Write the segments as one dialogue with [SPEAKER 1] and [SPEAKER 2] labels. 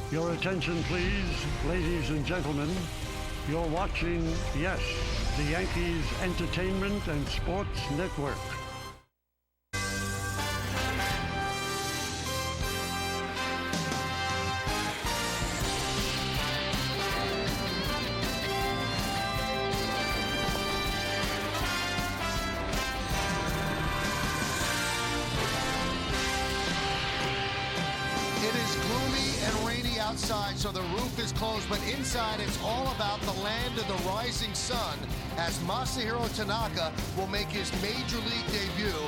[SPEAKER 1] Your attention, please, ladies and gentlemen. You're watching, yes, the Yankees Entertainment and Sports Network.
[SPEAKER 2] Outside, so the roof is closed, but inside it's all about the land of the rising sun as Masahiro Tanaka will make his major league debut,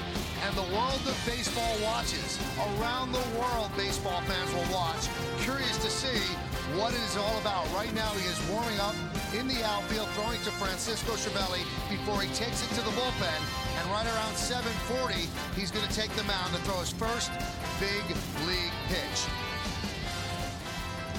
[SPEAKER 2] and the world of baseball watches. Around the world, baseball fans will watch, curious to see what it is all about. Right now, he is warming up in the outfield, throwing to Francisco Cervelli before he takes it to the bullpen, and right around 7:40, he's going to take the mound to throw his first big league pitch.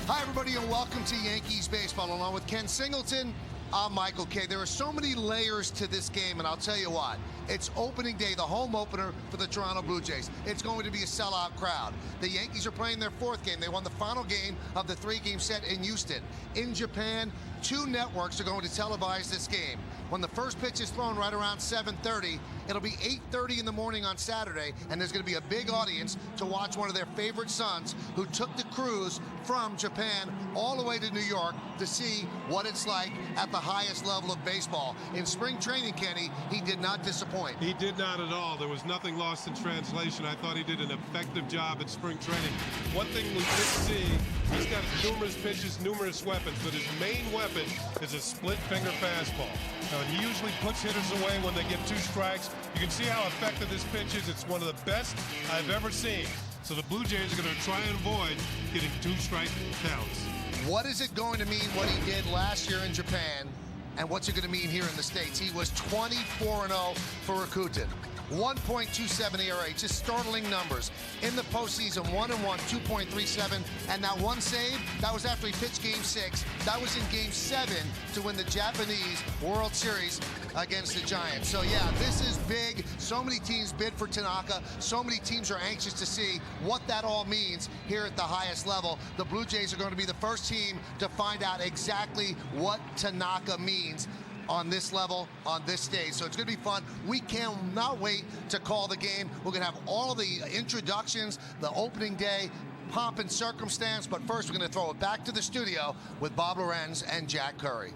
[SPEAKER 2] Hi, everybody, and welcome to Yankees Baseball. Along with Ken Singleton, I'm Michael Kay. There are so many layers to this game, and I'll tell you what. It's opening day, the home opener for the Toronto Blue Jays. It's going to be a sellout crowd. The Yankees are playing their fourth game. They won the final game of the three-game set in Houston. In Japan, 2 networks are going to televise this game. When the first pitch is thrown right around 7:30, it'll be 8:30 in the morning on Saturday, and there's going to be a big audience to watch one of their favorite sons who took the cruise from Japan all the way to New York to see what it's like at the highest level of baseball. In spring training, Kenny, he did not disappoint.
[SPEAKER 3] He did not at all. There was nothing lost in translation. I thought he did an effective job at spring training. One thing we did see, he's got numerous pitches, numerous weapons, but his main weapon is a split finger fastball. Now, he usually puts hitters away when they get 2 strikes. You can see how effective this pitch is. It's one of the best I've ever seen. So the Blue Jays are going to try and avoid getting 2-strike counts.
[SPEAKER 2] What is it going to mean what he did last year in Japan, and what's it going to mean here in the States? He was 24-0 for Rakuten. 1.27 ERA, just startling numbers. In the postseason, 1-1, 2.37, and that one save, that was after he pitched Game 6. That was in Game 7 to win the Japanese World Series against the Giants. So yeah, this is big. So many teams bid for Tanaka. So many teams are anxious to see what that all means here at the highest level. The Blue Jays are going to be the first team to find out exactly what Tanaka means on this level, on this stage. So it's going to be fun. We cannot wait to call the game. We're going to have all the introductions, the opening day, pomp and circumstance. But first, we're going to throw it back to the studio with Bob Lorenz and Jack Curry.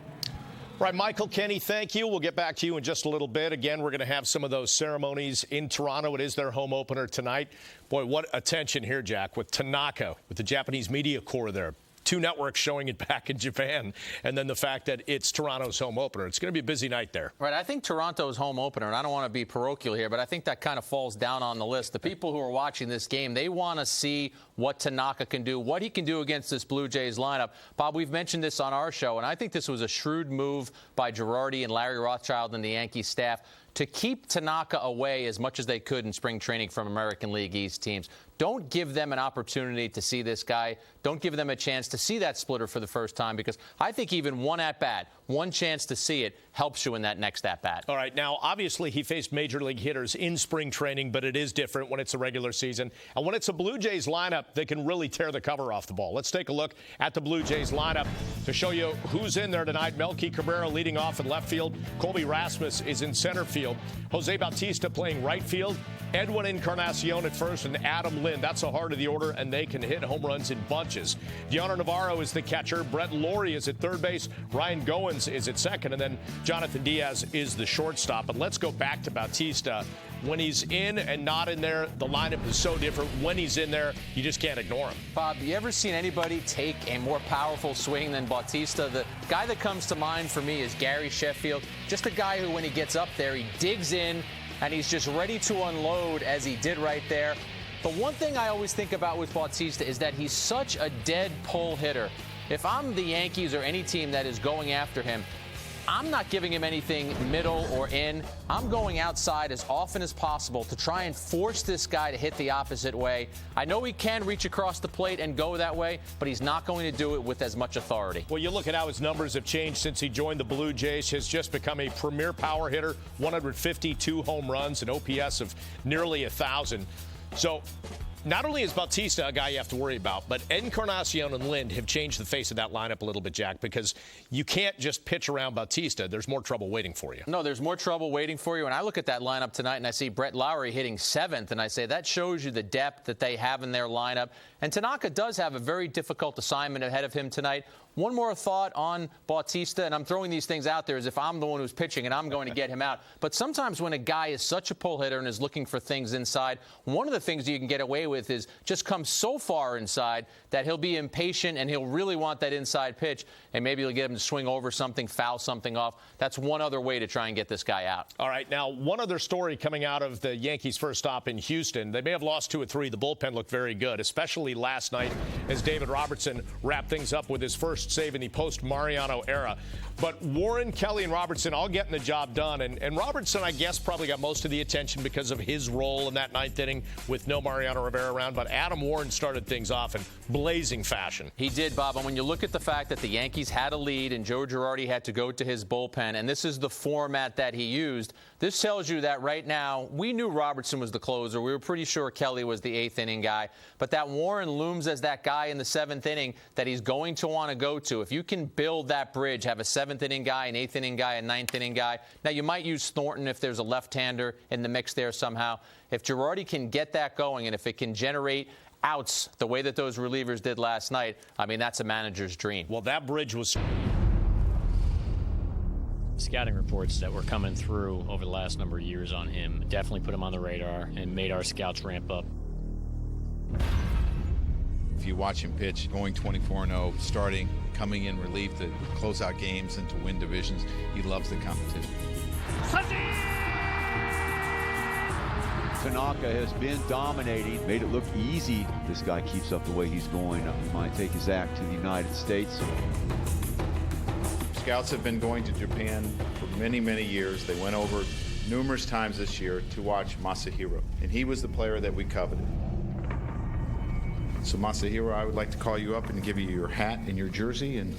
[SPEAKER 4] Right, Michael, Kenny, thank you. We'll get back to you in just a little bit. Again, we're going to have some of those ceremonies in Toronto. It is their home opener tonight. Boy, what attention here, Jack, with Tanaka, with the Japanese media corps there. 2 networks showing it back in Japan, and then the fact that it's Toronto's home opener. It's going to be a busy night there.
[SPEAKER 5] Right, I think Toronto's home opener, and I don't want to be parochial here, but I think that kind of falls down on the list. The people who are watching this game, they want to see what Tanaka can do, what he can do against this Blue Jays lineup. Bob, we've mentioned this on our show, and I think this was a shrewd move by Girardi and Larry Rothschild and the Yankees staff to keep Tanaka away as much as they could in spring training from American League East teams. Don't give them an opportunity to see this guy. Don't give them a chance to see that splitter for the first time, because I think even one at-bat, one chance to see it, helps you in that next at-bat.
[SPEAKER 4] All right, now, obviously, he faced major league hitters in spring training, but it is different when it's a regular season. And when it's a Blue Jays lineup, they can really tear the cover off the ball. Let's take a look at the Blue Jays lineup to show you who's in there tonight. Melky Cabrera leading off in left field. Colby Rasmus is in center field. Jose Bautista playing right field. Edwin Encarnacion at first, and Adam Lind. That's the heart of the order, and they can hit home runs in bunches. Deoner Navarro is the catcher. Brett Laurie is at third base. Ryan Goins is at second, and then Jonathan Diaz is the shortstop. But let's go back to Bautista. When he's in and not in there, the lineup is so different. When he's in there, you just can't ignore him.
[SPEAKER 5] Bob, you ever seen anybody take a more powerful swing than Bautista? The guy that comes to mind for me is Gary Sheffield. Just a guy who, when he gets up there, he digs in, and he's just ready to unload as he did right there. But one thing I always think about with Bautista is that he's such a dead pull hitter. If I'm the Yankees or any team that is going after him, I'm not giving him anything middle or in. I'm going outside as often as possible to try and force this guy to hit the opposite way. I know he can reach across the plate and go that way, but he's not going to do it with as much authority.
[SPEAKER 4] Well, you look at how his numbers have changed since he joined the Blue Jays. Has just become a premier power hitter, 152 home runs, an OPS of nearly 1,000. So not only is Bautista a guy you have to worry about, but Encarnacion and Lind have changed the face of that lineup a little bit, Jack, because you can't just pitch around Bautista. There's more trouble waiting for you.
[SPEAKER 5] No, there's more trouble waiting for you. And I look at that lineup tonight and I see Brett Lowry hitting 7th, and I say that shows you the depth that they have in their lineup. And Tanaka does have a very difficult assignment ahead of him tonight. One more thought on Bautista, and I'm throwing these things out there as if I'm the one who's pitching and I'm going to get him out. But sometimes when a guy is such a pull hitter and is looking for things inside, one of the things you can get away with is just come so far inside that he'll be impatient and he'll really want that inside pitch, and maybe he'll get him to swing over something, foul something off. That's one other way to try and get this guy out.
[SPEAKER 4] All right, now one other story coming out of the Yankees' first stop in Houston. They may have lost 2 or 3. The bullpen looked very good, especially last night as David Robertson wrapped things up with his first save in the post-Mariano era. But Warren, Kelly, and Robertson all getting the job done. And Robertson, I guess, probably got most of the attention because of his role in that 9th inning with no Mariano Rivera around. But Adam Warren started things off in blazing fashion.
[SPEAKER 5] He did, Bob. And when you look at the fact that the Yankees had a lead and Joe Girardi had to go to his bullpen, and this is the format that he used, this tells you that right now we knew Robertson was the closer. We were pretty sure Kelly was the 8th inning guy. But that Warren looms as that guy in the 7th inning that he's going to want to go to. If you can build that bridge, have a 7th inning guy, an 8th inning guy, a 9th inning guy. Now, you might use Thornton if there's a left-hander in the mix there somehow. If Girardi can get that going and if it can generate outs the way that those relievers did last night, I mean, that's a manager's dream.
[SPEAKER 4] Well, that bridge was...
[SPEAKER 6] Scouting reports that were coming through over the last number of years on him definitely put him on the radar and made our scouts ramp up.
[SPEAKER 7] If you watch him pitch, going 24-0, starting, coming in relief to close out games and to win divisions, he loves the competition.
[SPEAKER 8] Tanaka has been dominating, made it look easy. This guy keeps up the way he's going. He might take his act to the United States.
[SPEAKER 7] Scouts have been going to Japan for many, many years. They went over numerous times this year to watch Masahiro, and he was the player that we coveted. So Masahiro, I would like to call you up and give you your hat and your jersey and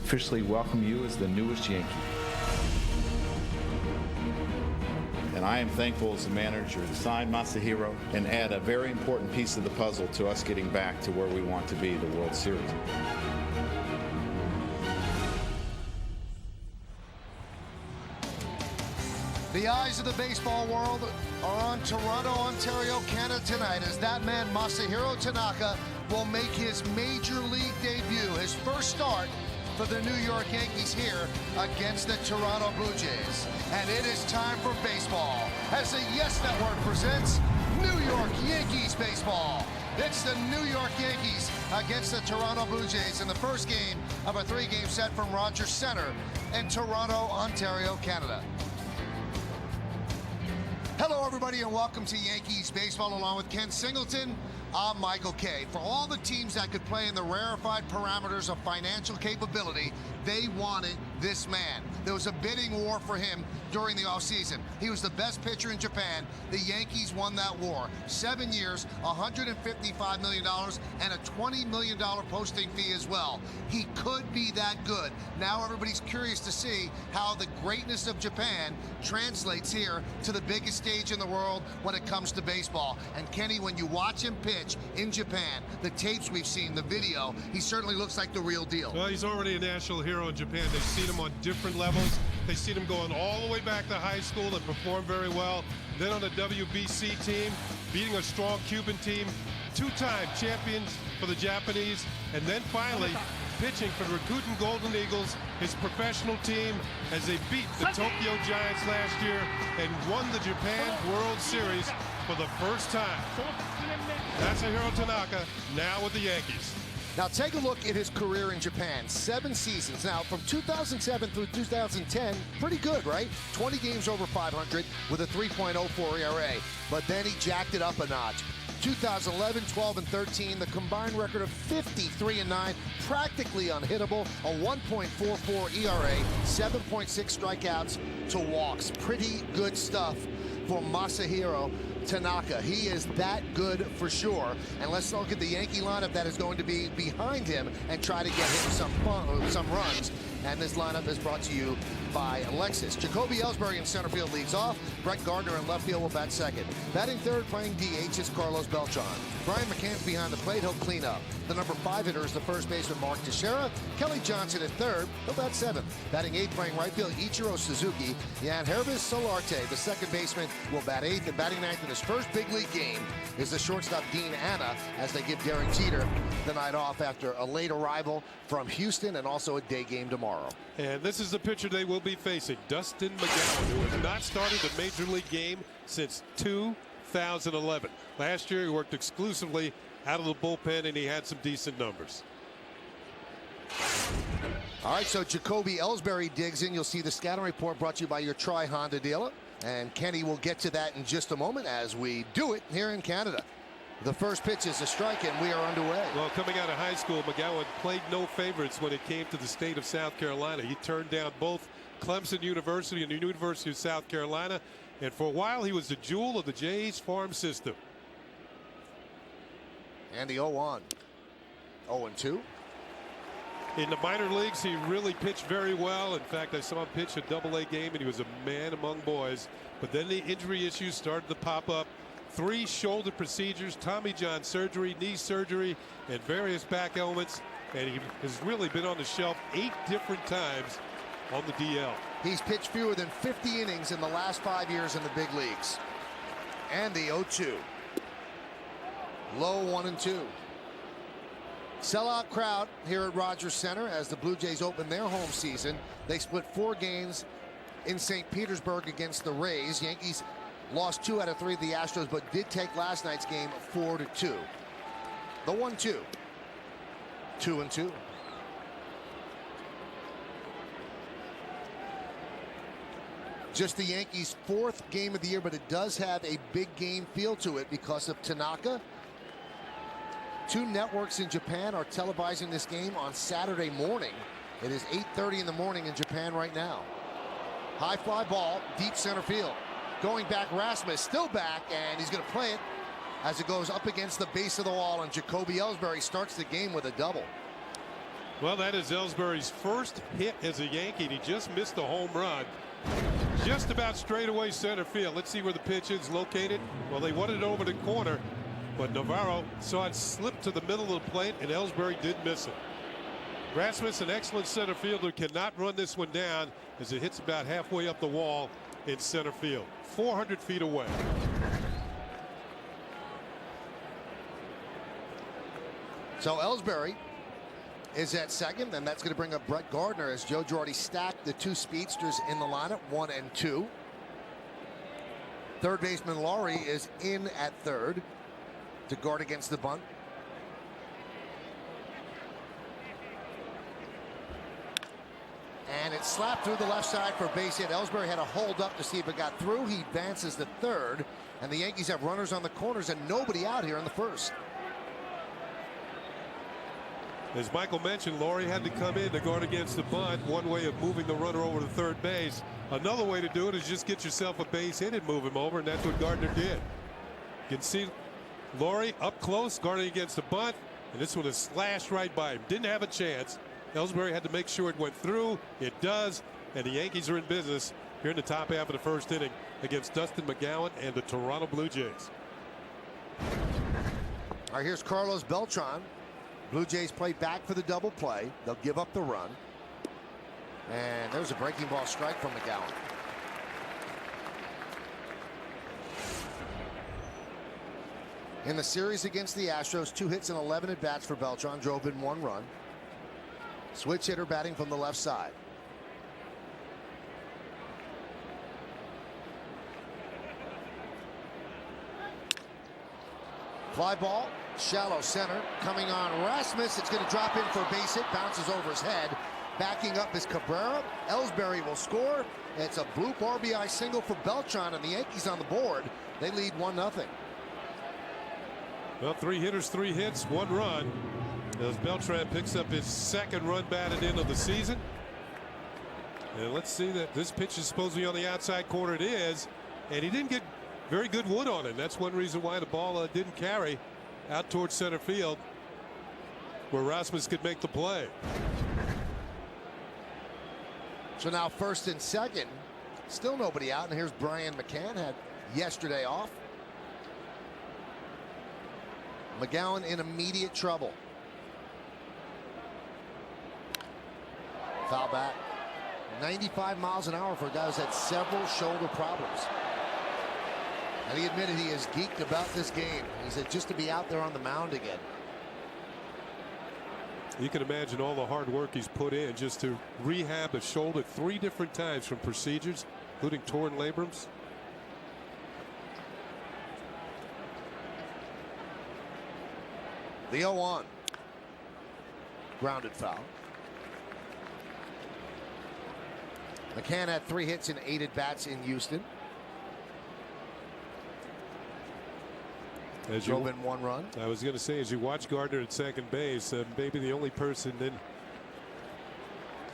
[SPEAKER 7] officially welcome you as the newest Yankee. And I am thankful as the manager to sign Masahiro and add a very important piece of the puzzle to us getting back to where we want to be, the World Series.
[SPEAKER 2] The eyes of the baseball world are on Toronto, Ontario, Canada tonight as that man Masahiro Tanaka will make his major league debut, his first start for the New York Yankees here against the Toronto Blue Jays. And it is time for baseball as the Yes Network presents New York Yankees baseball. It's the New York Yankees against the Toronto Blue Jays in the first game of a 3-game set from Rogers Center in Toronto, Ontario, Canada. Hello, everybody, and welcome to Yankees Baseball. Along with Ken Singleton, I'm Michael Kay. For all the teams that could play in the rarefied parameters of financial capability, they wanted this man. There was a bidding war for him during the offseason. He was the best pitcher in Japan. The Yankees won that war. 7 years, $155 million, and a $20 million posting fee as well. He could be that good. Now everybody's curious to see how the greatness of Japan translates here to the biggest stage in the world when it comes to baseball. And Kenny, when you watch him pitch in Japan, the tapes we've seen, the video, he certainly looks like the real deal.
[SPEAKER 3] Well, he's already a national hero in Japan. They've seen him on different levels. They've seen him going all the way back to high school and perform very well. Then on the WBC team, beating a strong Cuban team, 2-time champions for the Japanese, and then finally pitching for the Rakuten Golden Eagles, his professional team, as they beat the Tokyo Giants last year and won the Japan World Series for the first time. Masahiro Tanaka now with the Yankees.
[SPEAKER 2] Now take a look at his career in Japan. 7 seasons. Now from 2007 through 2010, pretty good, right? 20 games over 500 with a 3.04 ERA. But then he jacked it up a notch. 2011, 12, and 13, the combined record of 53-9, practically unhittable, a 1.44 ERA, 7.6 strikeouts to walks. Pretty good stuff for Masahiro Tanaka. He is that good for sure. And let's look at the Yankee lineup that is going to be behind him and try to get him some runs. And this lineup is brought to you by Alexis. Jacoby Ellsbury in center field leads off. Brett Gardner in left field will bat second. Batting third, playing DH, is Carlos Beltran. Brian McCann's behind the plate. He'll clean up. The number 5 hitter is the first baseman Mark Teixeira. Kelly Johnson at third. He'll bat seventh. Batting eighth, playing right field, Ichiro Suzuki. Yanhervis Solarte, the second baseman, will bat eighth. And batting ninth in his first big league game is the shortstop Dean Anna, as they give Derek Jeter the night off after a late arrival from Houston and also a day game tomorrow.
[SPEAKER 3] And this is the pitcher they will be facing, Dustin McGowan, who has not started a major league game since 2011. Last year he worked exclusively out of the bullpen, and he had some decent numbers.
[SPEAKER 2] All right, so Jacoby Ellsbury digs in. You'll see the scouting report brought to you by your Tri-Honda dealer. And Kenny will get to that in just a moment as we do it here in Canada. The first pitch is a strike, and we are underway.
[SPEAKER 3] Well, coming out of high school, McGowan played no favorites when it came to the state of South Carolina. He turned down both Clemson University and the University of South Carolina. And for a while, he was the jewel of the Jays farm system.
[SPEAKER 2] And the 0-1. 0-2.
[SPEAKER 3] In the minor leagues, he really pitched very well. In fact, I saw him pitch a double-A game, and he was a man among boys. But then the injury issues started to pop up. 3 shoulder procedures, Tommy John surgery, knee surgery, and various back ailments. And he has really been on the shelf 8 different times on the DL.
[SPEAKER 2] He's pitched fewer than 50 innings in the last 5 years in the big leagues. And the 0-2. Low 1-2. Sellout crowd here at Rogers Center as the Blue Jays open their home season. They split 4 games in St. Petersburg against the Rays. Yankees lost 2 out of 3 of the Astros, but did take last night's game 4-2. The 1-2. 2-2. Just the Yankees' 4th game of the year, but it does have a big game feel to it because of Tanaka. 2 networks in Japan are televising this game on Saturday morning. It is 8:30 in the morning in Japan right now. High fly ball, deep center field. Going back, Rasmus still back, and he's going to play it as it goes up against the base of the wall, and Jacoby Ellsbury starts the game with a double.
[SPEAKER 3] Well, that is Ellsbury's first hit as a Yankee, and he just missed a home run. Just about straight away center field. Let's see where the pitch is located. Well, they wanted it over the corner, but Navarro saw it slip to the middle of the plate, and Ellsbury did miss it. Rasmus, an excellent center fielder, cannot run this one down as it hits about halfway up the wall in center field, 400 feet away.
[SPEAKER 2] So Ellsbury is at second, and that's going to bring up Brett Gardner as Joe Girardi stacked the 2 speedsters in the lineup, 1 and 2. Third baseman Laurie is in at third to guard against the bunt. And it slapped through the left side for a base hit. Ellsbury had to hold up to see if it got through. He advances to third, and the Yankees have runners on the corners and nobody out here in the first.
[SPEAKER 3] As Michael mentioned, Laurie had to come in to guard against the bunt. One way of moving the runner over to third base. Another way to do it is just get yourself a base hit and move him over, and that's what Gardner did. You can see Laurie up close guarding against the bunt, and this one is slashed right by him. Didn't have a chance. Ellsbury had to make sure it went through. It does, and the Yankees are in business here in the top half of the first inning against Dustin McGowan and the Toronto Blue Jays.
[SPEAKER 2] All right, here's Carlos Beltran. Blue Jays play back for the double play. They'll give up the run. And there's a breaking ball strike from McGowan. In the series against the Astros, 2 hits and 11 at bats for Beltran, drove in 1 run. Switch hitter batting from the left side. Fly ball, shallow center, coming on Rasmus. It's going to drop in for a base hit, bounces over his head. Backing up is Cabrera. Ellsbury will score. It's a bloop RBI single for Beltran, and the Yankees on the board. They lead 1-0.
[SPEAKER 3] Well, 3 hitters, 3 hits, 1 run. As Beltran picks up his 2nd run batted in of the season. And let's see that this pitch is supposed to be on the outside corner. It is, and he didn't get very good wood on it. That's one reason why the ball didn't carry out towards center field, where Rasmus could make the play.
[SPEAKER 2] So now first and second, still nobody out, and here's Brian McCann, had yesterday off. McGowan in immediate trouble. Foul back. 95 miles an hour for a guy who's had several shoulder problems. And he admitted he is geeked about this game. He said just to be out there on the mound again.
[SPEAKER 3] You can imagine all the hard work he's put in just to rehab a shoulder 3 different times from procedures, including torn labrums.
[SPEAKER 2] The 0-1. Grounded foul. McCann had 3 hits and 8 at-bats in Houston. Drove in 1 run.
[SPEAKER 3] I was going to say, as you watch Gardner at second base, maybe the only person then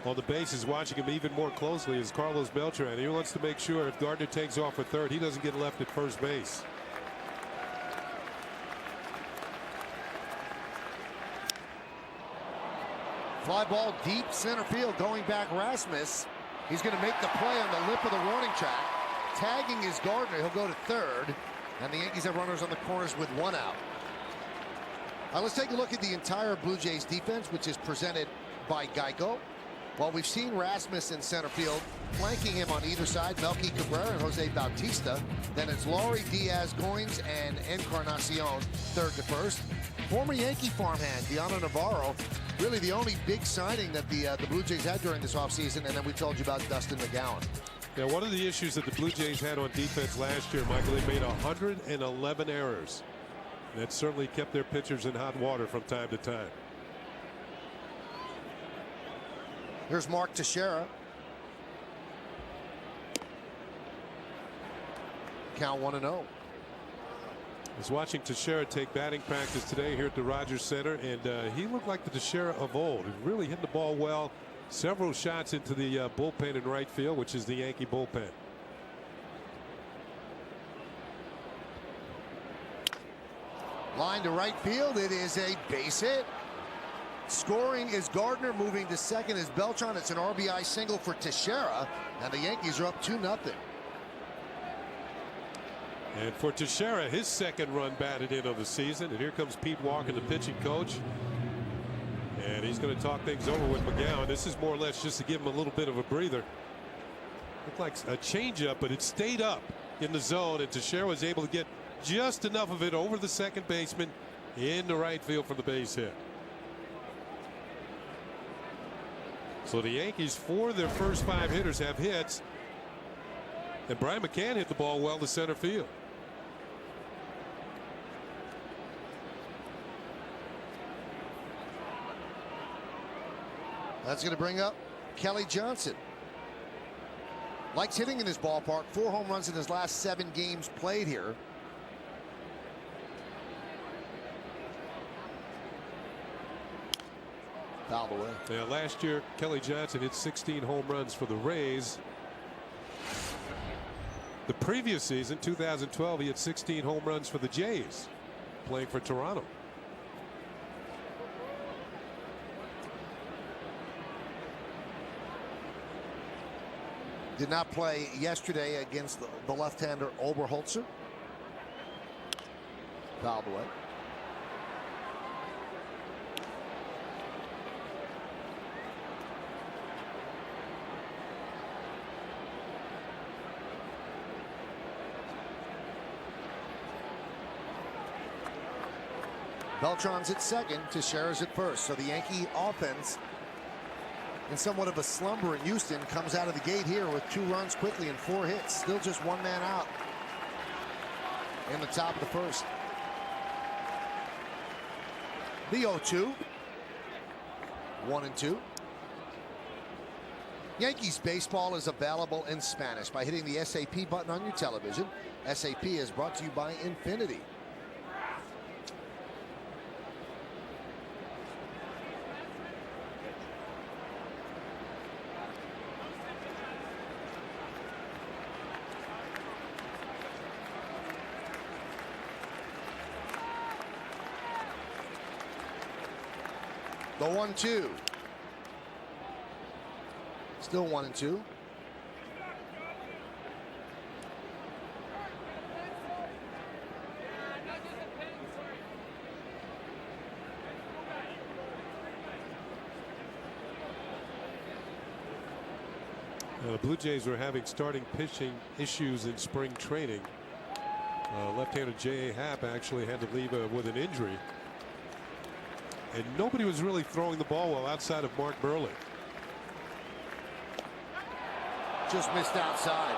[SPEAKER 3] on the base is watching him even more closely is Carlos Beltran. He wants to make sure if Gardner takes off for third, he doesn't get left at first base.
[SPEAKER 2] Fly ball deep center field, going back Rasmus. He's going to make the play on the lip of the warning track. Tagging is Gardner. He'll go to third. And the Yankees have runners on the corners with 1 out. Let's take a look at the entire Blue Jays defense, which is presented by Geico. While we've seen Rasmus in center field, flanking him on either side, Melky Cabrera and Jose Bautista. Then it's Laurie, Diaz, Goins, and Encarnacion, third to first. Former Yankee farmhand Deanna Navarro, really the only big signing that the Blue Jays had during this offseason. And then we told you about Dustin McGowan.
[SPEAKER 3] Now, one of the issues that the Blue Jays had on defense last year, Michael, they made 111 errors. And that certainly kept their pitchers in hot water from time to time.
[SPEAKER 2] Here's Mark Teixeira. Count 1-0.
[SPEAKER 3] I was watching Teixeira take batting practice today here at the Rogers Center, and he looked like the Teixeira of old. He really hit the ball well. Several shots into the bullpen in right field, which is the Yankee bullpen.
[SPEAKER 2] Line to right field. It is a base hit. Scoring is Gardner. Moving to second is Beltran. It's an RBI single for Teixeira, and the Yankees are up 2-0.
[SPEAKER 3] And for Teixeira, his second run batted in of the season. And here comes Pete Walker, the pitching coach. And he's going to talk things over with McGowan. This is more or less just to give him a little bit of a breather. Looked like a changeup, but it stayed up in the zone, and Teixeira was able to get just enough of it over the second baseman in the right field for the base hit. So the Yankees, 4 of their first 5 hitters have hits, and Brian McCann hit the ball well to center field.
[SPEAKER 2] That's going to bring up Kelly Johnson. Likes hitting in his ballpark. 4 home runs in his last 7 games played here. Fouled away.
[SPEAKER 3] Yeah, last year Kelly Johnson hit 16 home runs for the Rays. The previous season, 2012, he had 16 home runs for the Jays, playing for Toronto.
[SPEAKER 2] Did not play yesterday against the left-hander Oberholzer. Fouled away. Beltran's at second, Teixeira's at first. So the Yankee offense, in somewhat of a slumber in Houston, comes out of the gate here with 2 runs quickly and 4 hits. Still just 1 man out in the top of the first. The 0-2. 1-2. Yankees baseball is available in Spanish by hitting the SAP button on your television. SAP is brought to you by Infinity. The 1-2. Still 1-2.
[SPEAKER 3] The Blue Jays were having starting pitching issues in spring training. Left-hander J.A. Happ actually had to leave with an injury. And nobody was really throwing the ball well outside of Mark Burley.
[SPEAKER 2] Just missed outside.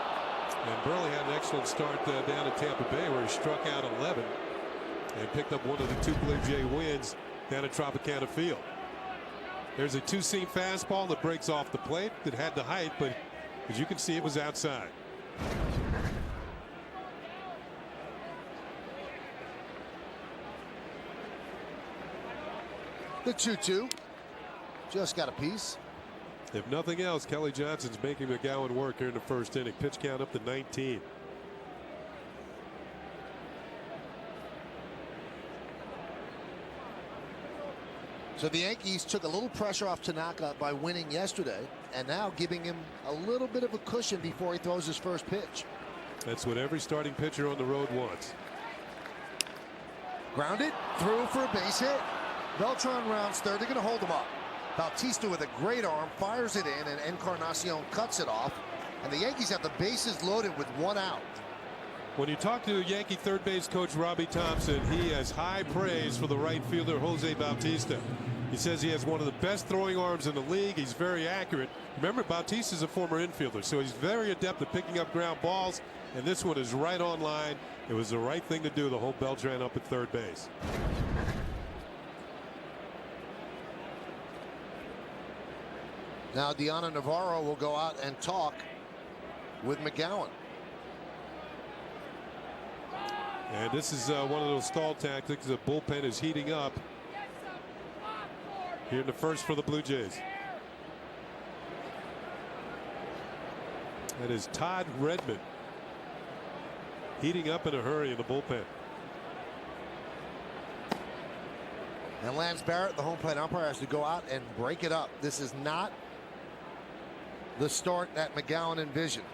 [SPEAKER 3] And Burley had an excellent start down at Tampa Bay, where he struck out 11 and picked up one of the 2 Blue Jay wins down at Tropicana Field. There's a 2-seam fastball that breaks off the plate that had the height, but as you can see, it was outside.
[SPEAKER 2] The 2-2. Just got a piece.
[SPEAKER 3] If nothing else, Kelly Johnson's making McGowan work here in the first inning. Pitch count up to 19.
[SPEAKER 2] So the Yankees took a little pressure off Tanaka by winning yesterday, and now giving him a little bit of a cushion before he throws his first pitch.
[SPEAKER 3] That's what every starting pitcher on the road wants.
[SPEAKER 2] Grounded, through for a base hit. Beltran rounds third. They're going to hold him up. Bautista with a great arm fires it in, and Encarnacion cuts it off. And the Yankees have the bases loaded with 1 out.
[SPEAKER 3] When you talk to Yankee third base coach Robbie Thompson, he has high praise for the right fielder Jose Bautista. He says he has one of the best throwing arms in the league. He's very accurate. Remember, Bautista's a former infielder, so he's very adept at picking up ground balls, and this one is right on line. It was the right thing to do to hold Beltran up at third base.
[SPEAKER 2] Now Diana Navarro will go out and talk with McGowan.
[SPEAKER 3] And this is one of those stall tactics. The bullpen is heating up here in the first for the Blue Jays. That is Todd Redmond heating up in a hurry in the bullpen.
[SPEAKER 2] And Lance Barrett, the home plate umpire, has to go out and break it up. This is not the start that McGowan envisioned.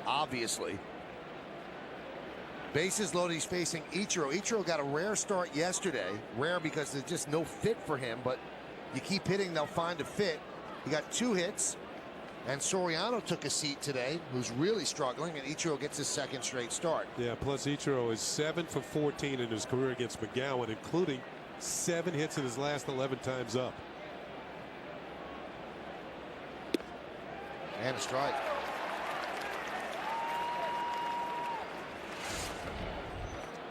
[SPEAKER 2] Obviously. Bases loaded. He's facing Ichiro. Ichiro got a rare start yesterday. Rare because there's just no fit for him, but you keep hitting, they'll find a fit. He got 2 hits, and Soriano took a seat today, who's really struggling, and Ichiro gets his 2nd straight start.
[SPEAKER 3] Yeah, plus Ichiro is 7 for 14 in his career against McGowan, including 7 hits in his last 11 times up.
[SPEAKER 2] And a strike.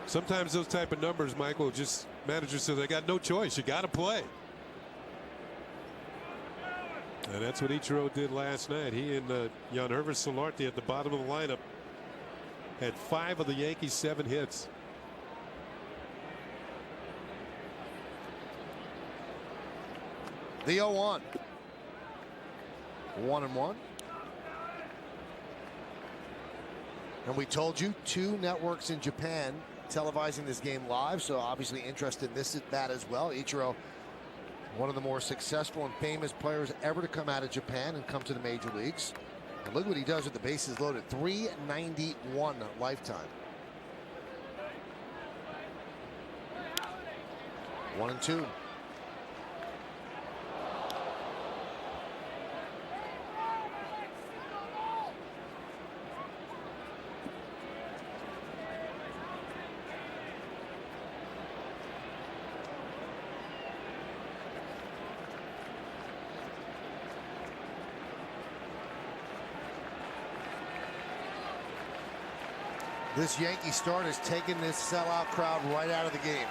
[SPEAKER 3] Sometimes those type of numbers, Michael, just manager says, I got no choice. You got to play. And that's what Ichiro did last night. He and Yangervis Solarte at the bottom of the lineup had 5 of the Yankees' 7 hits.
[SPEAKER 2] The 0-1. 1-1. And we told you 2 networks in Japan televising this game live, so obviously interested in this at bat as well. Ichiro, one of the more successful and famous players ever to come out of Japan and come to the major leagues. And look what he does with the bases loaded. 391 lifetime. 1-2. This Yankee start has taken this sellout crowd right out of the game.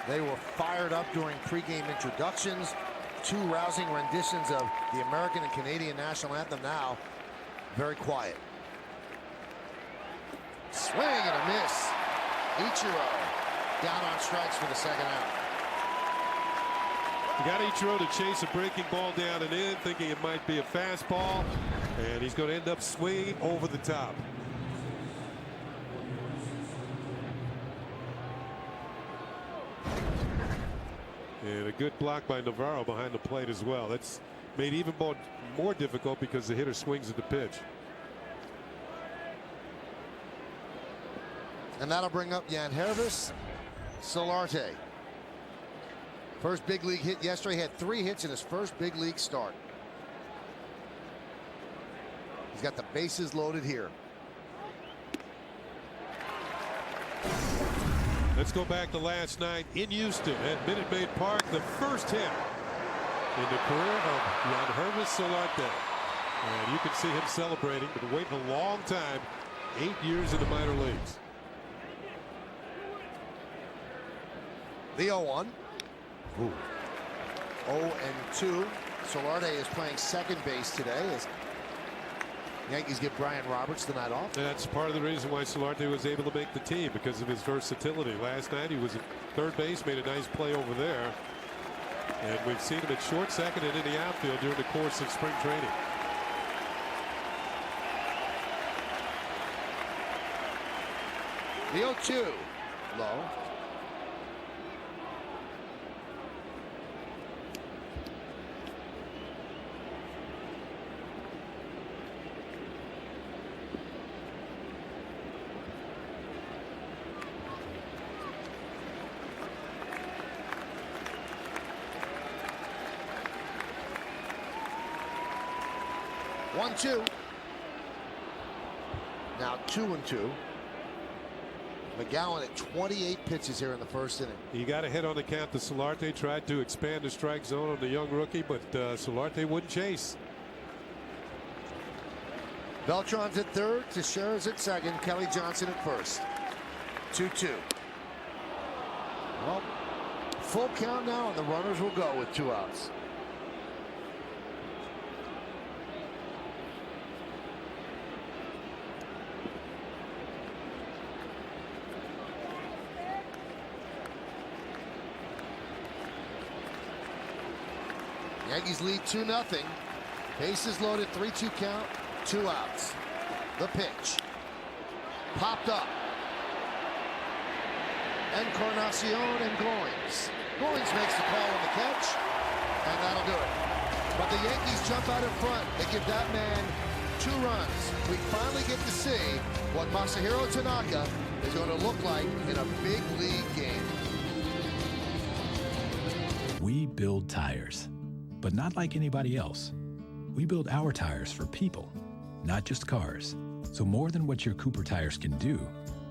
[SPEAKER 2] They were fired up during pregame introductions. 2 rousing renditions of the American and Canadian national anthem. Now, very quiet. Swing and a miss. Ichiro down on strikes for the 2nd out.
[SPEAKER 3] You got Ichiro to chase a breaking ball down and in, thinking it might be a fastball, and he's going to end up swinging over the top. And a good block by Navarro behind the plate as well. That's made even more difficult because the hitter swings at the pitch.
[SPEAKER 2] And that'll bring up Yankees Solarte. First big league hit yesterday. Had 3 hits in his first big league start. He's got the bases loaded here.
[SPEAKER 3] Let's go back to last night in Houston at Minute Maid Park. The first hit in the career of Yankees Solarte. And you can see him celebrating, but waiting a long time. 8 years in the minor leagues.
[SPEAKER 2] The 0-1. 0-2. Solarte is playing second base today as Yankees give Brian Roberts the night off.
[SPEAKER 3] That's part of the reason why Solarte was able to make the team, because of his versatility. Last night he was at third base, made a nice play over there. And we've seen him at short, second, and in the outfield during the course of spring training.
[SPEAKER 2] The 0-2. Low. One, 2. Now 2-2. McGowan at 28 pitches here in the first inning.
[SPEAKER 3] He got a hit on the count to Solarte, tried to expand the strike zone on the young rookie, but Solarte wouldn't chase.
[SPEAKER 2] Beltran's at third, Teixeira's at second, Kelly Johnson at first. 2-2. Well, full count now, and the runners will go with 2 outs. Yankees lead 2-0. Bases loaded, 3-2 count, 2 outs. The pitch. Popped up. Encarnacion and Goins. Goins makes the call on the catch, and that'll do it. But the Yankees jump out in front. They give that man 2 runs. We finally get to see what Masahiro Tanaka is going to look like in a big league game.
[SPEAKER 9] We build tires, but not like anybody else. We build our tires for people, not just cars. So more than what your Cooper tires can do,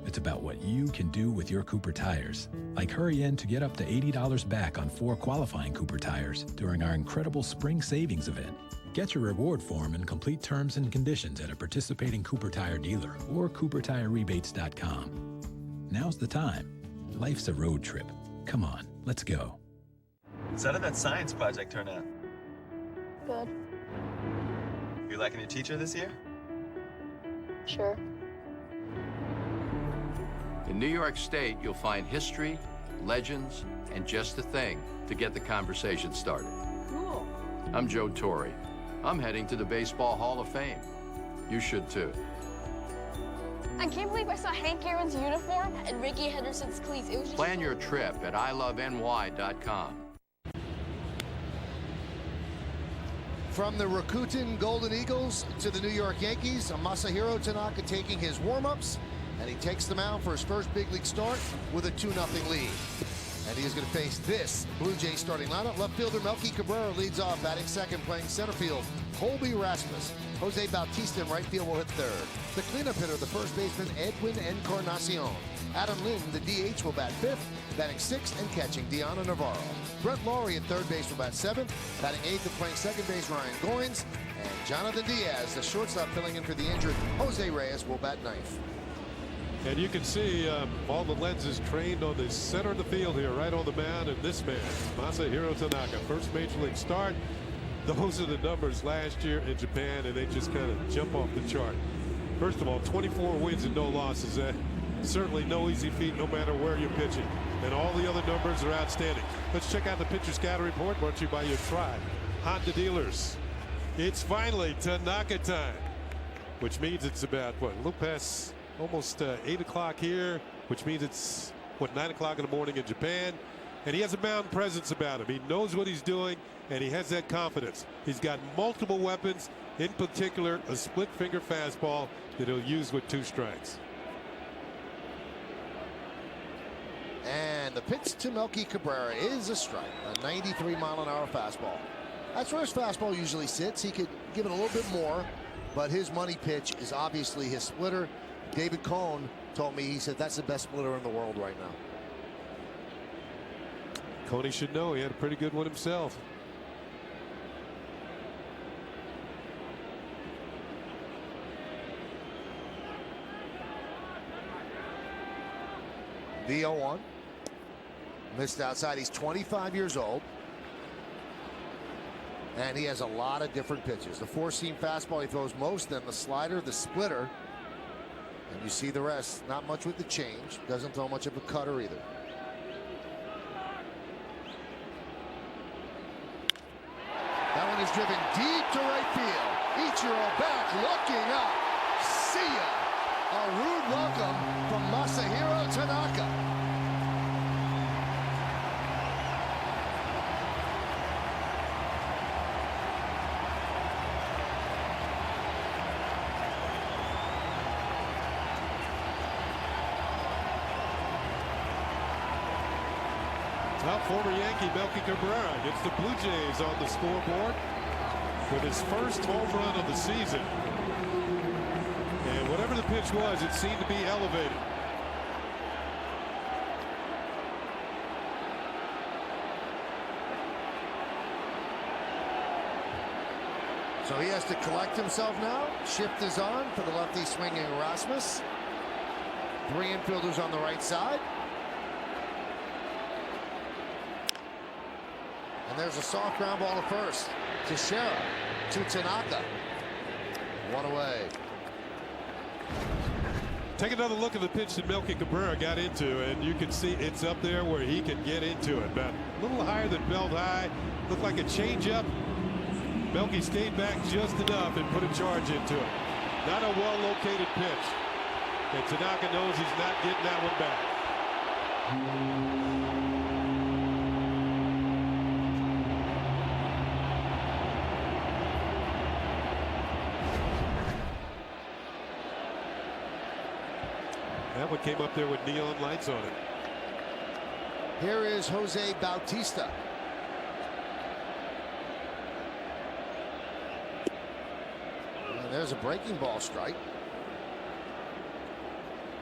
[SPEAKER 9] it's about what you can do with your Cooper tires. Like hurry in to get up to $80 back on 4 qualifying Cooper tires during our incredible spring savings event. Get your reward form and complete terms and conditions at a participating Cooper tire dealer or CooperTireRebates.com. Now's the time. Life's a road trip. Come on, let's go.
[SPEAKER 10] So how did that science project turn out?
[SPEAKER 11] Good.
[SPEAKER 10] You liking your teacher this year?
[SPEAKER 11] Sure.
[SPEAKER 12] In New York State, you'll find history, legends, and just the thing to get the conversation started.
[SPEAKER 11] Cool.
[SPEAKER 12] I'm Joe Torre. I'm heading to the Baseball Hall of Fame. You should too.
[SPEAKER 11] I can't believe I saw Hank Aaron's uniform and Ricky Henderson's cleats. It was just
[SPEAKER 12] Plan your trip at iloveny.com.
[SPEAKER 2] From the Rakuten Golden Eagles to the New York Yankees, Masahiro Tanaka taking his warm-ups, and he takes the mound for his first big league start with a 2-0 lead. And he is going to face this Blue Jays starting lineup. Left fielder Melky Cabrera leads off, batting second, playing center field Colby Rasmus. Jose Bautista in right field will hit third. The cleanup hitter, the first baseman Edwin Encarnacion. Adam Lynn, the DH, will bat fifth, batting sixth and catching Diana Navarro. Brett Laurie at third base will bat seventh, batting eighth and playing second base Ryan Goins. And Jonathan Diaz, the shortstop filling in for the injured Jose Reyes, will bat ninth.
[SPEAKER 3] And you can see all the lenses trained on the center of the field here, right on the mound, and this man, Masahiro Tanaka, first major league start. Those are the numbers last year in Japan, and they just kind of jump off the chart. First of all, 24 wins and no losses. Certainly no easy feat, no matter where you're pitching. And all the other numbers are outstanding. Let's check out the pitcher scouting report brought to you by your Tribe Honda dealers. It's finally Tanaka time, which means it's about, what, a little past almost 8 o'clock here, which means it's, what, 9 o'clock in the morning in Japan. And he has a mountain presence about him. He knows what he's doing, and he has that confidence. He's got multiple weapons, in particular a split finger fastball that he'll use with 2 strikes.
[SPEAKER 2] And the pitch to Melky Cabrera is a strike, a 93-mile-an-hour fastball. That's where his fastball usually sits. He could give it a little bit more, but his money pitch is obviously his splitter. David Cohn told me, he said that's the best splitter in the world right now.
[SPEAKER 3] Coney should know. He had a pretty good one himself.
[SPEAKER 2] The 0-1. Missed outside. He's 25 years old. And he has a lot of different pitches. The 4-seam fastball he throws most, then the slider, the splitter. And you see the rest. Not much with the change. Doesn't throw much of a cutter either. That one is driven deep to right field. Ichiro back, looking up. See ya. A rude welcome from Masahiro Tanaka.
[SPEAKER 3] Well, former Yankee Melky Cabrera gets the Blue Jays on the scoreboard with his first home run of the season. And whatever the pitch was, it seemed to be elevated.
[SPEAKER 2] So he has to collect himself now. Shift is on for the lefty swinging Erasmus. 3 infielders on the right side. And there's a soft ground ball to first. Teixeira to Tanaka. 1 away.
[SPEAKER 3] Take another look at the pitch that Melky Cabrera got into, and you can see it's up there where he can get into it. But a little higher than belt high. Looked like a changeup. Melky stayed back just enough and put a charge into it. Not a well-located pitch. And Tanaka knows he's not getting that one back. That one came up there with neon lights on it.
[SPEAKER 2] Here is Jose Bautista. And there's a breaking ball strike.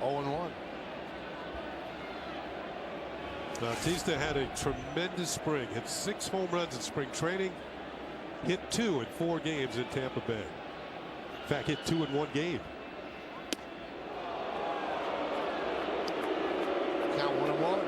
[SPEAKER 2] 0-1.
[SPEAKER 3] Bautista had a tremendous spring. Hit 6 home runs in spring training. Hit 2 in 4 games in Tampa Bay. In fact, hit 2 in 1 game.
[SPEAKER 2] Count 1-1.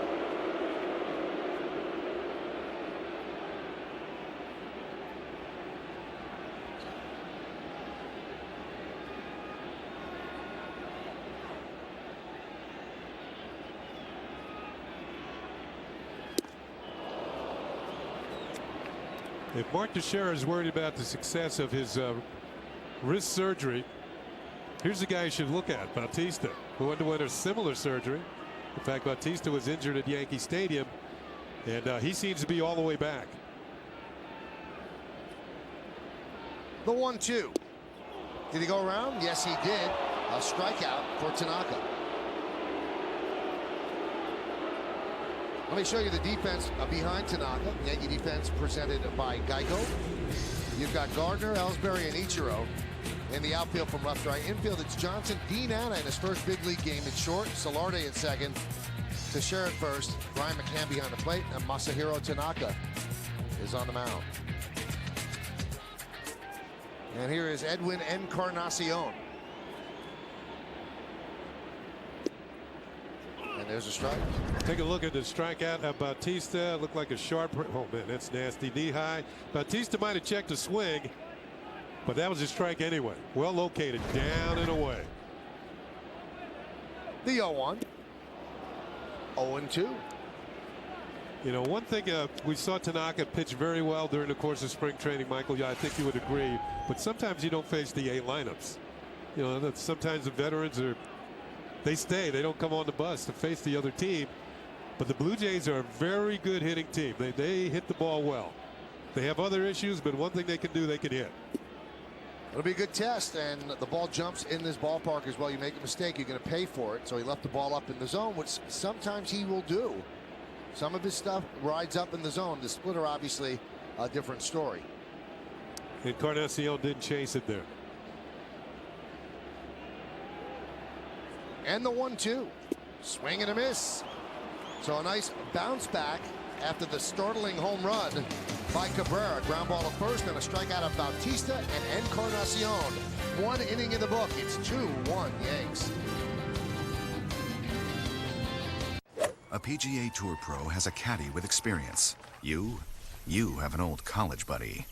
[SPEAKER 3] If Mark Teixeira is worried about the success of his wrist surgery, here's the guy you should look at, Bautista, who underwent a similar surgery. In fact, Bautista was injured at Yankee Stadium, and he seems to be all the way back.
[SPEAKER 2] The 1-2. Did he go around? Yes, he did. A strikeout for Tanaka. Let me show you the defense behind Tanaka. Yankee defense presented by Geico. You've got Gardner, Ellsbury, and Ichiro in the outfield from left to right. Infield, it's Johnson, Dean Anna in his first big league game at short. Solarte at second. Teixeira at first. Brian McCann behind the plate. And Masahiro Tanaka is on the mound. And here is Edwin Encarnacion. And there's a strike.
[SPEAKER 3] Take a look at the strikeout of Bautista. Looked like a sharp. Oh man, that's nasty. Knee high. Bautista might have checked the swing, but that was a strike anyway. Well located, down and away.
[SPEAKER 2] The 0-1. 0-2.
[SPEAKER 3] You know, one thing we saw Tanaka pitch very well during the course of spring training, Michael. Yeah, I think you would agree. But sometimes you don't face the A lineups. You know, sometimes the veterans are. They stay. They don't come on the bus to face the other team. But the Blue Jays are a very good hitting team. They hit the ball well. They have other issues, but one thing they can do, they can hit.
[SPEAKER 2] It'll be a good test, and the ball jumps in this ballpark as well. You make a mistake, you're going to pay for it. So he left the ball up in the zone, which sometimes he will do. Some of his stuff rides up in the zone. The splitter, obviously, a different story.
[SPEAKER 3] Encarnacion didn't chase it there.
[SPEAKER 2] And the 1-2. Swing and a miss. So a nice bounce back after the startling home run by Cabrera. Ground ball at first and a strikeout of Bautista and Encarnacion. 1 inning in the book. It's 2-1 Yanks.
[SPEAKER 13] A PGA Tour pro has a caddy with experience. You have an old college buddy.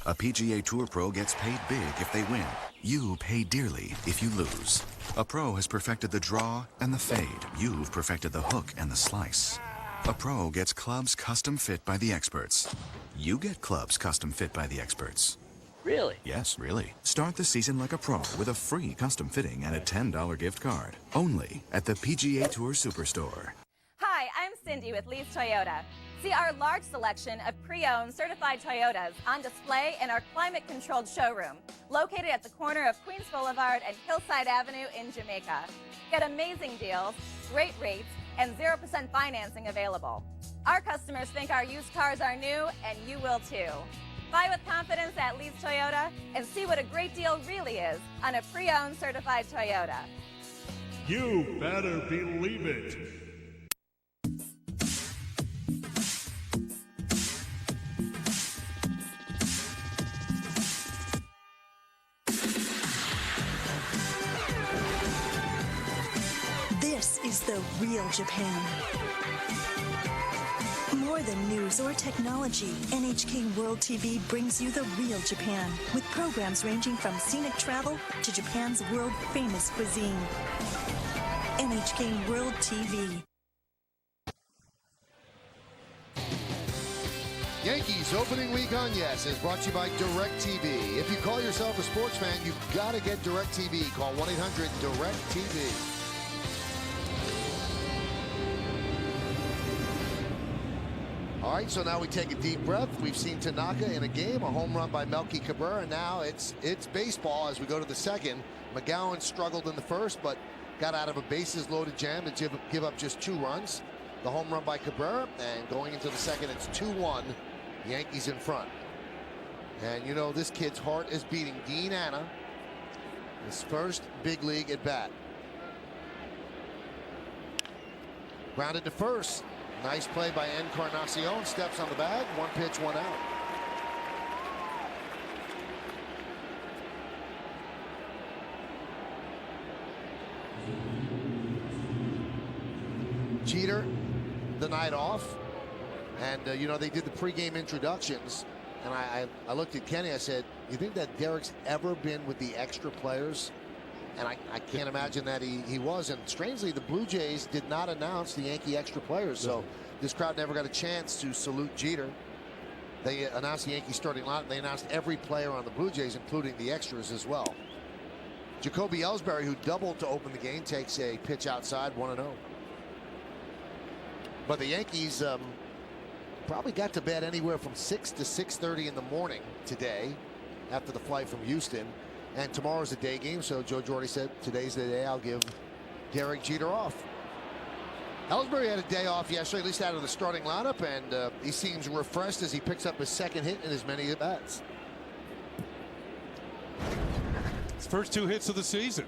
[SPEAKER 13] A PGA Tour pro gets paid big if they win. You pay dearly if you lose. A pro has perfected the draw and the fade. You've perfected the hook and the slice. A pro gets clubs custom fit by the experts. You get clubs custom fit by the experts.
[SPEAKER 14] Really?
[SPEAKER 13] Yes, really. Start the season like a pro with a free custom fitting and a $10 gift card. Only at the PGA Tour Superstore.
[SPEAKER 15] Hi, I'm Cindy with Lee's Toyota. See our large selection of pre-owned certified Toyotas on display in our climate-controlled showroom, located at the corner of Queens Boulevard and Hillside Avenue in Jamaica. Get amazing deals, great rates, and 0% financing available. Our customers think our used cars are new, and you will too. Buy with confidence at Lee's Toyota and see what a great deal really is on a pre-owned certified Toyota.
[SPEAKER 16] You better believe it.
[SPEAKER 17] This is the real Japan. More than news or technology, NHK World TV brings you the real Japan with programs ranging from scenic travel to Japan's world-famous cuisine. NHK World TV.
[SPEAKER 2] Yankees opening week on Yes is brought to you by DirecTV. If you call yourself a sports fan, you've got to get DirecTV. Call 1-800-DirecTV. All right, so now we take a deep breath. We've seen Tanaka in a game, a home run by Melky Cabrera. Now it's baseball as we go to the second. McGowan struggled in the first, but got out of a bases-loaded jam to give up just 2 runs. The home run by Cabrera, and going into the second, it's 2-1. Yankees in front. And you know this kid's heart is beating. Dean Anna, his first big league at bat. Grounded to first. Nice play by Encarnacion. Steps on the bag. 1 pitch, 1 out. Jeter, the night off. And, you know, they did the pregame introductions. And I looked at Kenny. I said, you think that Derek's ever been with the extra players? And I can't imagine that he was. And strangely, the Blue Jays did not announce the Yankee extra players. So this crowd never got a chance to salute Jeter. They announced the Yankee starting lineup. They announced every player on the Blue Jays, including the extras as well. Jacoby Ellsbury, who doubled to open the game, takes a pitch outside, 1-0. But the Yankees probably got to bed anywhere from 6 to 6:30 in the morning today after the flight from Houston. And tomorrow's a day game, so Joe Girardi said, today's the day I'll give Derek Jeter off. Ellsbury had a day off yesterday, at least out of the starting lineup, and he seems refreshed as he picks up his second hit in as many at-bats.
[SPEAKER 3] His first 2 hits of the season.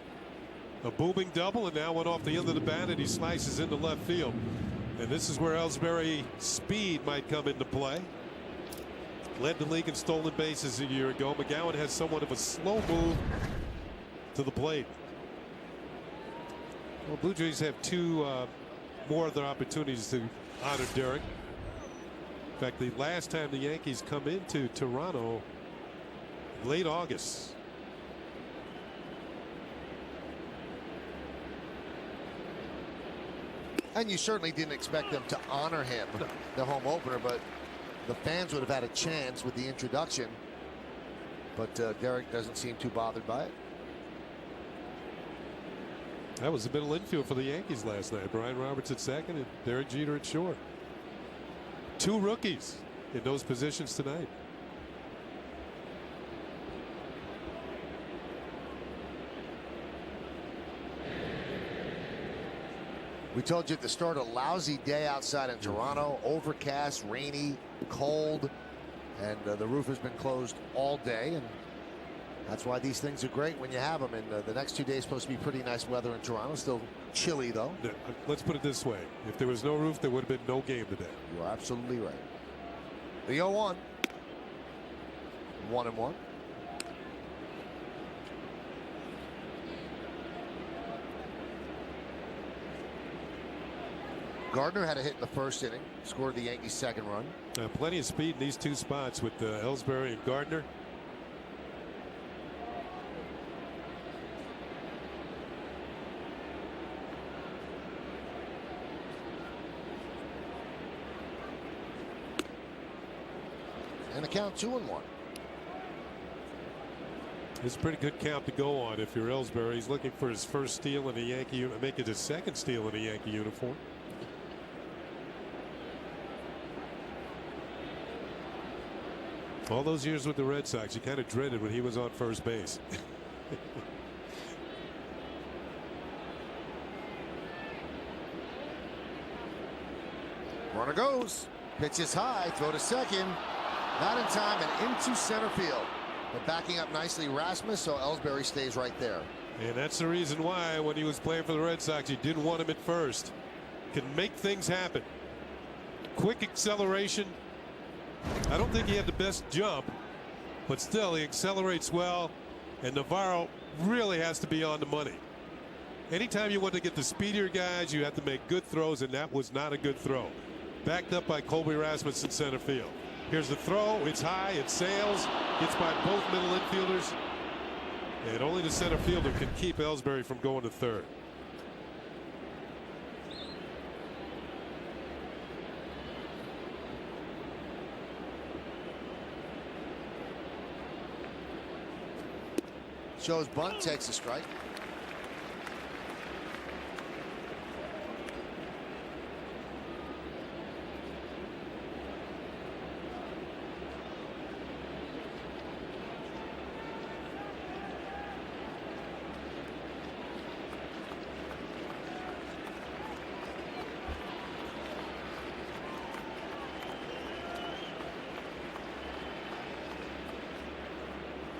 [SPEAKER 3] A booming double, and now one off the end of the bat, and he slices into left field. And this is where Ellsbury's speed might come into play. Led the league in stolen bases a year ago. McGowan has somewhat of a slow move to the plate. Well, Blue Jays have 2 more other opportunities to honor Derek. In fact, the last time the Yankees come into Toronto, late August.
[SPEAKER 2] And you certainly didn't expect them to honor him, the home opener, but the fans would have had a chance with the introduction. But Derek doesn't seem too bothered by it.
[SPEAKER 3] That was the middle infield for the Yankees last night. Brian Roberts at second and Derek Jeter at short. 2 rookies in those positions tonight.
[SPEAKER 2] We told you at the start, a lousy day outside in Toronto. Overcast, rainy, cold, and the roof has been closed all day. And that's why these things are great when you have them. And the next 2 days supposed to be pretty nice weather in Toronto. Still chilly, though.
[SPEAKER 3] Let's put it this way. If there was no roof, there would have been no game today.
[SPEAKER 2] You are absolutely right. The 0-1. 1-1. Gardner had a hit in the first inning, scored the Yankees' second run.
[SPEAKER 3] Plenty of speed in these 2 spots with Ellsbury and Gardner.
[SPEAKER 2] And a count 2-1.
[SPEAKER 3] It's a pretty good count to go on if you're Ellsbury. He's looking for his first steal in a Yankee, make it his second steal in a Yankee uniform. All those years with the Red Sox, you kind of dreaded when he was on first base.
[SPEAKER 2] Runner goes. Pitch is high. Throw to second. Not in time and into center field. But backing up nicely, Rasmus, so Ellsbury stays right there.
[SPEAKER 3] And that's the reason why when he was playing for the Red Sox, you didn't want him at first. Can make things happen. Quick acceleration. I don't think he had the best jump, but still he accelerates well, and Navarro really has to be on the money. Anytime you want to get the speedier guys, you have to make good throws, and that was not a good throw. Backed up by Colby Rasmus in center field. Here's the throw. It's high. It sails. Gets by both middle infielders. And only the center fielder can keep Ellsbury from going to third.
[SPEAKER 2] Shows bunt, takes a strike.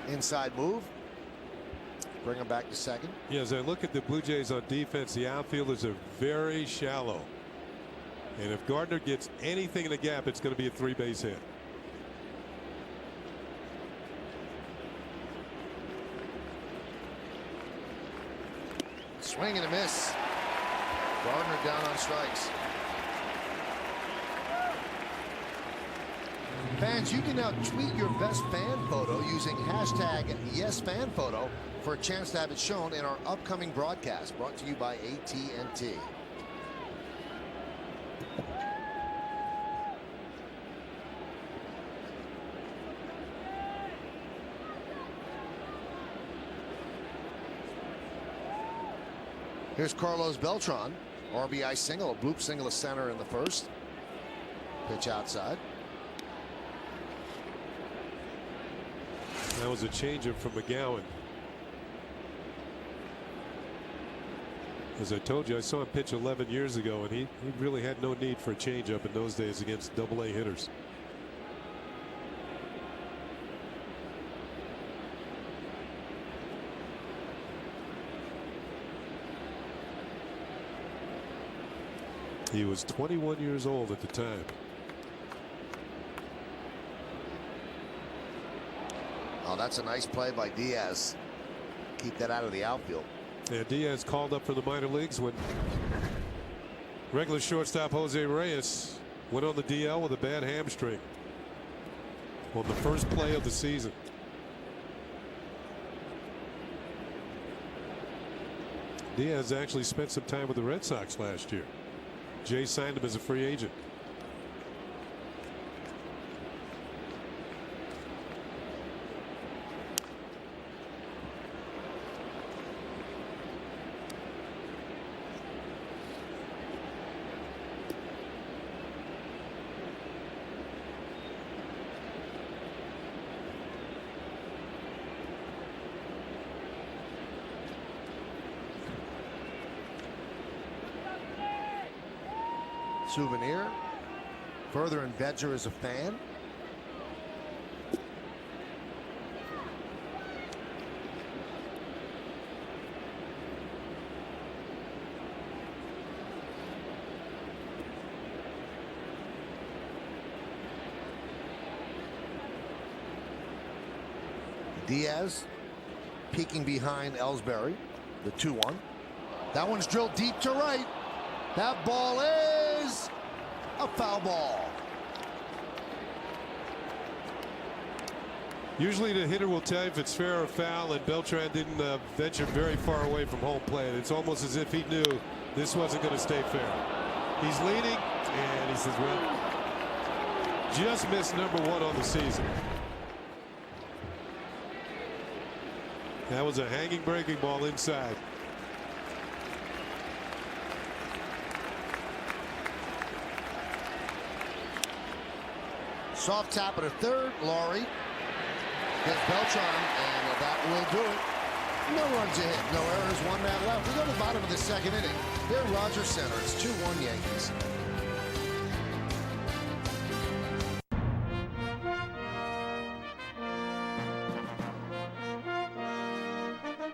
[SPEAKER 2] Inside move. Bring him back to second.
[SPEAKER 3] Yeah, as I look at the Blue Jays on defense, the outfielders are very shallow. And if Gardner gets anything in the gap, it's going to be a 3-base hit.
[SPEAKER 2] Swing and a miss. Gardner down on strikes. Fans, you can now tweet your best fan photo using hashtag #YesFanPhoto for a chance to have it shown in our upcoming broadcast, brought to you by AT&T. Here's Carlos Beltran, RBI single, a bloop single to center in the first. Pitch outside.
[SPEAKER 3] That was a changeup from McGowan. As I told you, I saw him pitch 11 years ago, and he really had no need for a changeup in those days against Double-A hitters. He was 21 years old at the time.
[SPEAKER 2] Oh, that's a nice play by Diaz. Keep that out of the outfield.
[SPEAKER 3] Yeah, Diaz called up for the minor leagues when regular shortstop Jose Reyes went on the DL with a bad hamstring on the first play of the season. Diaz actually spent some time with the Red Sox last year. Jay signed him as a free agent.
[SPEAKER 2] souvenir. Further embeds her as a fan. Diaz peeking behind Ellsbury, the 2-1. That one's drilled deep to right. That ball is a foul ball.
[SPEAKER 3] Usually the hitter will tell you if it's fair or foul, and Beltran didn't venture very far away from home plate. It's almost as if he knew this wasn't going to stay fair. He's leaning, and he says, well, just missed number 1 on the season. That was a hanging breaking ball inside.
[SPEAKER 2] Soft tap at a third. Laurie gets Beltran, and that will do it. No runs ahead, no errors, 1 man left. We go to the bottom of the 2nd inning. Here at Rogers Center, it's 2-1 Yankees.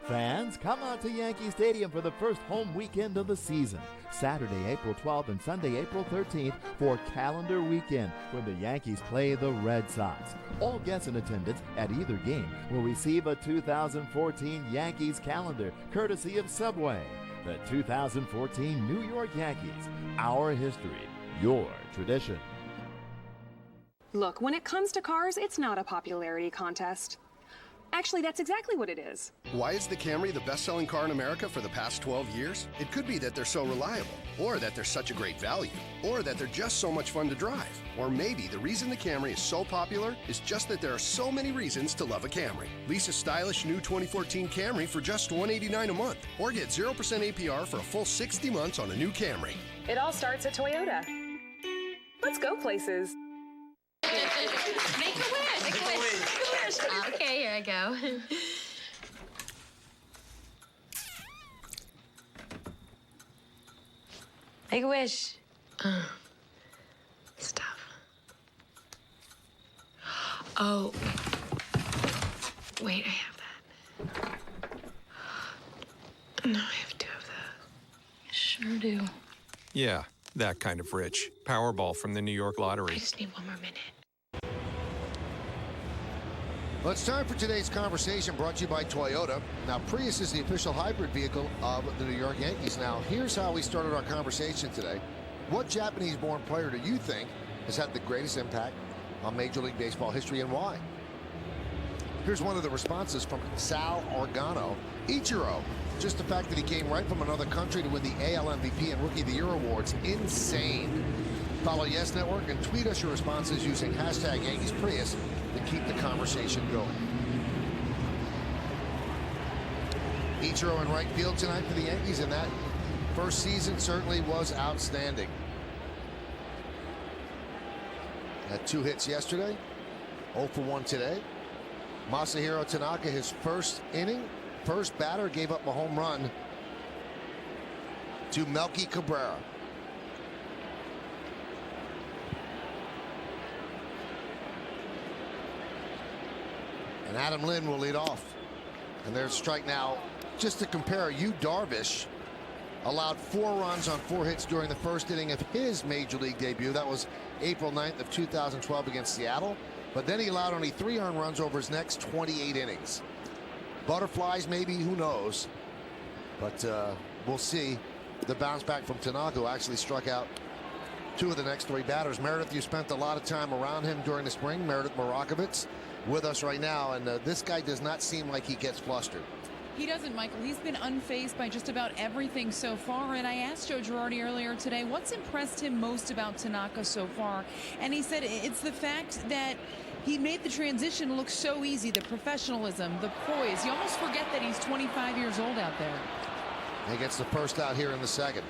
[SPEAKER 14] Fans, come out to Yankee Stadium for the first home weekend of the season. Saturday, April 12th and Sunday, April 13th for calendar weekend when the Yankees play the Red Sox. All guests in attendance at either game will receive a 2014 Yankees calendar courtesy of Subway. The 2014 New York Yankees. Our history, your tradition.
[SPEAKER 18] Look, when it comes to cars, it's not a popularity contest. Actually, that's exactly what it is.
[SPEAKER 19] Why is the Camry the best-selling car in America for the past 12 years? It could be that they're so reliable, or that they're such a great value, or that they're just so much fun to drive. Or maybe the reason the Camry is so popular is just that there are so many reasons to love a Camry. Lease a stylish new 2014 Camry for just $189 a month, or get 0% APR for a full 60 months on a new Camry.
[SPEAKER 18] It all starts at Toyota. Let's go places.
[SPEAKER 11] Make a wish. Make a wish. Okay, here I go. Make a wish. Stop. Oh. Wait, I have that. No, I have 2 of those. Sure do.
[SPEAKER 20] Yeah, that kind of rich. Powerball from the New York Lottery.
[SPEAKER 11] I just need 1 more minute.
[SPEAKER 2] Well, it's time for today's conversation brought to you by Toyota. Now, Prius is the official hybrid vehicle of the New York Yankees. Now, here's how we started our conversation today. What Japanese-born player do you think has had the greatest impact on Major League Baseball history and why? Here's one of the responses from Sal Organo. Ichiro, just the fact that he came right from another country to win the AL MVP and Rookie of the Year awards, insane. Follow Yes Network and tweet us your responses using hashtag #YankeesPrius to keep the conversation going. Ichiro in right field tonight for the Yankees, and that first season certainly was outstanding. Had 2 hits yesterday, 0 for 1 today. Masahiro Tanaka, his first inning, first batter, gave up a home run to Melky Cabrera. And Adam Lynn will lead off. And there's a strike now. Just to compare, Yu Darvish allowed 4 runs on 4 hits during the first inning of his Major League debut. That was April 9th of 2012 against Seattle. But then he allowed only 3 earned runs over his next 28 innings. Butterflies, maybe, who knows. But we'll see. The bounce back from Tanaka, who actually struck out 2 of the next 3 batters. Meredith, you spent a lot of time around him during the spring. Meredith Marakovitz with us right now, and this guy does not seem like he gets flustered.
[SPEAKER 21] He doesn't, Michael. He's been unfazed by just about everything so far, and I asked Joe Girardi earlier today what's impressed him most about Tanaka so far, and he said it's the fact that he made the transition look so easy, the professionalism, the poise. You almost forget that he's 25 years old out there.
[SPEAKER 2] He gets the first out here in the second.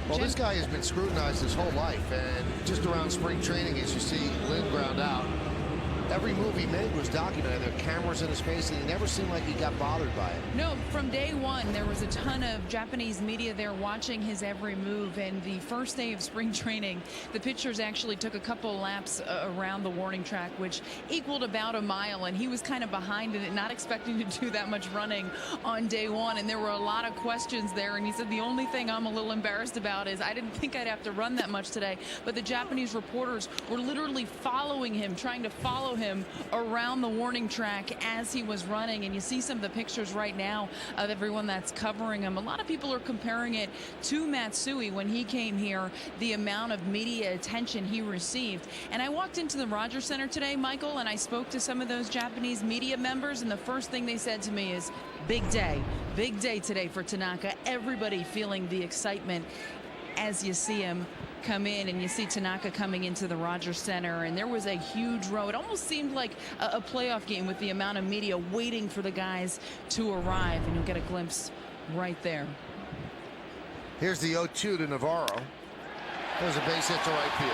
[SPEAKER 2] Well, this guy has been scrutinized his whole life, and just around spring training, as you see Lynn ground out, every move he made was documented. There were cameras in his face, and he never seemed like he got bothered by it.
[SPEAKER 21] No, from day one, there was a ton of Japanese media there watching his every move. And the first day of spring training, the pitchers actually took a couple laps around the warning track, which equaled about a mile. And he was kind of behind in it, not expecting to do that much running on day one. And there were a lot of questions there. And he said, the only thing I'm a little embarrassed about is I didn't think I'd have to run that much today. But the Japanese reporters were literally following him, trying to follow him around the warning track as he was running. And you see some of the pictures right now of everyone that's covering him. A lot of people are comparing it to Matsui when he came here, the amount of media attention he received. And I walked into the Rogers Center today, Michael, and I spoke to some of those Japanese media members, and the first thing they said to me is, big day today for Tanaka. Everybody feeling the excitement as you see him come in, and you see Tanaka coming into the Rogers Center, and there was a huge row. It almost seemed like a playoff game with the amount of media waiting for the guys to arrive, and you'll get a glimpse right there.
[SPEAKER 2] Here's the 0-2 to Navarro. There's a base hit to right field.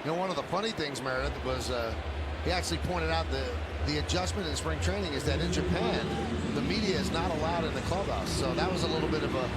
[SPEAKER 2] You know, one of the funny things, Meredith, was he actually pointed out the adjustment in spring training is that in Japan, the media is not allowed in the clubhouse. So that was a little bit of a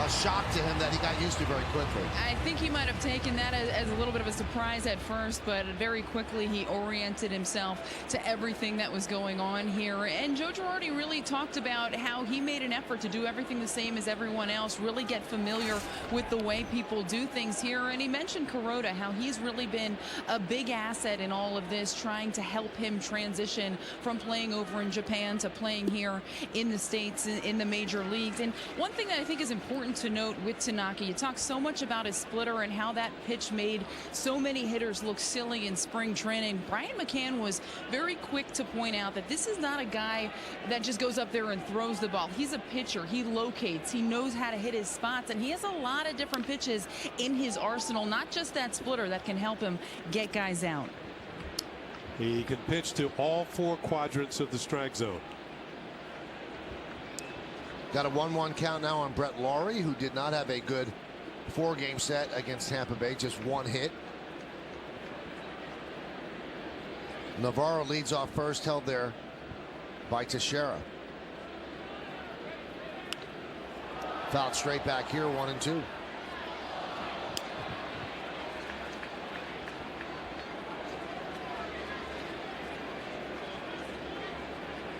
[SPEAKER 2] shock to him that he got used to very quickly.
[SPEAKER 21] I think he might have taken that as a little bit of a surprise at first, but very quickly he oriented himself to everything that was going on here. And Joe Girardi really talked about how he made an effort to do everything the same as everyone else, really get familiar with the way people do things here. And he mentioned Kuroda, how he's really been a big asset in all of this, trying to help him transition from playing over in Japan to playing here in the States in the major leagues. And one thing that I think is important to note with Tanaka, you talk so much about his splitter and how that pitch made so many hitters look silly in spring training. Brian McCann was very quick to point out that this is not a guy that just goes up there and throws the ball. He's a pitcher. He locates. He knows how to hit his spots, and he has a lot of different pitches in his arsenal, not just that splitter that can help him get guys out.
[SPEAKER 3] He can pitch to all four quadrants of the strike zone.
[SPEAKER 2] Got a 1-1 count now on Brett Laurie, who did not have a good 4-game set against Tampa Bay, just one hit. Navarro leads off first, held there by Teixeira. Fouled straight back here, 1-2.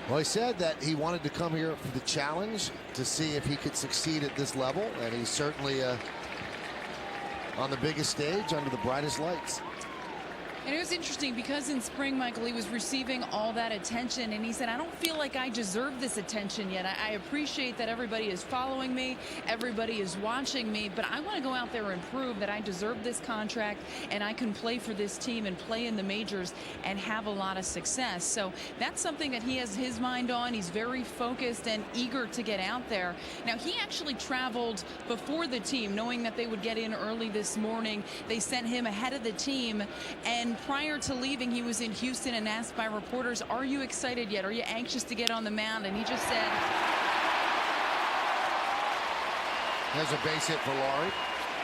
[SPEAKER 2] Well, he said that he wanted to come here for the challenge to see if he could succeed at this level, and he's certainly on the biggest stage under the brightest lights.
[SPEAKER 21] And it was interesting because in spring, Michael, he was receiving all that attention, and he said, I don't feel like I deserve this attention yet. I appreciate that everybody is following me, everybody is watching me, but I want to go out there and prove that I deserve this contract and I can play for this team and play in the majors and have a lot of success. So that's something that he has his mind on. He's very focused and eager to get out there. Now, he actually traveled before the team, knowing that they would get in early this morning. They sent him ahead of the team, and prior to leaving, he was in Houston and asked by reporters, are you excited yet? Are you anxious to get on the mound? And he just said,
[SPEAKER 2] there's a base hit for Laurie.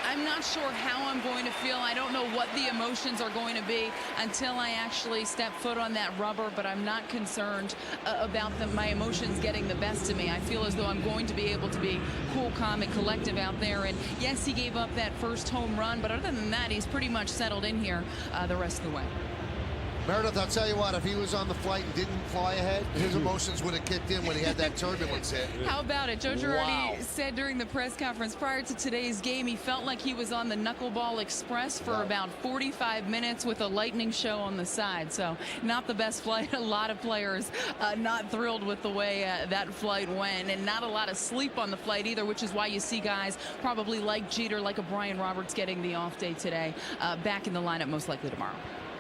[SPEAKER 21] I'm not sure how I'm going to feel. I don't know what the emotions are going to be until I actually step foot on that rubber, but I'm not concerned about my emotions getting the best of me. I feel as though I'm going to be able to be cool, calm, and collective out there. And yes, he gave up that first home run, but other than that, he's pretty much settled in here the rest of the way.
[SPEAKER 2] Meredith, I'll tell you what, if he was on the flight and didn't fly ahead, his emotions would have kicked in when he had that turbulence hit.
[SPEAKER 21] How about it? Joe Girardi said during the press conference prior to today's game, he felt like he was on the Knuckleball Express for about 45 minutes with a lightning show on the side. So not the best flight. A lot of players not thrilled with the way that flight went, and not a lot of sleep on the flight either, which is why you see guys probably like Jeter, like a Brian Roberts getting the off day today, back in the lineup most likely tomorrow.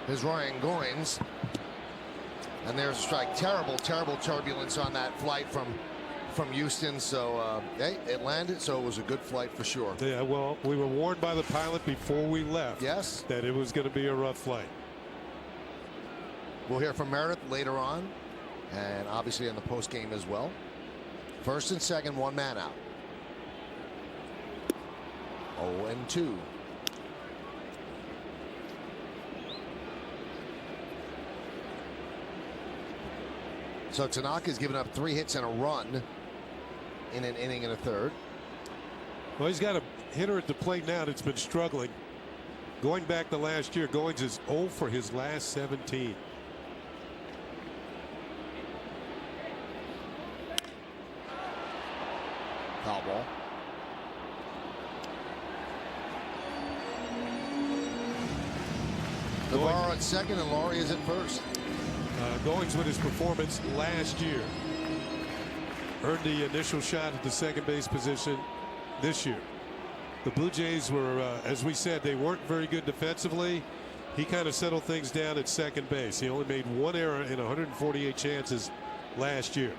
[SPEAKER 2] Is Ryan Goins, and there's like terrible turbulence on that flight from Houston. So hey, it landed, so it was a good flight for sure.
[SPEAKER 3] Yeah, well, we were warned by the pilot before we left,
[SPEAKER 2] yes,
[SPEAKER 3] that it was going to be a rough flight.
[SPEAKER 2] We'll hear from Meredith later on, and obviously in the post game as well. First and second, one man out. 0-2. So Tanaka's given up 3 hits and a run in an inning and a third.
[SPEAKER 3] Well, he's got a hitter at the plate now that's been struggling. Going back to last year, Goins is 0 for his last 17.
[SPEAKER 2] Foul ball. Navarro at second and Laurie is at first.
[SPEAKER 3] Goins with his performance last year earned the initial shot at the second base position this year. The Blue Jays were, as we said, they weren't very good defensively. He kind of settled things down at second base. He only made 1 error in 148 chances last year.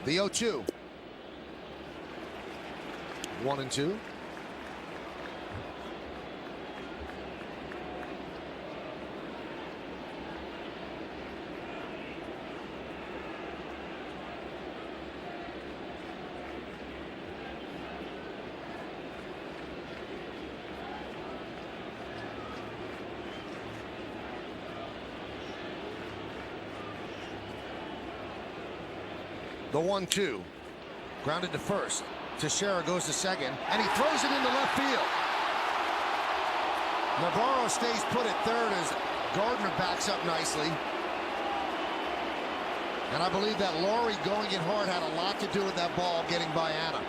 [SPEAKER 2] The 0-2. 1-2. The 1-2. Grounded to first. Teixeira goes to second, and he throws it into left field. Navarro stays put at third as Gardner backs up nicely. And I believe that Laurie going in hard had a lot to do with that ball getting by Anna.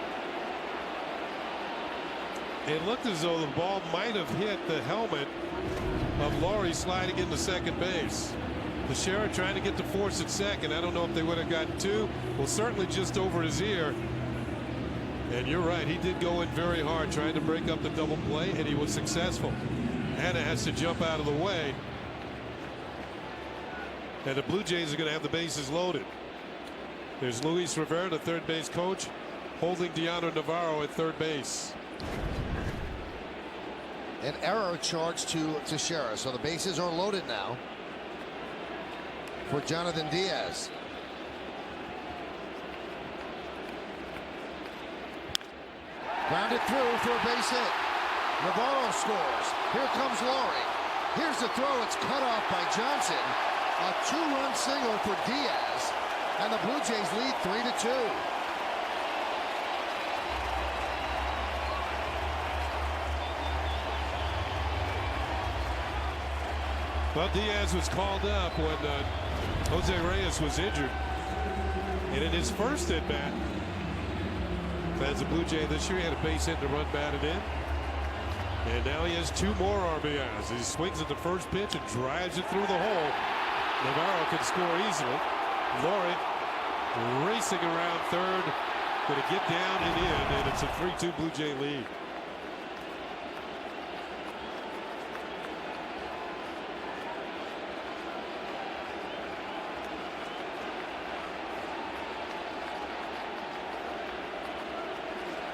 [SPEAKER 3] It looked as though the ball might have hit the helmet of Laurie sliding into second base. Teixeira trying to get to force at second. I don't know if they would have gotten 2. Well, certainly just over his ear. And you're right, he did go in very hard trying to break up the double play, and he was successful. Anna has to jump out of the way. And the Blue Jays are going to have the bases loaded. There's Luis Rivera, the third base coach, holding Diano Navarro at third base.
[SPEAKER 2] An error charged to Teixeira, so the bases are loaded now for Jonathan Diaz. Grounded through for a base hit. Navarro scores. Here comes Laurie. Here's the throw. It's cut off by Johnson. A 2-run single for Diaz. And the Blue Jays lead 3-2.
[SPEAKER 3] Well, Diaz was called up when Jose Reyes was injured. And in his first at-bat, as a Blue Jay this year, he had a base hit to run batted in. And now he has 2 more RBIs. He swings at the first pitch and drives it through the hole. Navarro can score easily. Laurie racing around third. Going to get down and in, and it's a 3-2 Blue Jay lead.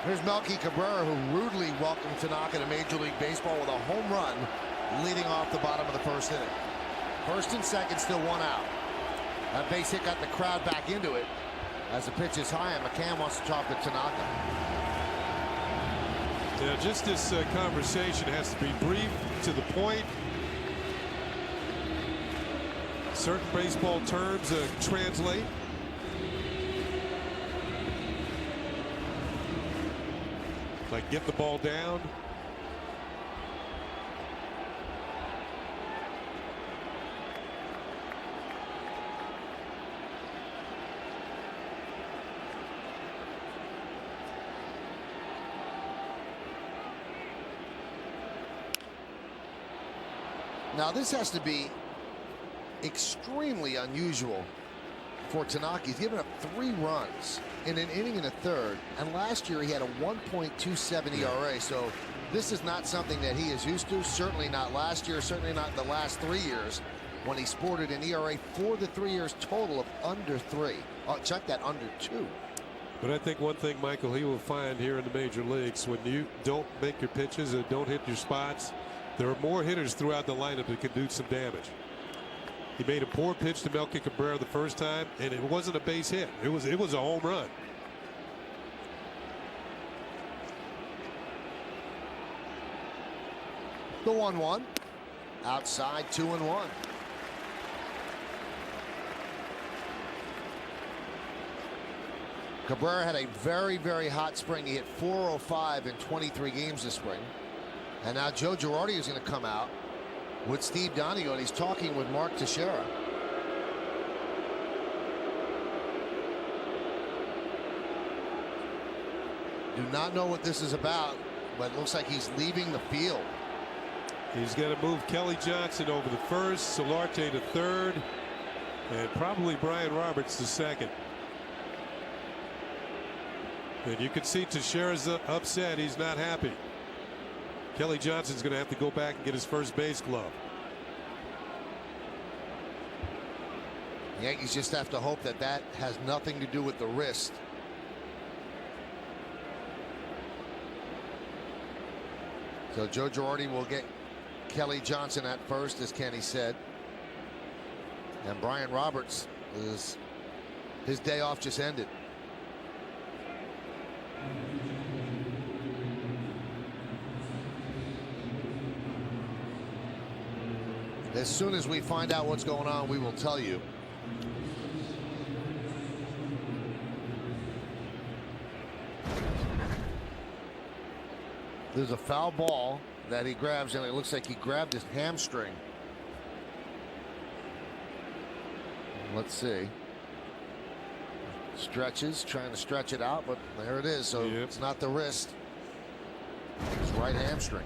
[SPEAKER 2] Here's Melky Cabrera, who rudely welcomed Tanaka to Major League Baseball with a home run leading off the bottom of the first inning. First and second, still 1 out. That base hit got the crowd back into it as the pitch is high, and McCann wants to talk to Tanaka.
[SPEAKER 3] Now, just this conversation has to be brief, to the point. Certain baseball terms translate. Like get the ball down.
[SPEAKER 2] Now this has to be extremely unusual for Tanaka. He's given up 3 runs in an inning and a third, and last year he had a 1.27 ERA, so this is not something that he is used to. Certainly not last year, certainly not the last 3 years when he sported an ERA for the 3 years total of under 3. Oh, check that, under 2.
[SPEAKER 3] But I think one thing, Michael, he will find here in the major leagues, when you don't make your pitches and don't hit your spots, there are more hitters throughout the lineup that can do some damage. He made a poor pitch to Melky Cabrera the first time, and it wasn't a base hit. It was a home run.
[SPEAKER 2] The 1-1. Outside, 2-1. Cabrera had a very, very hot spring. He hit .405 in 23 games this spring. And now Joe Girardi is going to come out with Steve Donegal, and he's talking with Mark Teixeira. Do not know what this is about, but it looks like he's leaving the field.
[SPEAKER 3] He's going to move Kelly Johnson over to first, Solarte to third, and probably Brian Roberts to second. And you can see Teixeira's upset. He's not happy. Kelly Johnson's going to have to go back and get his first base glove.
[SPEAKER 2] The Yankees just have to hope that that has nothing to do with the wrist. So Joe Girardi will get Kelly Johnson at first, as Kenny said. And Brian Roberts, his day off just ended. As soon as we find out what's going on, we will tell you. There's a foul ball that he grabs, and it looks like he grabbed his hamstring. Let's see. Stretches, trying to stretch it out, but there it is. So it's not the wrist. It's right hamstring.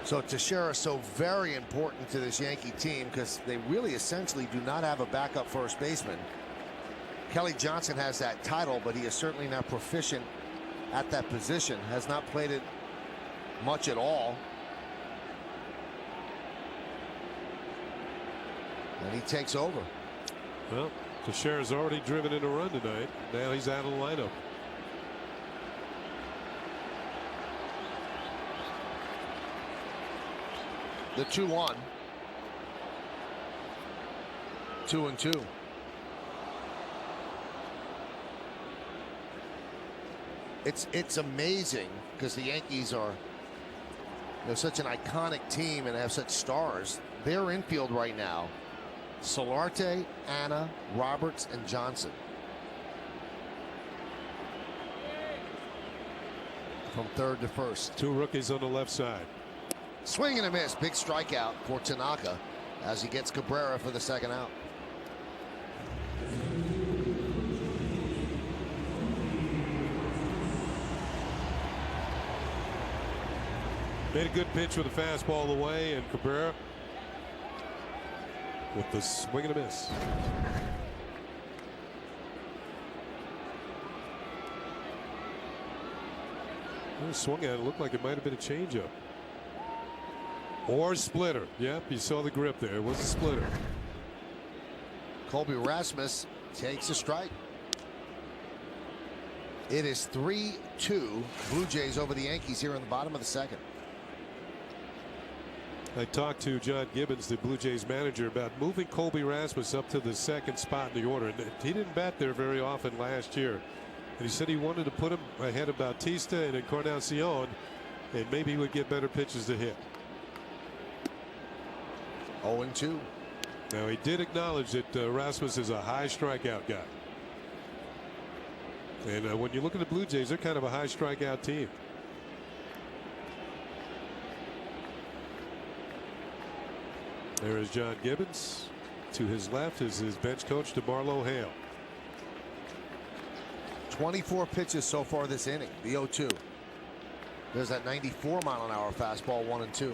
[SPEAKER 2] So Teixeira is so very important to this Yankee team because they really essentially do not have a backup first baseman. Kelly Johnson has that title, but he is certainly not proficient at that position. Has not played it much at all. And he takes over.
[SPEAKER 3] Well, Teixeira's already driven in a run tonight. Now he's out of the lineup.
[SPEAKER 2] The 2-1. 2-2. It's amazing because the Yankees are, they're such an iconic team and have such stars. Their infield right now: Solarte, Anna, Roberts, and Johnson. From third to first.
[SPEAKER 3] Two rookies on the left side.
[SPEAKER 2] Swing and a miss. Big strikeout for Tanaka as he gets Cabrera for the second out.
[SPEAKER 3] Made a good pitch with a fastball away, and Cabrera with the swing and a miss. Swung at it. Looked like it might have been a changeup. Or splitter. Yep, you saw the grip there. It was a splitter.
[SPEAKER 2] Colby Rasmus takes a strike. It is 3-2 Blue Jays over the Yankees here in the bottom of the second.
[SPEAKER 3] I talked to John Gibbons, the Blue Jays manager, about moving Colby Rasmus up to the second spot in the order. And he didn't bat there very often last year. And he said he wanted to put him ahead of Bautista and Encarnacion, and maybe he would get better pitches to hit.
[SPEAKER 2] 0-2.
[SPEAKER 3] Now, he did acknowledge that Rasmus is a high strikeout guy. And when you look at the Blue Jays, they're kind of a high strikeout team. There is John Gibbons. To his left is his bench coach, DeMarlo Hale.
[SPEAKER 2] 24 pitches so far this inning. The 0-2. There's that 94-mile-an-hour fastball, 1-2.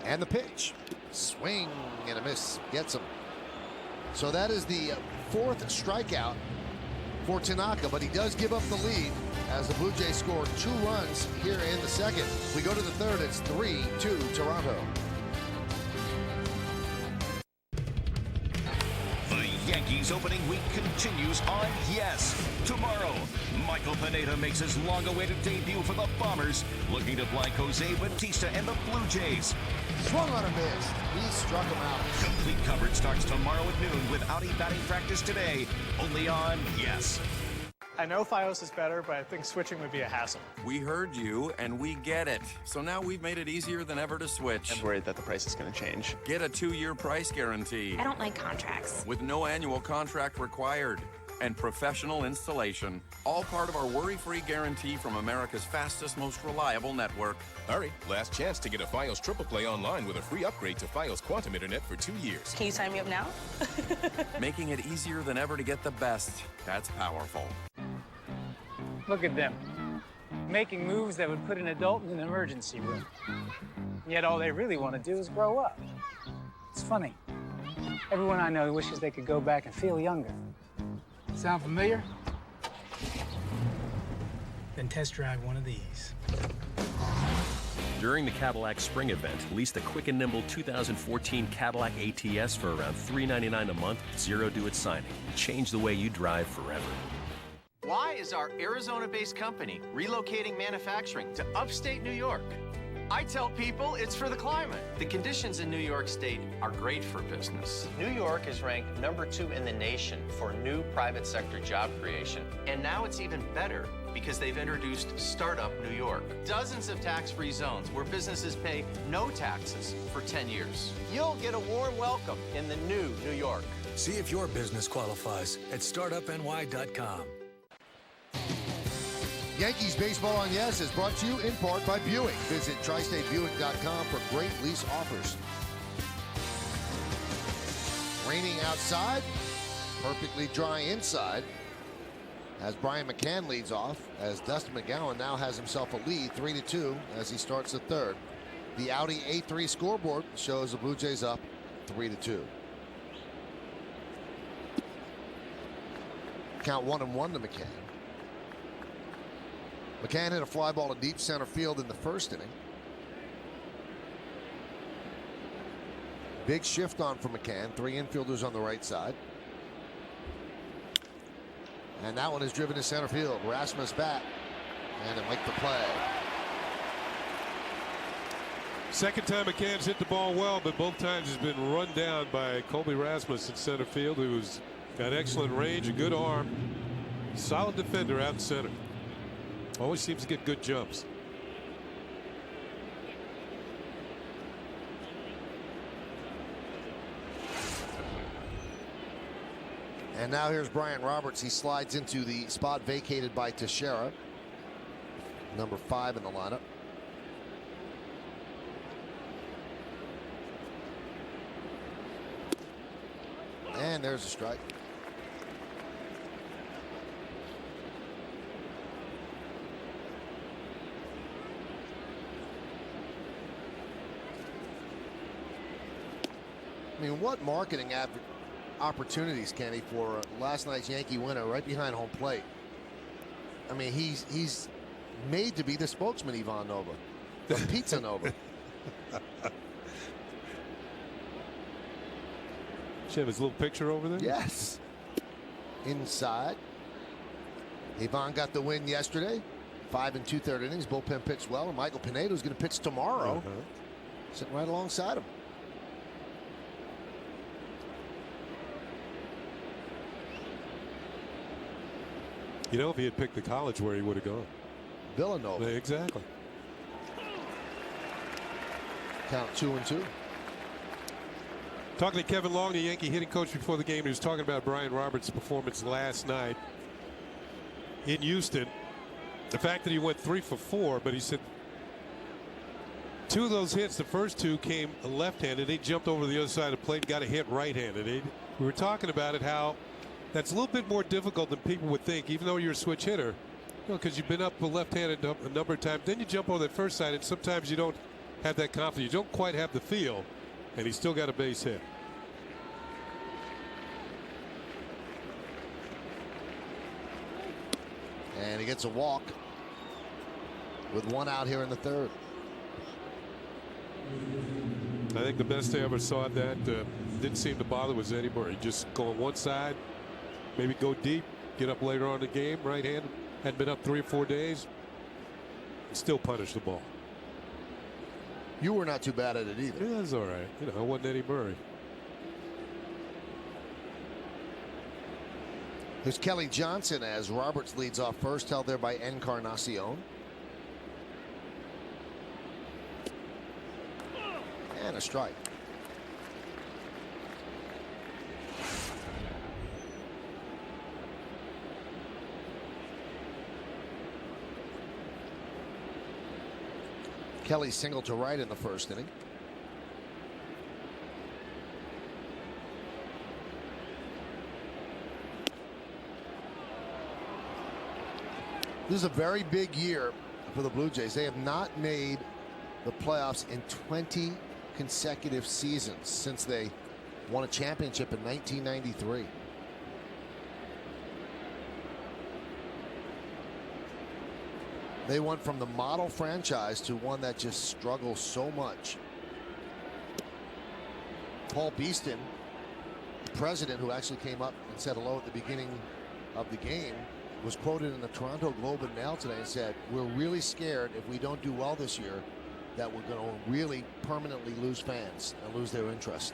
[SPEAKER 2] And the pitch. Swing and a miss. Gets him. So that is the 4th strikeout for Tanaka, but he does give up the lead as the Blue Jays score 2 runs here in the 2nd. We go to the 3rd. It's 3-2 Toronto.
[SPEAKER 1] The Yankees opening week continues on Yes. Tomorrow, Michael Pineda makes his long-awaited debut for the Bombers, looking to blank Jose Bautista and the Blue Jays.
[SPEAKER 2] Swung on a miss. He struck him out.
[SPEAKER 1] Complete coverage starts tomorrow at noon with outie batting practice today, only on Yes.
[SPEAKER 22] I know Fios is better, but I think switching would be a hassle.
[SPEAKER 23] We heard you, and we get it. So now we've made it easier than ever to switch.
[SPEAKER 10] I'm worried that the price is going to change.
[SPEAKER 23] Get a 2-year price guarantee.
[SPEAKER 11] I don't like contracts.
[SPEAKER 23] With no annual contract required. And professional installation. All part of our worry-free guarantee from America's fastest, most reliable network.
[SPEAKER 24] Hurry, last chance to get a Fios Triple Play online with a free upgrade to Fios Quantum Internet for 2 years.
[SPEAKER 11] Can you sign me up now?
[SPEAKER 23] Making it easier than ever to get the best. That's powerful.
[SPEAKER 25] Look at them, making moves that would put an adult in an emergency room. Yet all they really want to do is grow up. It's funny. Everyone I know wishes they could go back and feel younger. Sound familiar? Then test drive one of these.
[SPEAKER 26] During the Cadillac Spring event, lease the quick and nimble 2014 Cadillac ATS for around $399 a month, zero due at signing. Change the way you drive forever.
[SPEAKER 27] Why is our Arizona-based company relocating manufacturing to upstate New York? I tell people it's for the climate. The conditions in New York State are great for business.
[SPEAKER 5] New York is ranked #2 in the nation for new private sector job creation.
[SPEAKER 27] And now it's even better because they've introduced Startup New York. Dozens of tax-free zones where businesses pay no taxes for 10 years. You'll get a warm welcome in the new New York.
[SPEAKER 28] See if your business qualifies at startupny.com.
[SPEAKER 2] Yankees Baseball on Yes is brought to you in part by Buick. Visit tristatebuick.com for great lease offers. Raining outside, perfectly dry inside. As Brian McCann leads off, as Dustin McGowan now has himself a lead, 3-2, as he starts the 3rd. The Audi A3 scoreboard shows the Blue Jays up 3-2. Count 1-1 to McCann. McCann hit a fly ball to deep center field in the 1st inning. Big shift on for McCann. 3 infielders on the right side. And that one is driven to center field. Rasmus back. And it make the play.
[SPEAKER 3] Second time McCann's hit the ball well, but both times has been run down by Colby Rasmus in center field, who's got excellent range, a good arm. Solid defender out in center. Always seems to get good jumps.
[SPEAKER 2] And now here's Brian Roberts. He slides into the spot vacated by Teixeira, number 5 in the lineup. And there's a strike. I mean, what marketing opportunities, Kenny, for last night's Yankee winner right behind home plate. I mean, he's made to be the spokesman, Ivan Nova, from Pizza Nova.
[SPEAKER 3] Should have his little picture over there?
[SPEAKER 2] Yes. Inside. Ivan got the win yesterday. 5 2/3 innings. Bullpen pitched well. And Michael Pineda is going to pitch tomorrow. Sitting right alongside him.
[SPEAKER 3] You know, if he had picked the college where he would have gone.
[SPEAKER 2] Villanova.
[SPEAKER 3] Yeah, exactly.
[SPEAKER 2] Count 2-2.
[SPEAKER 3] Talking to Kevin Long, the Yankee hitting coach before the game, he was talking about Brian Roberts' performance last night in Houston. The fact that he went 3 for 4, but he said 2 of those hits, the first 2 came left-handed. He jumped over the other side of the plate and got a hit right-handed. We were talking about it, how that's a little bit more difficult than people would think, even though you're a switch hitter, because you've been up a left-handed a number of times. Then you jump over that first side, and sometimes you don't have that confidence. You don't quite have the feel. And he's still got a base hit.
[SPEAKER 2] And he gets a walk with one out here in the third.
[SPEAKER 3] I think the best I ever saw that didn't seem to bother was Eddie Murray. Just go on one side, maybe go deep, get up later on in the game, right-handed, hadn't been up 3 or 4 days, and still punish the ball.
[SPEAKER 2] You were not too bad at it either.
[SPEAKER 3] Yeah, that's all right. You know, it wasn't Eddie Murray.
[SPEAKER 2] There's Kelly Johnson as Roberts leads off first, held there by Encarnacion. And a strike. Kelly singled to right in the first inning. This is a very big year for the Blue Jays. They have not made the playoffs in 20 consecutive seasons since they won a championship in 1993. They went from the model franchise to one that just struggles so much. Paul Beeston, the president who actually came up and said hello at the beginning of the game, was quoted in the Toronto Globe and Mail today and said, "We're really scared if we don't do well this year that we're going to really permanently lose fans and lose their interest."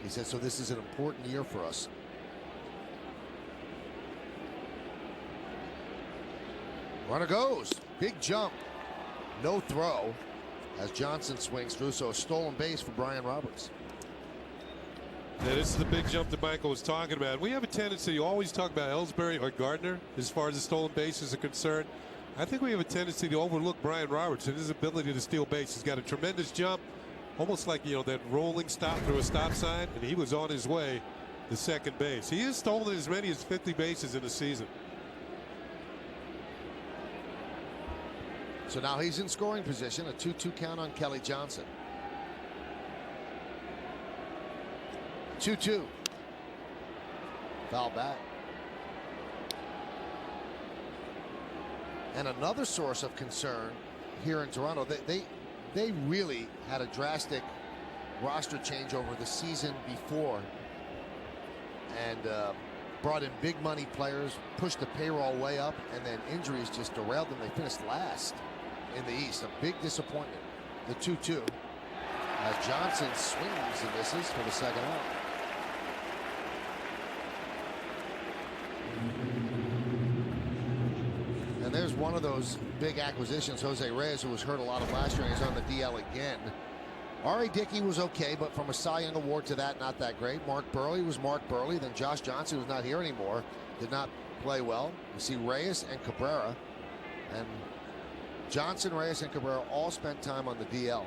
[SPEAKER 2] He said, so this is an important year for us. Runner goes. Big jump. No throw as Johnson swings through. So a stolen base for Brian Roberts.
[SPEAKER 3] Yeah, this is the big jump that Michael was talking about. We have a tendency to always talk about Ellsbury or Gardner as far as the stolen bases are concerned. I think we have a tendency to overlook Brian Roberts and his ability to steal base. He's got a tremendous jump, almost like, you know, that rolling stop through a stop sign, and he was on his way to second base. He has stolen as many as 50 bases in a season.
[SPEAKER 2] So now he's in scoring position. A 2-2 count on Kelly Johnson. 2-2. Foul back. And another source of concern here in Toronto, they really had a drastic roster change over the season before and brought in big money players, pushed the payroll way up, and then injuries just derailed them. They finished last in the East. A big disappointment. The 2-2 as Johnson swings and misses for the second out. And there's one of those big acquisitions, Jose Reyes, who was hurt a lot of last year, and he's on the DL again. R.A. Dickey was okay, but from a Cy Young Award to that, not that great. Mark Burley was Mark Burley. Then Josh Johnson, who's not here anymore, did not play well. You see Reyes and Cabrera. And Johnson, Reyes, and Cabrera all spent time on the DL.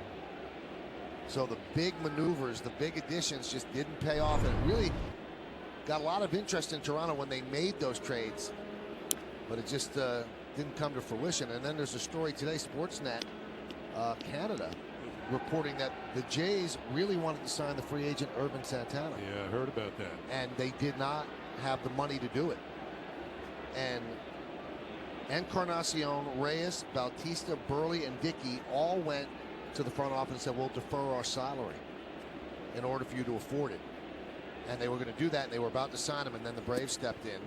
[SPEAKER 2] So the big maneuvers, the big additions just didn't pay off. And it really got a lot of interest in Toronto when they made those trades. But it just didn't come to fruition. And then there's a story today, Sportsnet Canada, reporting that the Jays really wanted to sign the free agent Irvin Santana.
[SPEAKER 3] Yeah, I heard about that.
[SPEAKER 2] And they did not have the money to do it. And Encarnacion, Reyes, Bautista, Burley, and Dickey all went to the front office and said, we'll defer our salary in order for you to afford it. And they were going to do that, and they were about to sign him, and then the Braves stepped in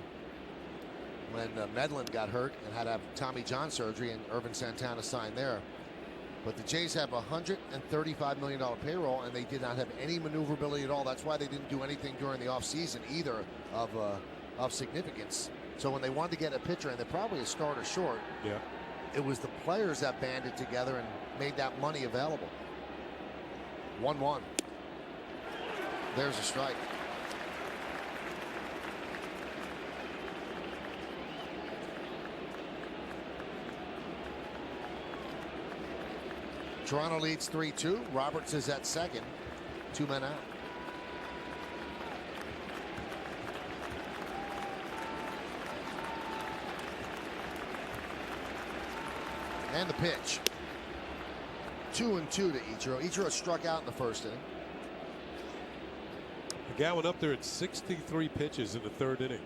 [SPEAKER 2] when Medlin got hurt and had to have Tommy John surgery, and Irvin Santana signed there. But the Jays have a $135 million payroll, and they did not have any maneuverability at all. That's why they didn't do anything during the offseason either of significance. So when they wanted to get a pitcher, and they're probably a starter short,
[SPEAKER 3] yeah,
[SPEAKER 2] it was the players that banded together and made that money available. 1-1. There's a strike. Toronto leads 3-2. Roberts is at second. 2 men out. And the pitch. 2-2 to Ichiro. Ichiro struck out in the first inning.
[SPEAKER 3] McGowan up there at 63 pitches in the third inning.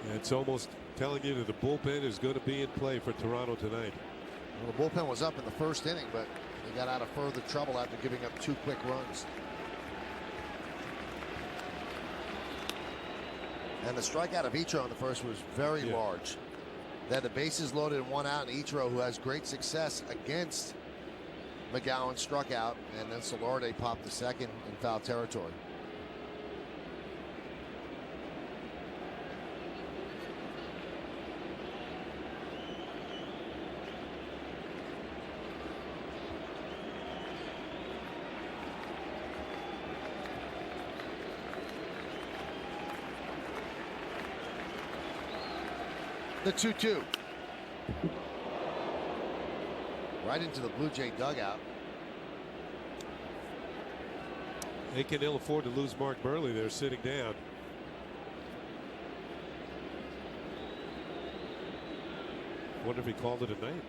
[SPEAKER 3] And it's almost telling you that the bullpen is going to be in play for Toronto tonight.
[SPEAKER 2] Well, the bullpen was up in the first inning, but they got out of further trouble after giving up 2 quick runs. And the strikeout of Ichiro in the first was very large. They had the bases loaded and 1 out, and Ichiro, who has great success against McGowan, struck out, and then Solarte popped the second in foul territory. The 2-2. Right into the Blue Jay dugout.
[SPEAKER 3] They can ill afford to lose Mark Burley. They're sitting down. Wonder if he called it a night.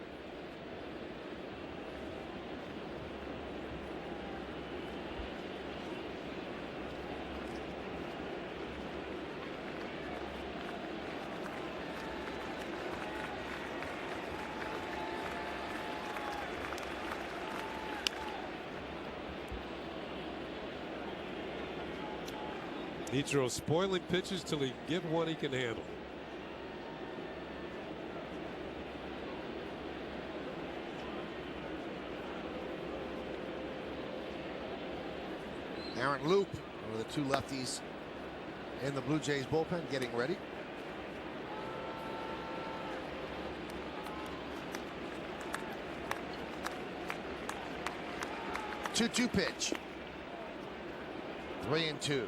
[SPEAKER 3] Ichiro spoiling pitches till he get one he can handle.
[SPEAKER 2] Aaron Loop, one of the 2 lefties in the Blue Jays bullpen, getting ready. Two pitch. 3-2.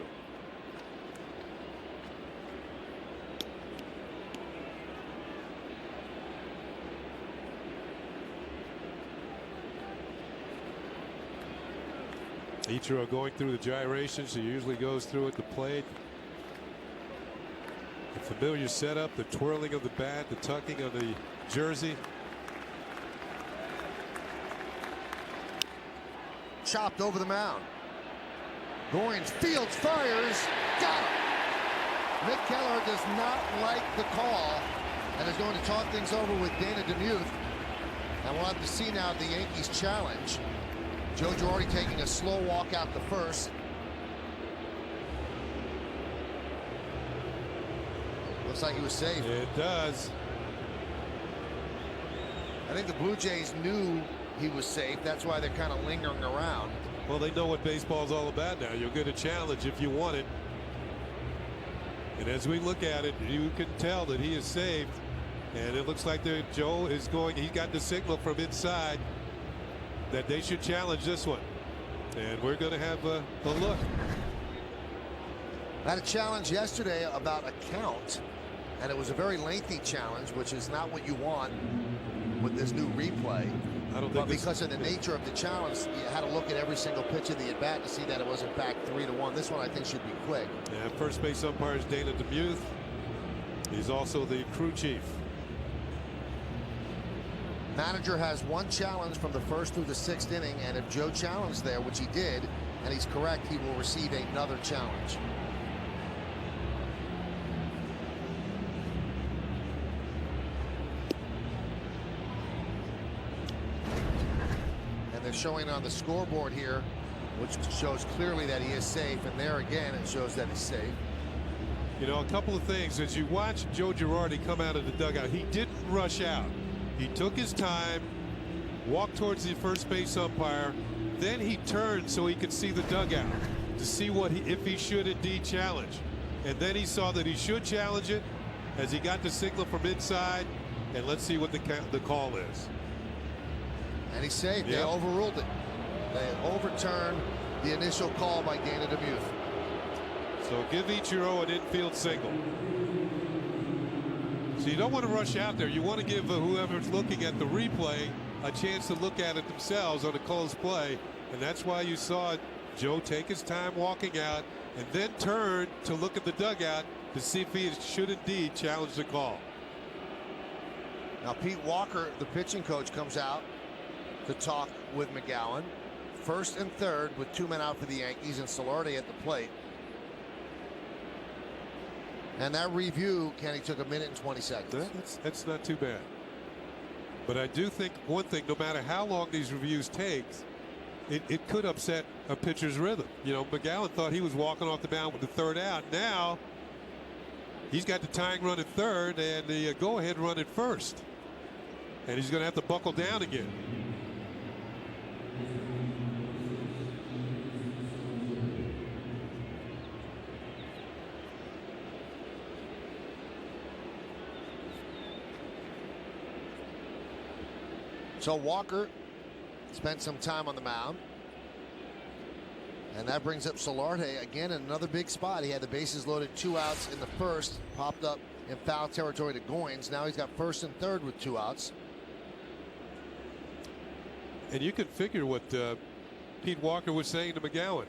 [SPEAKER 3] Ichiro going through the gyrations. He usually goes through at the plate. The familiar setup, the twirling of the bat, the tucking of the jersey.
[SPEAKER 2] Chopped over the mound. Goins fields, fires, got him. Nick Keller does not like the call and is going to talk things over with Dana DeMuth. And we'll have to see now the Yankees challenge. Joe Girardi taking a slow walk out to first. Looks like he was safe.
[SPEAKER 3] It does.
[SPEAKER 2] I think the Blue Jays knew he was safe. That's why they're kind of lingering around.
[SPEAKER 3] Well, they know what baseball's all about now. You'll get a challenge if you want it. And as we look at it, you can tell that he is saved. And it looks like Joe is going. He got the signal from inside that they should challenge this one. And we're going to have a look.
[SPEAKER 2] I had a challenge yesterday about a count, and it was a very lengthy challenge, which is not what you want with this new replay.
[SPEAKER 3] I don't think
[SPEAKER 2] but because of the nature of the challenge, you had to look at every single pitch of the at-bat to see that it wasn't back 3-1. This one I think should be quick.
[SPEAKER 3] Yeah, first base umpire is Dana DeMuth. He's also the crew chief.
[SPEAKER 2] Manager has 1 challenge from the first through the 6th inning, and if Joe challenged there, which he did, and he's correct, he will receive another challenge. And they're showing on the scoreboard here, which shows clearly that he is safe, and there again it shows that he's safe.
[SPEAKER 3] You know, a couple of things. As you watch Joe Girardi come out of the dugout, he didn't rush out. He took his time, walked towards the first base umpire, then he turned so he could see the dugout to see if he should indeed challenge. And then he saw that he should challenge it as he got the signal from inside. And let's see what the call is.
[SPEAKER 2] And he's safe.
[SPEAKER 3] Yep.
[SPEAKER 2] They overruled it. They overturned the initial call by Dana DeMuth.
[SPEAKER 3] So give Ichiro an infield single. So you don't want to rush out there. You want to give whoever's looking at the replay a chance to look at it themselves on a close play. And that's why you saw Joe take his time walking out and then turn to look at the dugout to see if he should indeed challenge the call.
[SPEAKER 2] Now Pete Walker, the pitching coach, comes out to talk with McGowan. First and third with 2 men out for the Yankees and Solarte at the plate. And that review, Kenny, took 1 minute and 20 seconds.
[SPEAKER 3] That's not too bad. But I do think one thing, no matter how long these reviews take, it could upset a pitcher's rhythm. You know, McGowan thought he was walking off the mound with the 3rd out. Now he's got the tying run at 3rd and the go-ahead run at 1st. And he's going to have to buckle down again.
[SPEAKER 2] So Walker spent some time on the mound. And that brings up Solarte again in another big spot. He had the bases loaded, 2 outs in the 1st, popped up in foul territory to Goins. Now he's got 1st and 3rd with 2 outs.
[SPEAKER 3] And you can figure what Pete Walker was saying to McGowan.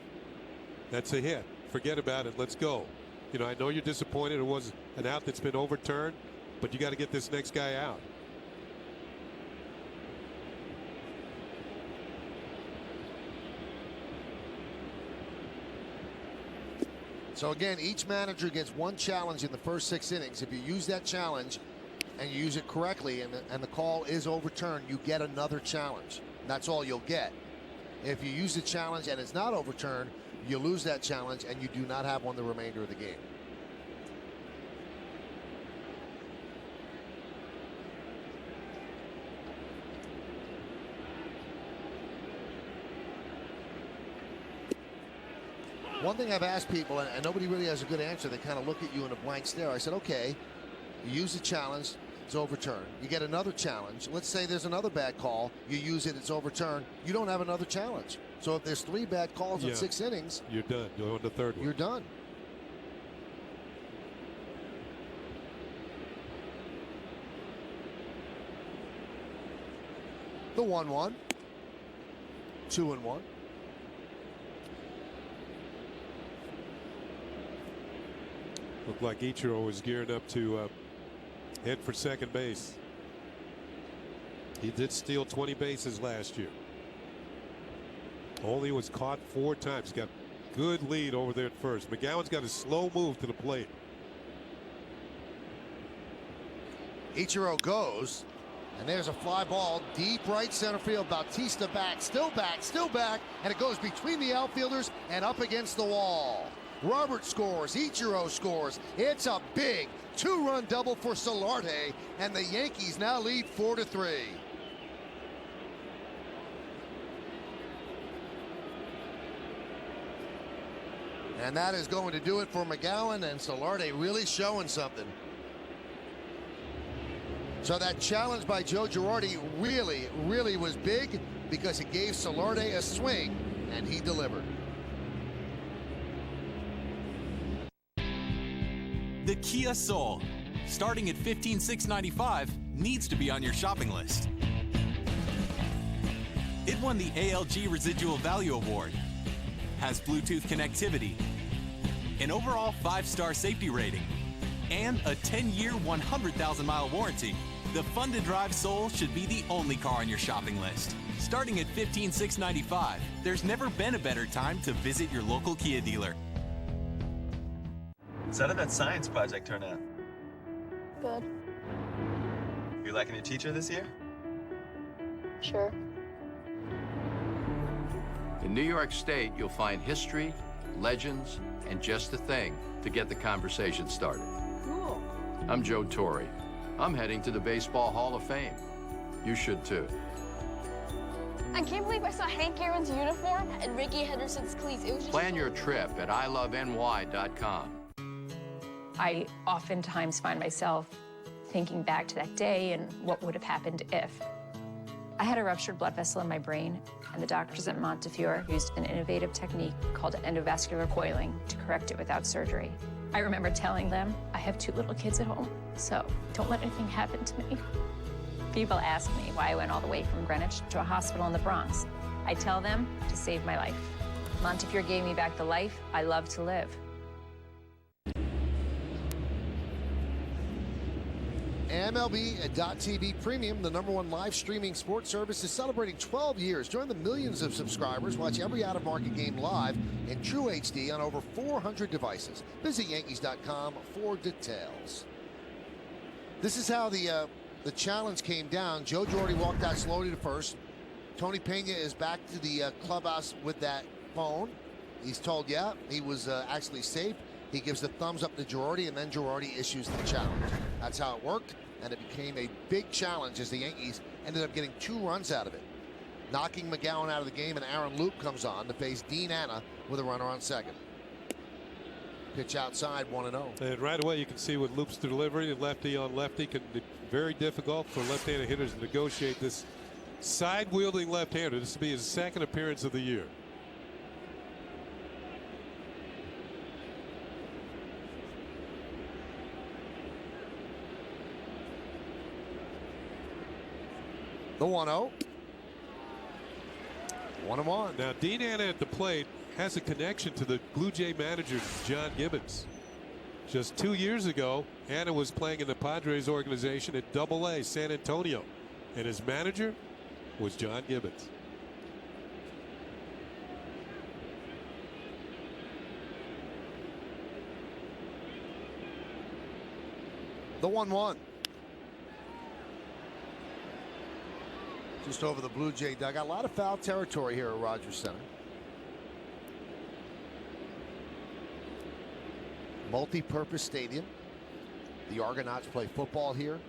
[SPEAKER 3] That's a hit. Forget about it. Let's go. You know, I know you're disappointed. It was an out that's been overturned, but you got to get this next guy out.
[SPEAKER 2] So again, each manager gets 1 challenge in the first 6 innings. If you use that challenge and you use it correctly and the call is overturned, you get another challenge. That's all you'll get. If you use the challenge and it's not overturned, you lose that challenge and you do not have one the remainder of the game. One thing I've asked people, and nobody really has a good answer, they kind of look at you in a blank stare. I said, okay, you use the challenge, it's overturned. You get another challenge. Let's say there's another bad call. You use it, it's overturned. You don't have another challenge. So if there's 3 bad calls in 6 innings,
[SPEAKER 3] you're done. You're on the 3rd one.
[SPEAKER 2] You're done. The 1-1. 2-1.
[SPEAKER 3] Looked like Ichiro was gearing up to head for second base. He did steal 20 bases last year. Only was caught 4 times. Got good lead over there at first. McGowan's got a slow move to the plate.
[SPEAKER 2] Ichiro goes, and there's a fly ball deep right center field. Bautista back, still back, and it goes between the outfielders and up against the wall. Robert scores, Ichiro scores. It's a big 2-run double for Solarte, and the Yankees now lead 4-3. And that is going to do it for McGowan, and Solarte really showing something. So that challenge by Joe Girardi really was big because it gave Solarte a swing, and he delivered.
[SPEAKER 4] The Kia Soul, starting at $15,695, needs to be on your shopping list. It won the ALG Residual Value Award, has Bluetooth connectivity, an overall 5-star safety rating, and a 10-year, 100,000-mile warranty. The fun-to-drive Soul should be the only car on your shopping list. Starting at $15,695, there's never been a better time to visit your local Kia dealer.
[SPEAKER 6] So how did that science project turn out?
[SPEAKER 11] Good.
[SPEAKER 6] You liking your teacher this year?
[SPEAKER 11] Sure.
[SPEAKER 7] In New York State, you'll find history, legends, and just the thing to get the conversation started.
[SPEAKER 11] Cool.
[SPEAKER 7] I'm Joe Torre. I'm heading to the Baseball Hall of Fame. You should too.
[SPEAKER 11] I can't believe I saw Hank Aaron's uniform and Ricky Henderson's cleats. It was just
[SPEAKER 7] Plan your trip at iloveny.com.
[SPEAKER 8] I oftentimes find myself thinking back to that day and what would have happened if. I had a ruptured blood vessel in my brain, and the doctors at Montefiore used an innovative technique called endovascular coiling to correct it without surgery. I remember telling them, I have 2 little kids at home, so don't let anything happen to me. People ask me why I went all the way from Greenwich to a hospital in the Bronx. I tell them to save my life. Montefiore gave me back the life I love to live.
[SPEAKER 2] MLB.TV Premium, the #1 live streaming sports service, is celebrating 12 years. Join the millions of subscribers. Watch every out-of-market game live in true HD on over 400 devices. Visit Yankees.com for details. This is how the challenge came down. Joe Girardi walked out slowly to first. Tony Pena is back to the clubhouse with that phone. He's told, yeah, he was actually safe. He gives the thumbs up to Girardi, and then Girardi issues the challenge. That's how it worked, and it became a big challenge as the Yankees ended up getting 2 runs out of it, knocking McGowan out of the game, and Aaron Loup comes on to face Dean Anna with a runner on second. Pitch outside, 1-0.
[SPEAKER 3] And right away you can see with Loup's delivery, lefty on lefty, can be very difficult for left-handed hitters to negotiate this side-wielding left-hander. This will be his 2nd appearance of the year.
[SPEAKER 2] The 1-0. 1-1.
[SPEAKER 3] Now, Dean Anna at the plate has a connection to the Blue Jay manager, John Gibbons. Just 2 years ago, Anna was playing in the Padres organization at AA San Antonio, and his manager was John Gibbons.
[SPEAKER 2] The 1-1. Just over the Blue Jay dugout. A lot of foul territory here at Rogers Center. Multi-purpose stadium. The Argonauts play football here.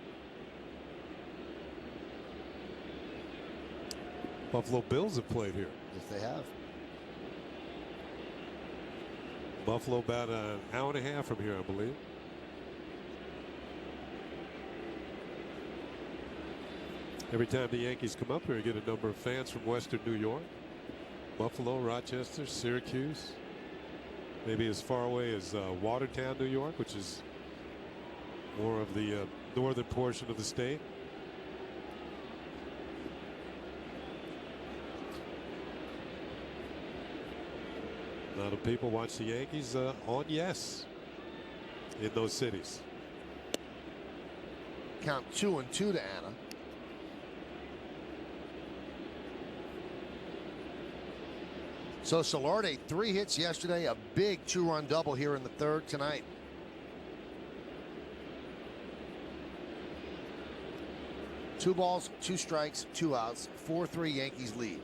[SPEAKER 3] Buffalo Bills have played here.
[SPEAKER 2] Yes, they have.
[SPEAKER 3] Buffalo about an hour and a half from here, I believe. Every time the Yankees come up here, you get a number of fans from Western New York, Buffalo, Rochester, Syracuse, maybe as far away as Watertown, New York, which is more of the northern portion of the state. A lot of people watch the Yankees on Yes in those cities.
[SPEAKER 2] Count 2-2 to Anna. So Solarte, 3 hits yesterday, a big 2-run double here in the 3rd tonight. Two balls, 2 strikes, 2 outs, 4-3 Yankees lead.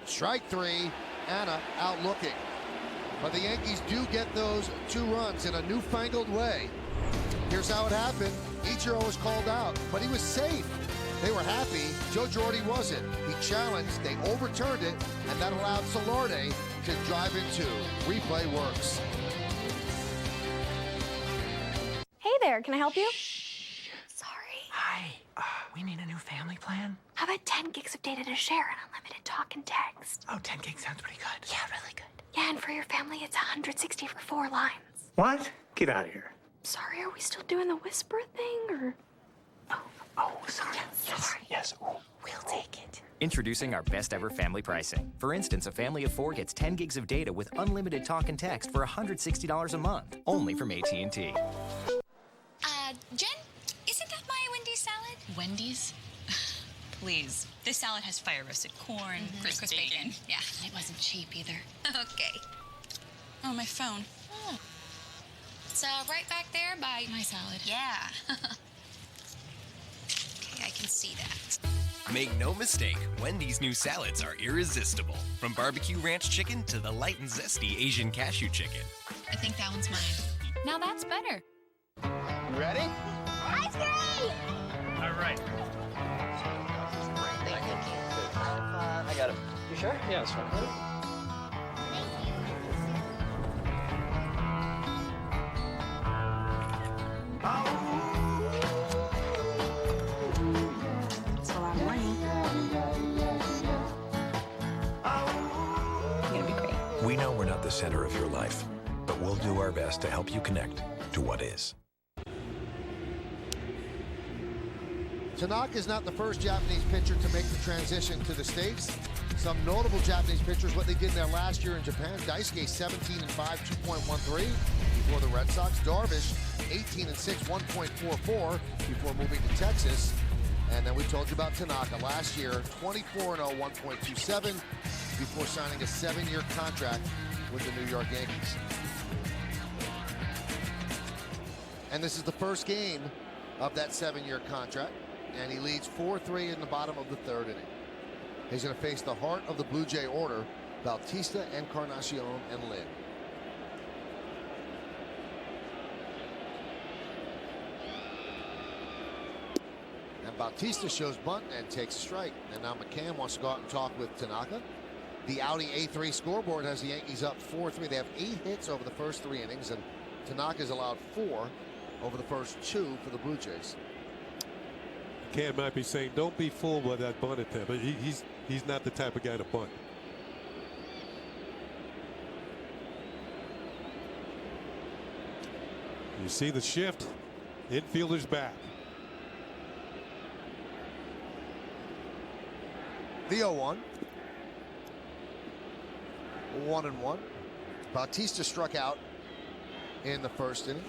[SPEAKER 2] Strike 3, Anna out looking. But the Yankees do get those 2 runs in a newfangled way. Here's how it happened. Ichiro was called out, but he was safe. They were happy. Joe Girardi wasn't. He challenged, they overturned it, and that allowed Solarte to drive in 2. Replay works.
[SPEAKER 11] Hey there, can I help you?
[SPEAKER 9] Sorry. Hi. We need a new family plan.
[SPEAKER 11] How about 10 gigs of data to share and unlimited talk and text?
[SPEAKER 9] Oh, 10 gigs sounds pretty good.
[SPEAKER 11] Yeah, really good. Yeah, and for your family, it's 160 for 4 lines.
[SPEAKER 9] What? Get out of here.
[SPEAKER 11] Sorry, are we still doing the whisper thing, or?
[SPEAKER 9] Oh, sorry. Yes. Ooh.
[SPEAKER 11] We'll take it.
[SPEAKER 12] Introducing our best ever family pricing. For instance, a family of 4 gets 10 gigs of data with unlimited talk and text for $160 a month, only from AT&T.
[SPEAKER 13] Jen, isn't that my Wendy's salad?
[SPEAKER 14] Wendy's? Please. This salad has fire roasted corn, crisp bacon.
[SPEAKER 13] Yeah, it wasn't cheap either.
[SPEAKER 14] Okay. Oh, my phone.
[SPEAKER 13] Oh. It's right back there by my salad.
[SPEAKER 14] Yeah.
[SPEAKER 13] Okay, I can see that.
[SPEAKER 15] Make no mistake, Wendy's new salads are irresistible. From barbecue ranch chicken to the light and zesty Asian cashew chicken.
[SPEAKER 13] I think that one's mine. Now that's better.
[SPEAKER 15] You ready?
[SPEAKER 13] Ice cream!
[SPEAKER 9] All right.
[SPEAKER 6] I got him. You sure?
[SPEAKER 9] Yeah, that's fine.
[SPEAKER 18] It's a lot of money.
[SPEAKER 13] You're gonna be great.
[SPEAKER 28] We know we're not the center of your life, but we'll do our best to help you connect to what is.
[SPEAKER 2] Tanaka is not the first Japanese pitcher to make the transition to the States. Some notable Japanese pitchers, what they did in their last year in Japan. Daisuke 17-5, 2.13 before the Red Sox. Darvish 18-6, 1.44 before moving to Texas. And then we told you about Tanaka last year, 24-0, 1.27 before signing a 7-year contract with the New York Yankees. And this is the first game of that 7-year contract, and he leads 4-3 in the bottom of the 3rd inning. He's going to face the heart of the Blue Jay order, Bautista, Encarnacion, and Lynn. And Bautista shows bunt and takes a strike. And now McCann wants to go out and talk with Tanaka. The Audi A3 scoreboard has the Yankees up 4-3. They have 8 hits over the first 3 innings, and Tanaka's allowed 4 over the first 2 for the Blue Jays.
[SPEAKER 3] McCann might be saying, don't be fooled by that bunt attempt, but he's not the type of guy to bunt. You see the shift. Infielder's back.
[SPEAKER 2] The 0-1. 1-1. Bautista struck out in the first inning.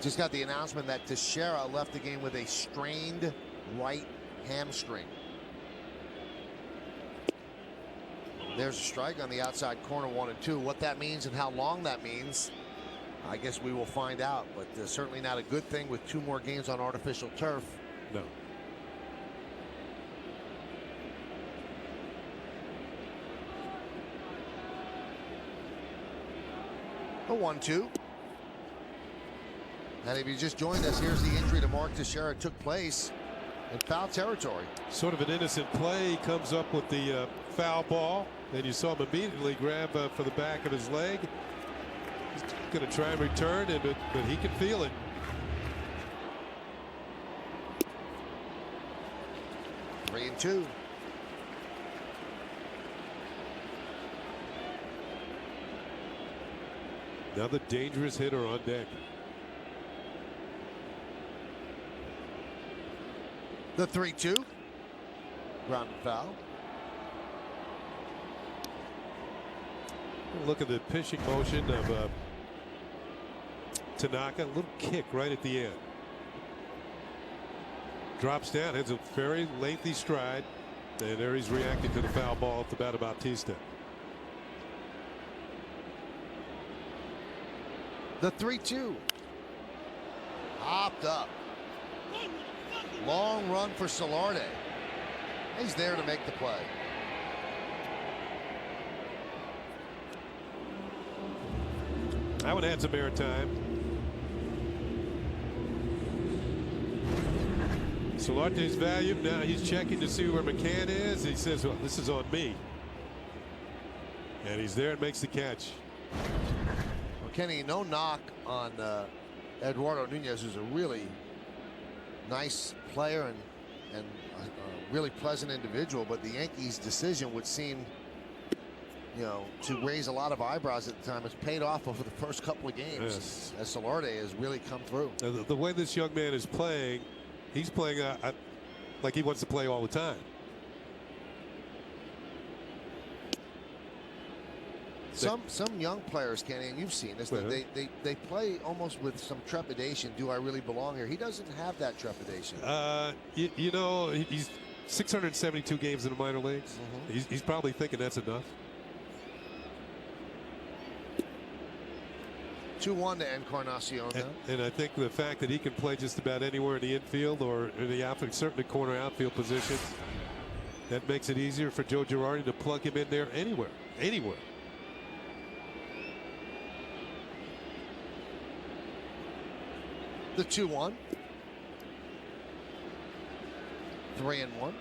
[SPEAKER 2] Just got the announcement that Teixeira left the game with a strained right hamstring. There's a strike on the outside corner, 1-2. What that means and how long that means, I guess we will find out. But certainly not a good thing with 2 more games on artificial turf.
[SPEAKER 3] No.
[SPEAKER 2] A 1-2. And if you just joined us, here's the injury to Mark Teixeira. Took place in foul territory.
[SPEAKER 3] Sort of an innocent play. He comes up with the foul ball. Then you saw him immediately grab for the back of his leg. He's going to try and return, but he can feel it.
[SPEAKER 2] 3-2.
[SPEAKER 3] Another dangerous hitter on deck.
[SPEAKER 2] The 3-2. Ground and foul.
[SPEAKER 3] Look at the pitching motion of Tanaka. A little kick right at the end. Drops down, has a very lengthy stride, and there he's reacting to the foul ball at the bat of Bautista.
[SPEAKER 2] The 3-2. Hopped up. Long run for Solarte. He's there to make the play.
[SPEAKER 3] I would add some airtime. Solarte's value. Now he's checking to see where McCann is. He says, well, this is on me. And he's there and makes the catch.
[SPEAKER 2] Well, Kenny, no knock on Eduardo Nunez, who's a really nice player and a really pleasant individual, but the Yankees' decision would seem, you know, to raise a lot of eyebrows at the time. It's paid off over the first couple of games,
[SPEAKER 3] yes,
[SPEAKER 2] as Solarte has really come through.
[SPEAKER 3] The way this young man is playing, he's playing like he wants to play all the time.
[SPEAKER 2] Some young players, Kenny, and you've seen this, that they play almost with some trepidation. Do I really belong here? He doesn't have that trepidation.
[SPEAKER 3] You know, he's 672 games in the minor leagues. He's probably thinking that's enough.
[SPEAKER 2] 2-1 to Encarnacion.
[SPEAKER 3] And I think the fact that he can play just about anywhere in the infield or in the outfield, certainly corner outfield positions, that makes it easier for Joe Girardi to plug him in there anywhere.
[SPEAKER 2] The 2-1. 3-1.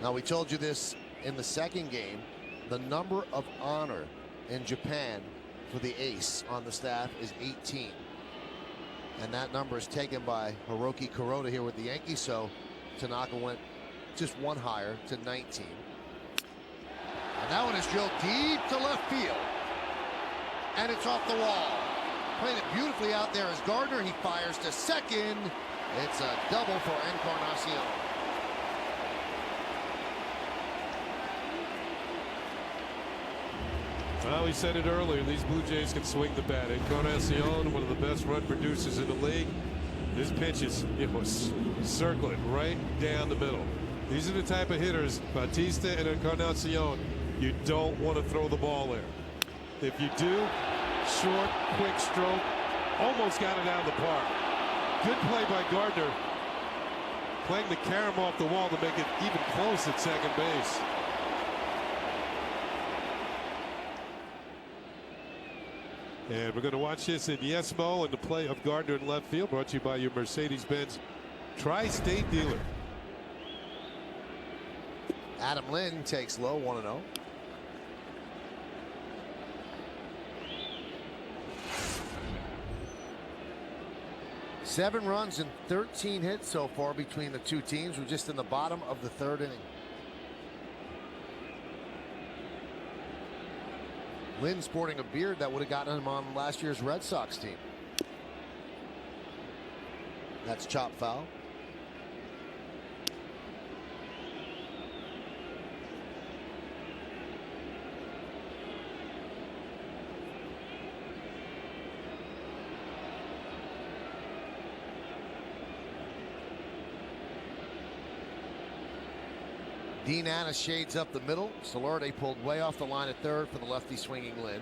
[SPEAKER 2] Now, we told you this in the second game. The number of honor in Japan for the ace on the staff is 18. And that number is taken by Hiroki Kuroda here with the Yankees. So Tanaka went just one higher to 19. And that one is drilled deep to left field. And it's off the wall. Playing it beautifully out there is Gardner. He fires to second. It's a double for Encarnacion.
[SPEAKER 3] Well, we said it earlier, these Blue Jays can swing the bat. Encarnacion, one of the best run producers in the league. His pitches, it was circling right down the middle. These are the type of hitters, Bautista and Encarnacion, you don't want to throw the ball there. If you do, short, quick stroke, almost got it out of the park. Good play by Gardner, playing the carom off the wall to make it even close at second base. And we're going to watch this in Yes Mo and the play of Gardner in left field, brought to you by your Mercedes-Benz Tri-State dealer.
[SPEAKER 2] Adam Lynn takes low, 1-0. Seven runs and 13 hits so far between the two teams. We're just in the bottom of the third inning. Lynn sporting a beard that would have gotten him on last year's Red Sox team. That's chop foul. Dean Anna shades up the middle. Solarte pulled way off the line at third for the lefty swinging Lynn.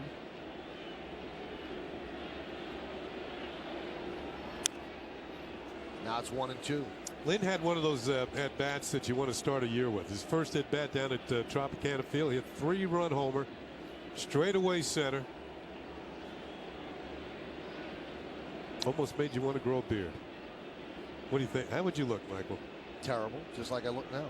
[SPEAKER 2] Now it's 1-2.
[SPEAKER 3] Lynn had one of those at-bats that you want to start a year with. His first at-bat down at Tropicana Field, he had a 3-run homer, straightaway center. Almost made you want to grow a beard. What do you think? How would you look, Michael?
[SPEAKER 2] Terrible, just like I look now.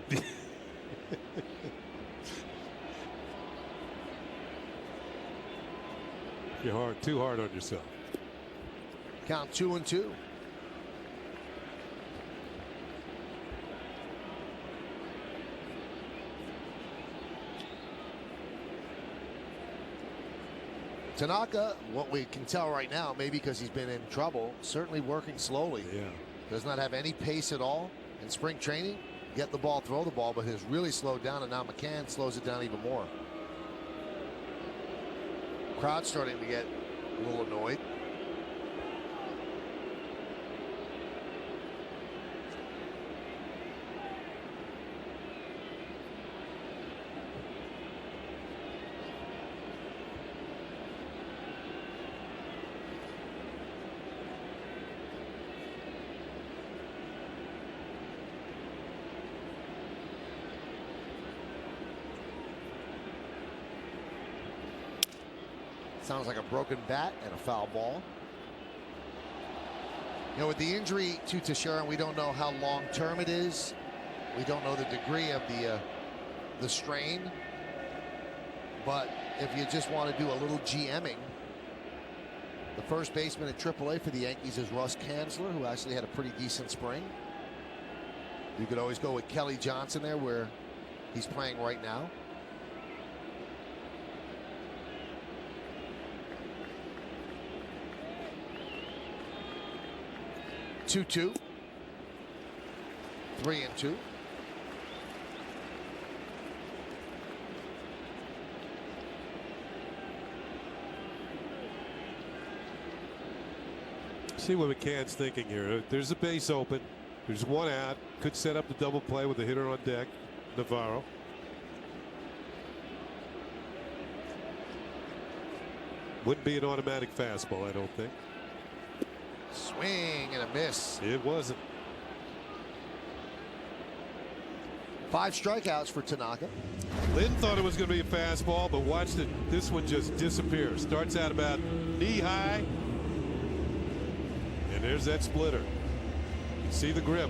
[SPEAKER 3] You're too hard on yourself.
[SPEAKER 2] Count 2-2. Tanaka, what we can tell right now, maybe because he's been in trouble, certainly working slowly.
[SPEAKER 3] Yeah.
[SPEAKER 2] Does not have any pace at all in spring training. Get the ball, throw the ball, but has really slowed down, and now McCann slows it down even more. Crowd starting to get a little annoyed. Sounds like a broken bat and a foul ball. You know, with the injury to Teixeira, we don't know how long-term it is. We don't know the degree of the strain. But if you just want to do a little GMing, the first baseman at AAA for the Yankees is Russ Kanzler, who actually had a pretty decent spring. You could always go with Kelly Johnson there, where he's playing right now. Two, 3-2.
[SPEAKER 3] See what McCann's thinking here. There's a base open. There's one out. Could set up the double play with the hitter on deck, Navarro. Wouldn't be an automatic fastball, I don't think.
[SPEAKER 2] Swing and a miss.
[SPEAKER 3] It wasn't.
[SPEAKER 2] 5 strikeouts for Tanaka.
[SPEAKER 3] Lynn thought it was going to be a fastball, but watched it. This one just disappear. Starts out about knee high. And there's that splitter. You see the grip.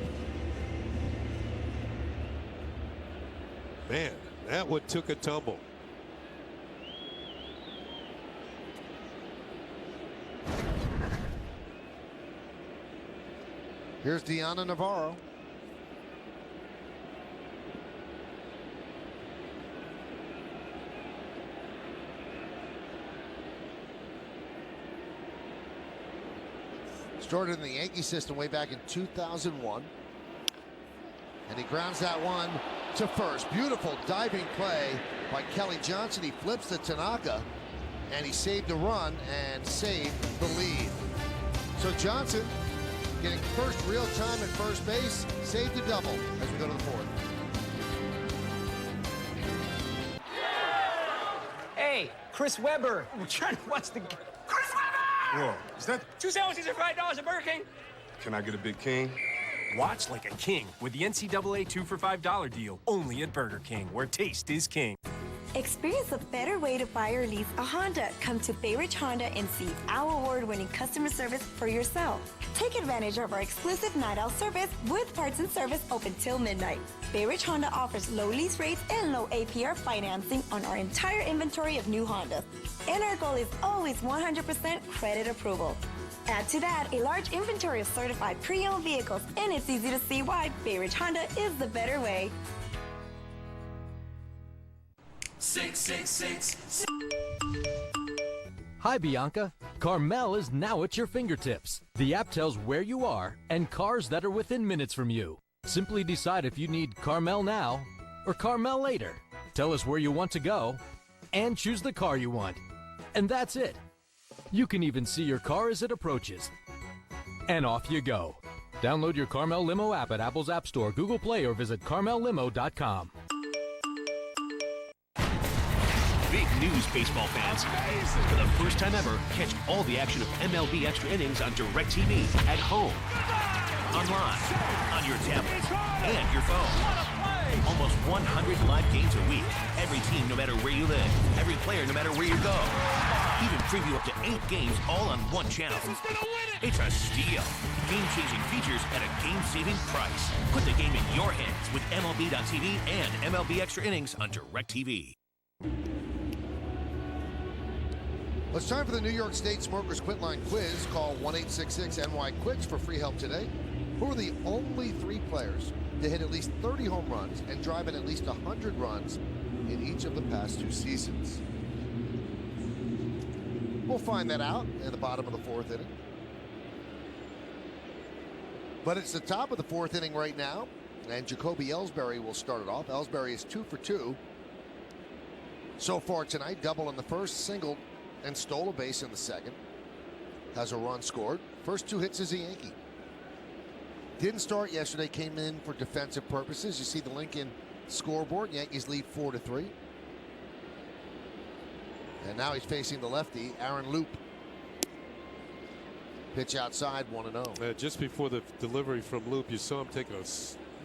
[SPEAKER 3] Man, that one took a tumble.
[SPEAKER 2] Here's Diana Navarro. Started in the Yankee system way back in 2001. And he grounds that one to first. Beautiful diving play by Kelly Johnson. He flips to Tanaka, and he saved a run and saved the lead. So Johnson getting first real time at first base, saved a double as we go to the fourth.
[SPEAKER 1] Hey, Chris Webber. We're trying to watch the game. Chris Webber!
[SPEAKER 24] Whoa, is that?
[SPEAKER 1] 2 sandwiches and $5 at Burger King.
[SPEAKER 24] Can I get a Big King?
[SPEAKER 10] Watch like a king with the NCAA 2 for $5 deal, only at Burger King, where taste is king.
[SPEAKER 16] Experience a better way to buy or lease a Honda. Come to Bay Ridge Honda and see our award-winning customer service for yourself. Take advantage of our exclusive night out service with parts and service open till midnight. Bay Ridge Honda offers low lease rates and low APR financing on our entire inventory of new Hondas. And our goal is always 100% credit approval. Add to that a large inventory of certified pre-owned vehicles, and it's easy to see why Bay Ridge Honda is the better way.
[SPEAKER 17] 666.
[SPEAKER 19] Hi, Bianca. Carmel is now at your fingertips. The app tells where you are and cars that are within minutes from you. Simply decide if you need Carmel now or Carmel later. Tell us where you want to go and choose the car you want. And that's it. You can even see your car as it approaches. And off you go. Download your Carmel Limo app at Apple's App Store, Google Play, or visit CarmelLimo.com.
[SPEAKER 20] Big news, baseball fans. For the first time ever, catch all the action of MLB Extra Innings on DirecTV at home, online, on your tablet, and your phone. Almost 100 live games a week. Every team, no matter where you live. Every player, no matter where you go. Even preview up to 8 games all on one channel. It's a steal. Game-changing features at a game-saving price. Put the game in your hands with MLB.tv and MLB Extra Innings on DirecTV.
[SPEAKER 2] Well, it's time for the New York State Smokers Quit Line quiz. Call 1-866-NY-QUITS for free help today. Who are the only 3 players to hit at least 30 home runs and drive in at least 100 runs in each of the past 2 seasons? We'll find that out in the bottom of the 4th inning. But it's the top of the 4th inning right now, and Jacoby Ellsbury will start it off. Ellsbury is 2 for 2 so far tonight. Double in the first, single, and stole a base in the second. Has a run scored. First 2 hits as a Yankee. Didn't start yesterday, came in for defensive purposes. You see the Lincoln scoreboard. Yankees lead 4-3. And now he's facing the lefty, Aaron Loop. Pitch outside, 1-0.
[SPEAKER 3] Just before the delivery from Loop, you saw him take a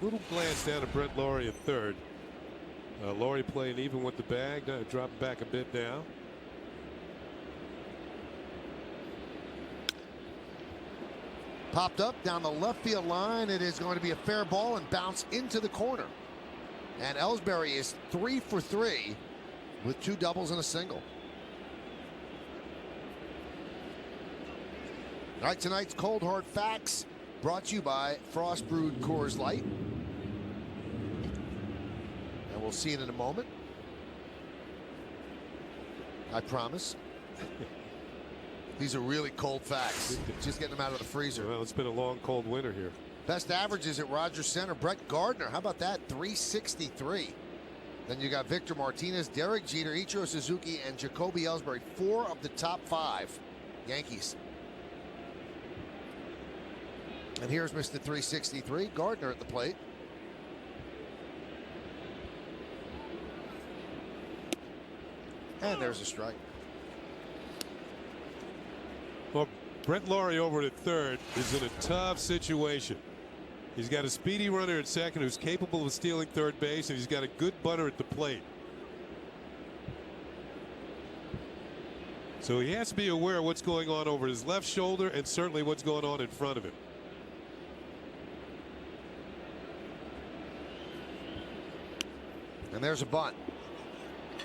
[SPEAKER 3] little glance down at Brett Laurie at third. Laurie playing even with the bag, dropping back a bit now.
[SPEAKER 2] Popped up down the left field line. It is going to be a fair ball and bounce into the corner. And Ellsbury is 3 for 3 with 2 doubles and a single. All right, tonight's Cold Hard Facts brought to you by Frost Brewed Coors Light. And we'll see it in a moment. I promise. These are really cold facts. Just getting them out of the freezer.
[SPEAKER 3] Well, it's been a long, cold winter here.
[SPEAKER 2] Best averages at Rogers Center. Brett Gardner, how about that? 363. Then you got Victor Martinez, Derek Jeter, Ichiro Suzuki, and Jacoby Ellsbury. 4 of the top 5 Yankees. And here's Mr. 363, Gardner at the plate. And there's a strike.
[SPEAKER 3] Well, Brett Laurie over at third is in a tough situation. He's got a speedy runner at second who's capable of stealing third base, and he's got a good bunter at the plate. So he has to be aware of what's going on over his left shoulder and certainly what's going on in front of him.
[SPEAKER 2] And there's a bunt.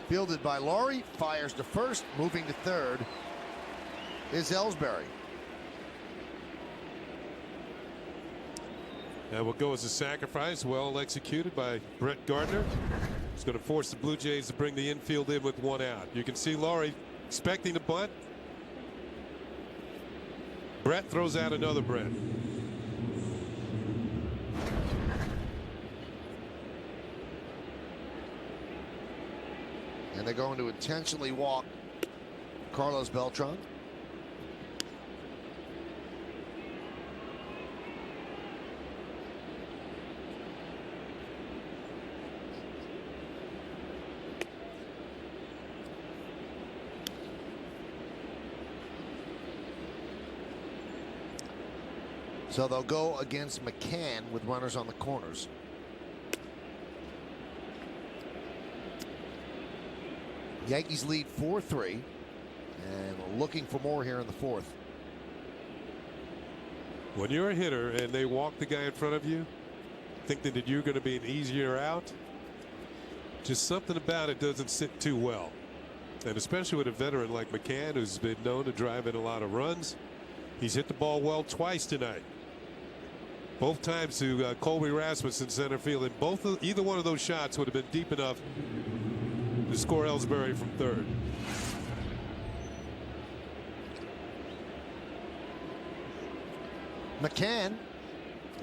[SPEAKER 2] Fielded by Laurie, fires to first, moving to third is Ellsbury.
[SPEAKER 3] That will go as a sacrifice, well executed by Brett Gardner. It's going to force the Blue Jays to bring the infield in with 1 out. You can see Laurie expecting the bunt. Brett throws out another Brett.
[SPEAKER 2] And they're going to intentionally walk Carlos Beltran. So they'll go against McCann with runners on the corners. Yankees lead 4-3 and looking for more here in the fourth.
[SPEAKER 3] When you're a hitter and they walk the guy in front of you, thinking that you're going to be an easier out, just something about it doesn't sit too well. And especially with a veteran like McCann, who's been known to drive in a lot of runs. He's hit the ball well twice tonight. Both times to Colby Rasmussen center field, and either one of those shots would have been deep enough to score Ellsbury from third.
[SPEAKER 2] McCann,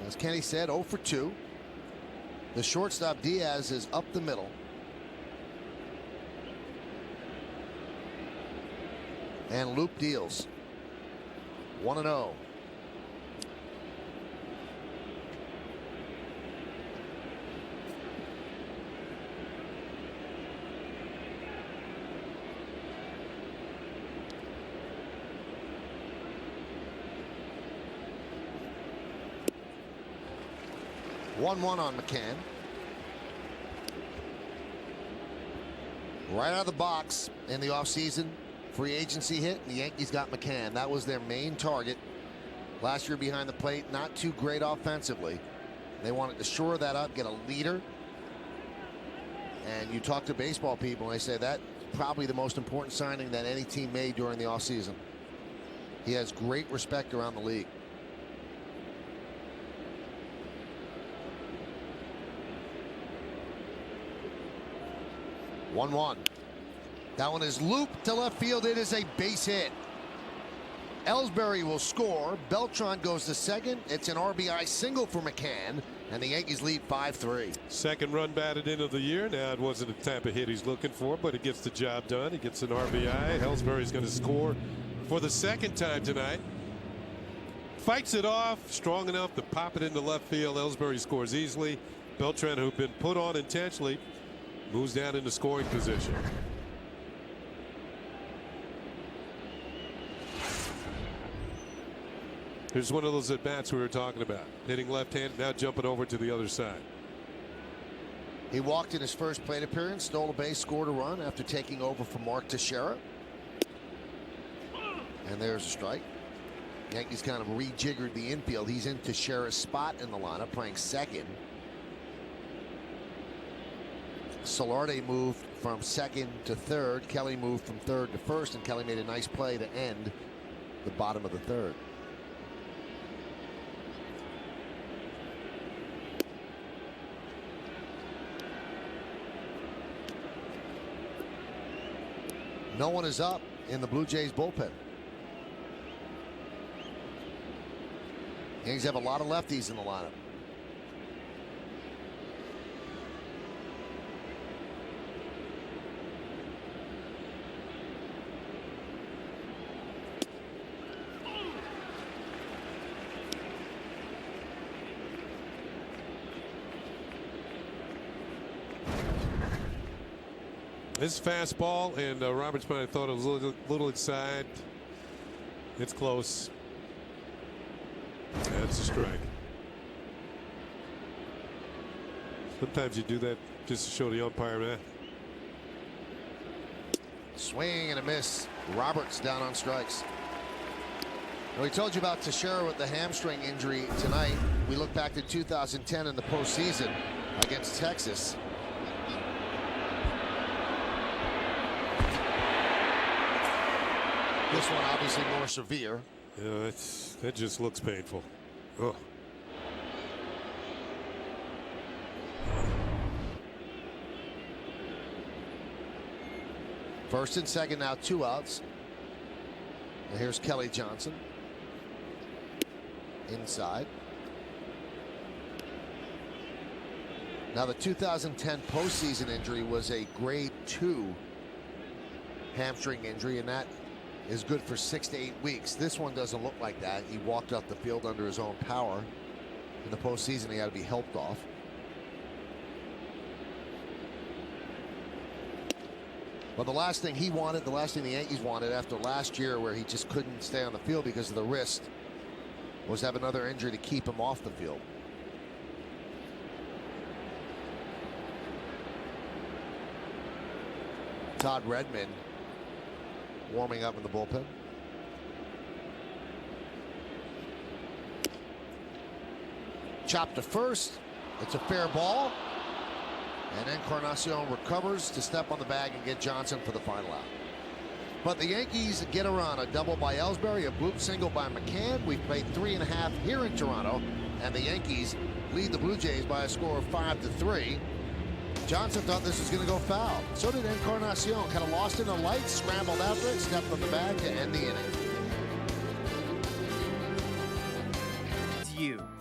[SPEAKER 2] as Kenny said, 0 for 2. The shortstop Diaz is up the middle. And Loop deals. 1-0. One on McCann. Right out of the box in the offseason, free agency hit, and the Yankees got McCann. That was their main target. Last year behind the plate, not too great offensively. They wanted to shore that up, get a leader. And you talk to baseball people, and they say that's probably the most important signing that any team made during the offseason. He has great respect around the league. 1-1. That one is looped to left field. It is a base hit. Ellsbury will score. Beltran goes to second. It's an RBI single for McCann, and the Yankees lead 5-3.
[SPEAKER 3] Second run batted in of the year. Now, it wasn't the type of hit he's looking for, but it gets the job done. He gets an RBI. Ellsbury's going to score for the second time tonight. Fights it off, strong enough to pop it into left field. Ellsbury scores easily. Beltran, who'd been put on intentionally, moves down into scoring position. Here's one of those at-bats we were talking about. Hitting left-hand, now jumping over to the other side.
[SPEAKER 2] He walked in his first plate appearance, stole a base, scored a run after taking over from Mark Teixeira. And there's a strike. Yankees kind of rejiggered the infield. He's in Teixeira's spot in the lineup, playing second. Solarte moved from second to third. Kelly moved from third to first, and Kelly made a nice play to end the bottom of the third. No one is up in the Blue Jays bullpen. Yankees have a lot of lefties in the lineup.
[SPEAKER 3] This fastball, and Roberts might have thought it was a little inside. It's close. That's a strike. Sometimes you do that just to show the umpire, man.
[SPEAKER 2] Swing and a miss. Roberts down on strikes. Now, we told you about Teixeira with the hamstring injury tonight. We look back to 2010 in the postseason against Texas. This one obviously more severe.
[SPEAKER 3] Yeah, that just looks painful. Oh.
[SPEAKER 2] First and second now, 2 outs. And here's Kelly Johnson. inside. Now, the 2010 postseason injury was a grade 2 hamstring injury, and that is good for 6 to 8 weeks. This one doesn't look like that. He walked off the field under his own power. In the postseason, he had to be helped off. But the last thing he wanted, the last thing the Yankees wanted after last year, where he just couldn't stay on the field because of the wrist, was have another injury to keep him off the field. Todd Redmond warming up in the bullpen. Chopped to first. It's a fair ball. And Encarnacion recovers to step on the bag and get Johnson for the final out. But the Yankees get a run. A double by Ellsbury, a bloop single by McCann. We've played 3.5 here in Toronto. And the Yankees lead the Blue Jays by a score of 5-3. Johnson thought this was going to go foul. So did Encarnacion. Kind of lost in the lights, scrambled after it, stepped on the bag to end the inning.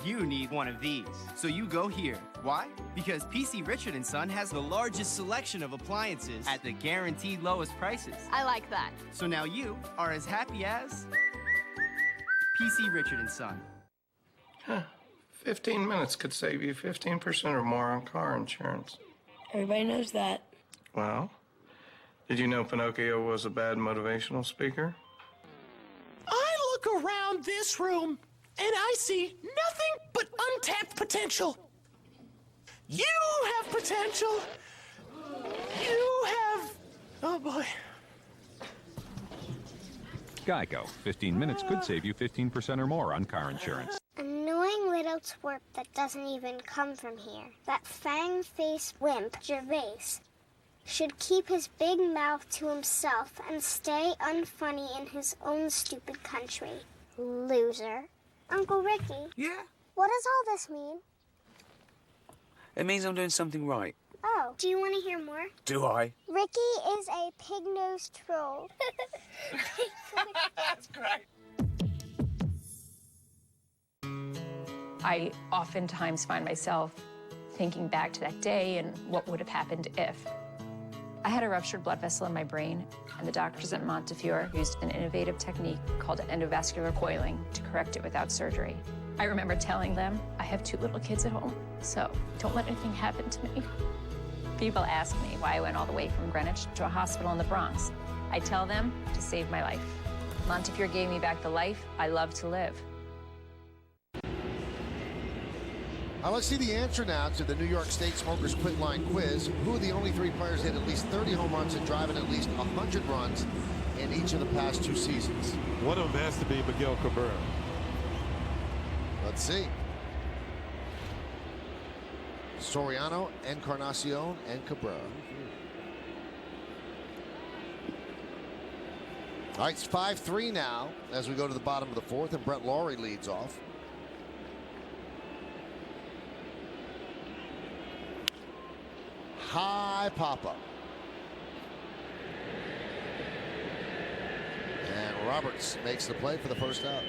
[SPEAKER 5] You need one of these. So you go here. Why? Because PC Richard & Son has the largest selection of appliances at the guaranteed lowest prices.
[SPEAKER 11] I like that.
[SPEAKER 5] So now you are as happy as PC Richard & Son.
[SPEAKER 17] 15 minutes could save you 15% or more on car insurance.
[SPEAKER 11] Everybody knows that.
[SPEAKER 17] Well, did you know Pinocchio was a bad motivational speaker?
[SPEAKER 9] I look around this room and I see nothing but untapped potential. You have potential. You have... Oh, boy.
[SPEAKER 21] Geico. 15 minutes could save you 15% or more on car insurance.
[SPEAKER 22] Annoying little twerp that doesn't even come from here. That fang-faced wimp, Gervais, should keep his big mouth to himself and stay unfunny in his own stupid country. Loser. Uncle Ricky.
[SPEAKER 23] Yeah?
[SPEAKER 22] What does all this mean?
[SPEAKER 23] It means I'm doing something right.
[SPEAKER 22] Oh, do you want to hear more?
[SPEAKER 23] Do I?
[SPEAKER 22] Ricky is a pig-nosed troll.
[SPEAKER 23] That's great.
[SPEAKER 8] I oftentimes find myself thinking back to that day and what would have happened if. I had a ruptured blood vessel in my brain, and the doctors at Montefiore used an innovative technique called endovascular coiling to correct it without surgery. I remember telling them, I have 2 little kids at home, so don't let anything happen to me. People ask me why I went all the way from Greenwich to a hospital in the Bronx. I tell them to save my life. Montefiore gave me back the life I love to live.
[SPEAKER 2] Let's see the answer now to the New York State Smokers Quit Line Quiz. Who are the only 3 players hit at least 30 home runs and driving at least 100 runs in each of the past 2 seasons?
[SPEAKER 3] One of them has to be Miguel Cabrera.
[SPEAKER 2] Let's see. Soriano, Encarnacion, and Cabrera. All right, it's 5-3 now as we go to the bottom of the 4th, and Brett Lawrie leads off. High pop-up. And Roberts makes the play for the first out.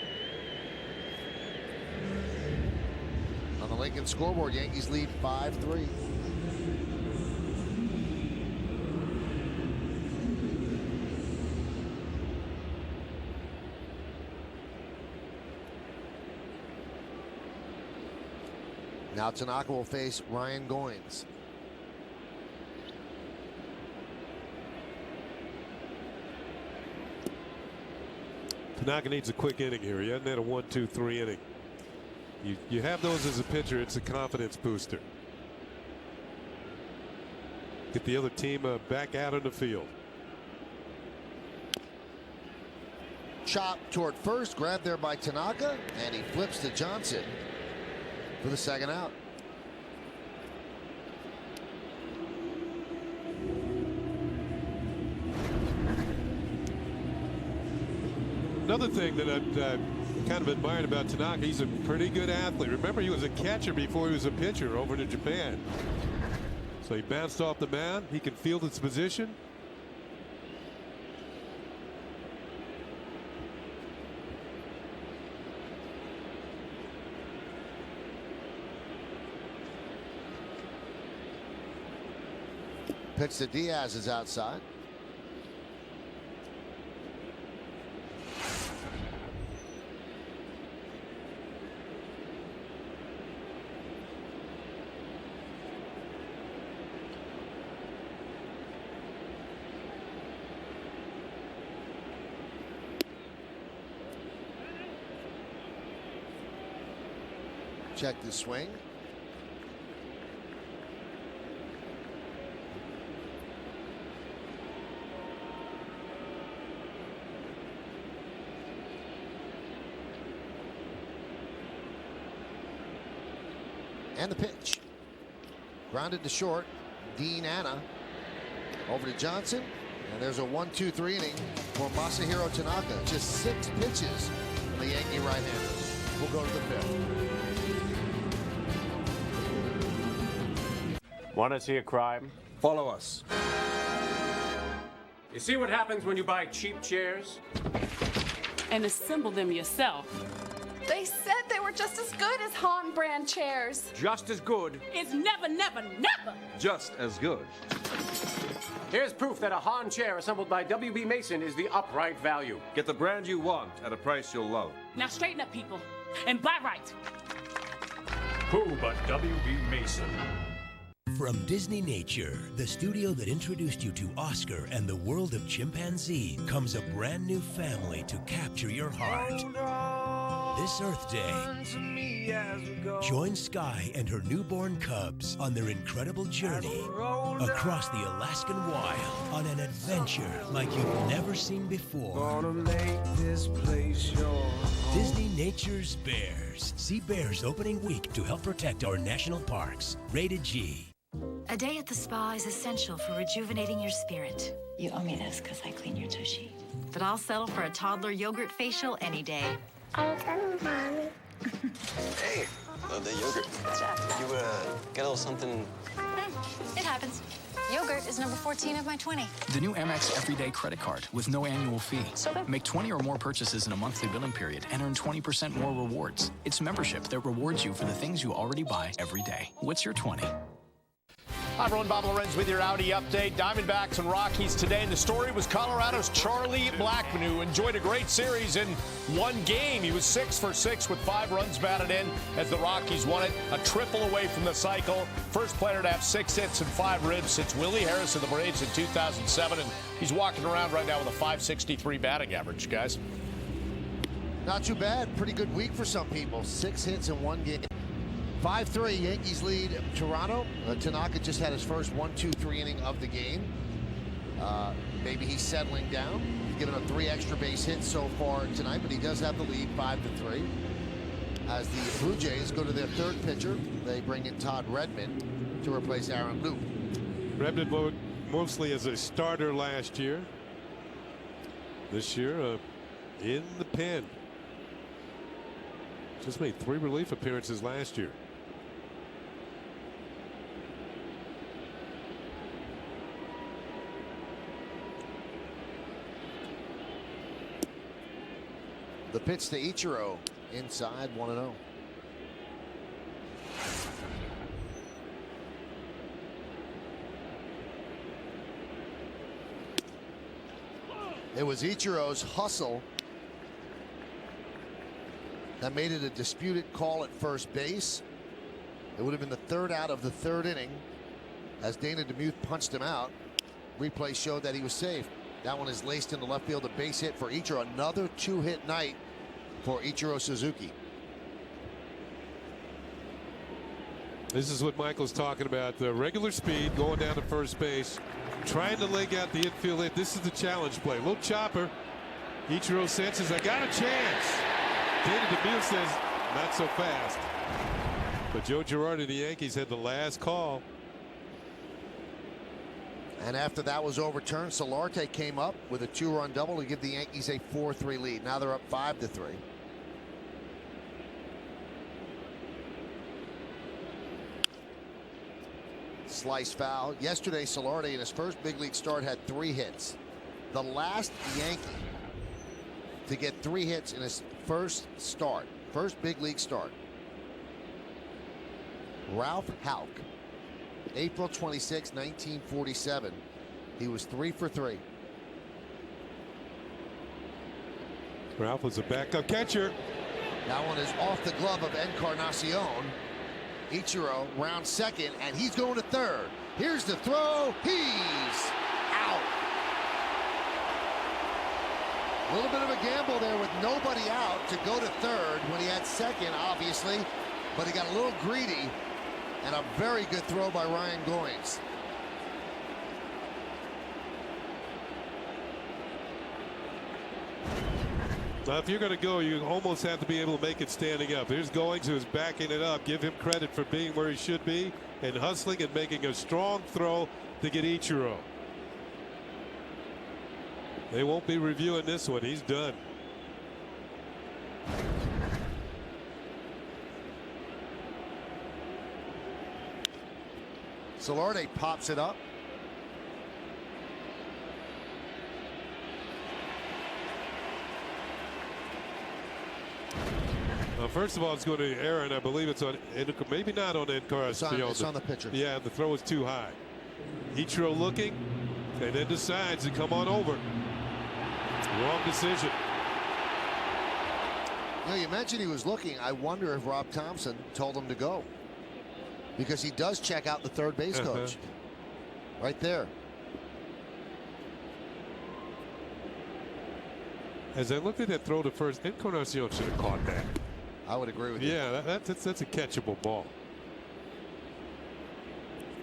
[SPEAKER 2] On the Lincoln scoreboard, Yankees lead 5-3. Now Tanaka will face Ryan Goins.
[SPEAKER 3] Tanaka needs a quick inning here. He hasn't had a 1-2-3 inning. You have those as a pitcher, it's a confidence booster. Get the other team back out on the field.
[SPEAKER 2] Chop toward first, grabbed there by Tanaka, and he flips to Johnson for the second out.
[SPEAKER 3] Another thing that I've kind of admired about Tanaka, he's a pretty good athlete. Remember, he was a catcher before he was a pitcher over to Japan. So he bounced off the mound. He can field his position.
[SPEAKER 2] Pitch to Diaz is outside. Check the swing. And the pitch. Grounded to short. Dean Anna over to Johnson. And there's a 1-2-3 inning for Masahiro Tanaka. Just 6 pitches from the Yankee right-hander. We'll go to the 5th.
[SPEAKER 4] Want to see a crime?
[SPEAKER 7] Follow us.
[SPEAKER 4] You see what happens when you buy cheap chairs?
[SPEAKER 12] And assemble them yourself.
[SPEAKER 11] They said they were just as good as Han brand chairs.
[SPEAKER 7] Just as good.
[SPEAKER 12] It's never, never, never.
[SPEAKER 7] Just as good.
[SPEAKER 4] Here's proof that a Han chair assembled by W.B. Mason is the upright value.
[SPEAKER 7] Get the brand you want at a price you'll love.
[SPEAKER 12] Now straighten up, people, and buy right.
[SPEAKER 10] Who but W.B. Mason?
[SPEAKER 14] From Disney Nature, the studio that introduced you to Oscar and the world of chimpanzee, comes a brand new family to capture your heart. This Earth Day, join Sky and her newborn cubs on their incredible journey across the Alaskan wild on an adventure like you've never seen before. Disney Nature's Bears. See Bears opening week to help protect our national parks. Rated G.
[SPEAKER 15] A day at the spa is essential for rejuvenating your spirit.
[SPEAKER 8] You owe me this because I clean your tushy.
[SPEAKER 15] But I'll settle for a toddler yogurt facial any day.
[SPEAKER 22] Mommy.
[SPEAKER 6] Hey, love that yogurt. You get a little something?
[SPEAKER 15] It happens. Yogurt is number 14 of my 20.
[SPEAKER 25] The new Amex Everyday Credit Card with no annual fee.
[SPEAKER 15] So good.
[SPEAKER 25] Make 20 or more purchases in a monthly billing period and earn 20% more rewards. It's membership that rewards you for the things you already buy every day. What's your 20?
[SPEAKER 26] Hi, everyone. Bob Lorenz with your Audi update. Diamondbacks and Rockies today. And the story was Colorado's Charlie Blackmon, who enjoyed a great series in one game. He was 6 for 6 with 5 runs batted in as the Rockies won it. A triple away from the cycle. First player to have 6 hits and 5 ribs since Willie Harris of the Braves in 2007. And he's walking around right now with a .563 batting average, guys.
[SPEAKER 2] Not too bad. Pretty good week for some people. 6 hits in one game. 5-3, Yankees lead Toronto. Tanaka just had his first 1-2-3 inning of the game. Maybe he's settling down. He's given up 3 extra base hits so far tonight, but he does have the lead 5-3. As the Blue Jays go to their 3rd pitcher, they bring in Todd Redmond to replace Aaron Loop.
[SPEAKER 3] Redmond mostly as a starter last year. This year, in the pen. Just made 3 relief appearances last year.
[SPEAKER 2] The pitch to Ichiro inside 1-0. It was Ichiro's hustle that made it a disputed call at first base. It would have been the 3rd out of the 3rd inning as Dana DeMuth punched him out. Replay showed that he was safe. That one is laced into left field, a base hit for Ichiro. Another 2-hit night for Ichiro Suzuki.
[SPEAKER 3] This is what Michael's talking about. The regular speed going down to first base, trying to leg out the infield hit. This is the challenge play. Little chopper. Ichiro senses, I got a chance. Dana DeMuth says, not so fast. But Joe Girardi of the Yankees had the last call.
[SPEAKER 2] And after that was overturned, Solarte came up with a 2-run double to give the Yankees a 4-3 lead. Now they're up 5-3. Slice foul. Yesterday, Solarte in his first big league start had 3 hits. The last Yankee to get 3 hits in his first big league start. Ralph Houck April 26, 1947. He was 3 for 3.
[SPEAKER 3] Ralph was a backup catcher.
[SPEAKER 2] That one is off the glove of Encarnacion. Ichiro round second, and he's going to third. Here's the throw. He's out. A little bit of a gamble there with nobody out to go to third when he had second, obviously. But he got a little greedy, and a very good throw by Ryan Goins.
[SPEAKER 3] Now, if you're going to go, you almost have to be able to make it standing up. Here's Goings, who's backing it up. Give him credit for being where he should be and hustling and making a strong throw to get Ichiro. They won't be reviewing this one. He's done.
[SPEAKER 2] Solarte pops it up.
[SPEAKER 3] First of all, it's going to Aaron. I believe it's on, maybe not on Encarnacion.
[SPEAKER 2] It's on the pitcher.
[SPEAKER 3] Yeah, the throw is too high. Ichiro looking, and then decides to come on over. Wrong decision.
[SPEAKER 2] You know, you mentioned he was looking. I wonder if Rob Thompson told him to go, because he does check out the third base coach right there.
[SPEAKER 3] As I looked at that throw to first, Encarnacion should have caught that.
[SPEAKER 2] I would agree with you.
[SPEAKER 3] Yeah, that's a catchable ball.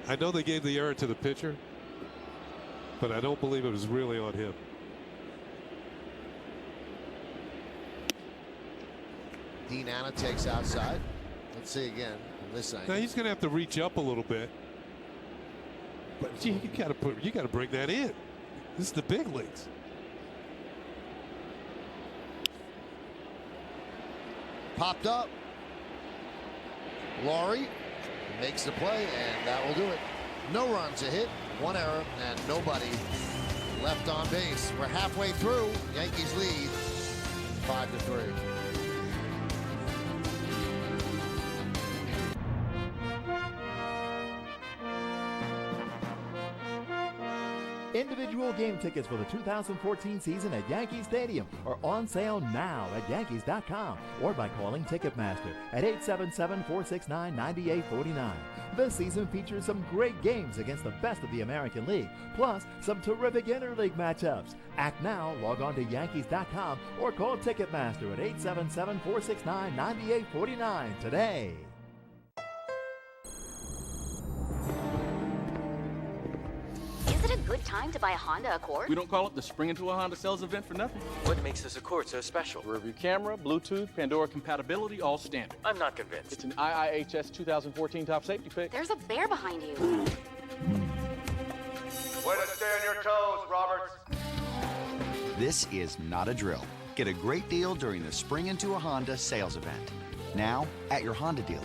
[SPEAKER 3] I know they gave the error to the pitcher, but I don't believe it was really on him.
[SPEAKER 2] Dean Anna takes outside. Let's see again from this angle.
[SPEAKER 3] Now he's going to have to reach up a little bit, but you got to bring that in. This is the big leagues.
[SPEAKER 2] Popped up. Laurie makes the play, and that will do it. No runs, a hit, 1 error, and nobody left on base. We're halfway through. Yankees lead 5-3.
[SPEAKER 1] Individual game tickets for the 2014 season at Yankee Stadium are on sale now at Yankees.com or by calling Ticketmaster at 877-469-9849. This season features some great games against the best of the American League, plus some terrific interleague matchups. Act now, log on to Yankees.com or call Ticketmaster at 877-469-9849 today.
[SPEAKER 13] Is it a good time to buy a Honda Accord?
[SPEAKER 16] We don't call it the Spring Into a Honda sales event for nothing.
[SPEAKER 18] What makes this Accord so special?
[SPEAKER 16] Rearview camera, Bluetooth, Pandora compatibility, all standard.
[SPEAKER 18] I'm not convinced.
[SPEAKER 16] It's an IIHS 2014 top safety pick.
[SPEAKER 13] There's a bear behind you.
[SPEAKER 19] Way to stay on your toes, Roberts.
[SPEAKER 24] This is not a drill. Get a great deal during the Spring Into a Honda sales event. Now at your Honda dealer.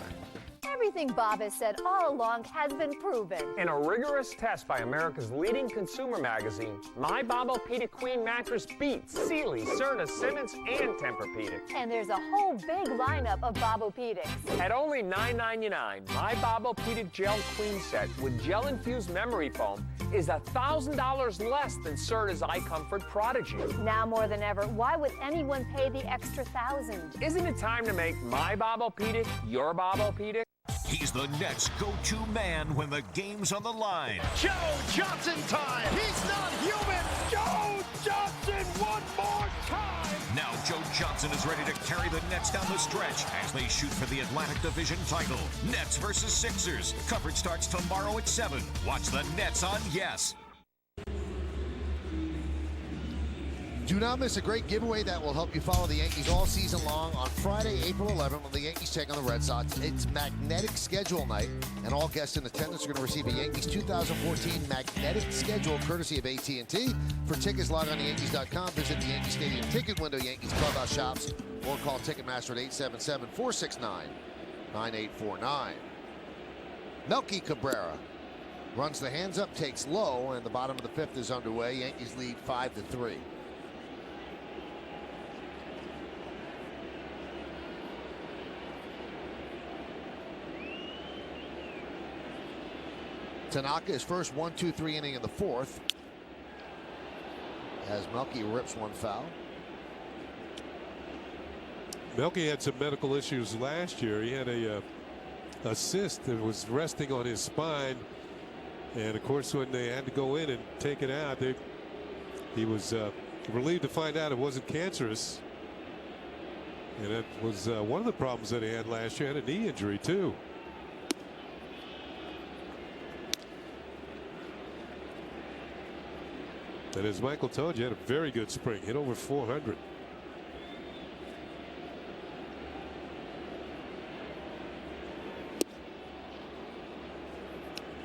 [SPEAKER 27] Everything Bob has said all along has been proven.
[SPEAKER 28] In a rigorous test by America's leading consumer magazine, My Bob-O-Pedic Queen mattress beats Sealy, Serta, Simmons, and Tempur-Pedic.
[SPEAKER 27] And there's a whole big lineup of Bob-O-Pedics.
[SPEAKER 28] At only $9.99, My Bob-O-Pedic Gel Queen Set with gel-infused memory foam is $1,000 less than Serta's iComfort Prodigy.
[SPEAKER 27] Now more than ever, why would anyone pay the extra $1,000?
[SPEAKER 28] Isn't it time to make My Bob-O-Pedic your Bob-O-Pedic?
[SPEAKER 20] He's the Nets' go-to man when the game's on the line.
[SPEAKER 26] Joe Johnson time. He's not human. Joe Johnson one more time.
[SPEAKER 20] Now Joe Johnson is ready to carry the Nets down the stretch as they shoot for the Atlantic Division title. Nets versus Sixers. Coverage starts tomorrow at 7. Watch the Nets on Yes.
[SPEAKER 2] Do not miss a great giveaway that will help you follow the Yankees all season long on Friday, April 11th, when the Yankees take on the Red Sox. It's magnetic schedule night, and all guests in attendance are going to receive a Yankees 2014 magnetic schedule courtesy of AT&T. For tickets, log on to Yankees.com, visit the Yankee Stadium ticket window, Yankees clubhouse shops, or call Ticketmaster at 877-469-9849. Melky Cabrera runs the hands up, takes low, and the bottom of the 5th is underway. Yankees lead 5-3. Tanaka, his first 1-2-3 inning in the fourth, as Melky rips one foul.
[SPEAKER 3] Melky had some medical issues last year. He had a cyst that was resting on his spine, and of course when they had to go in and take it out, he was relieved to find out it wasn't cancerous. And that was one of the problems that he had last year. Had a knee injury too. And as Michael told you, had a very good spring. Hit over 400.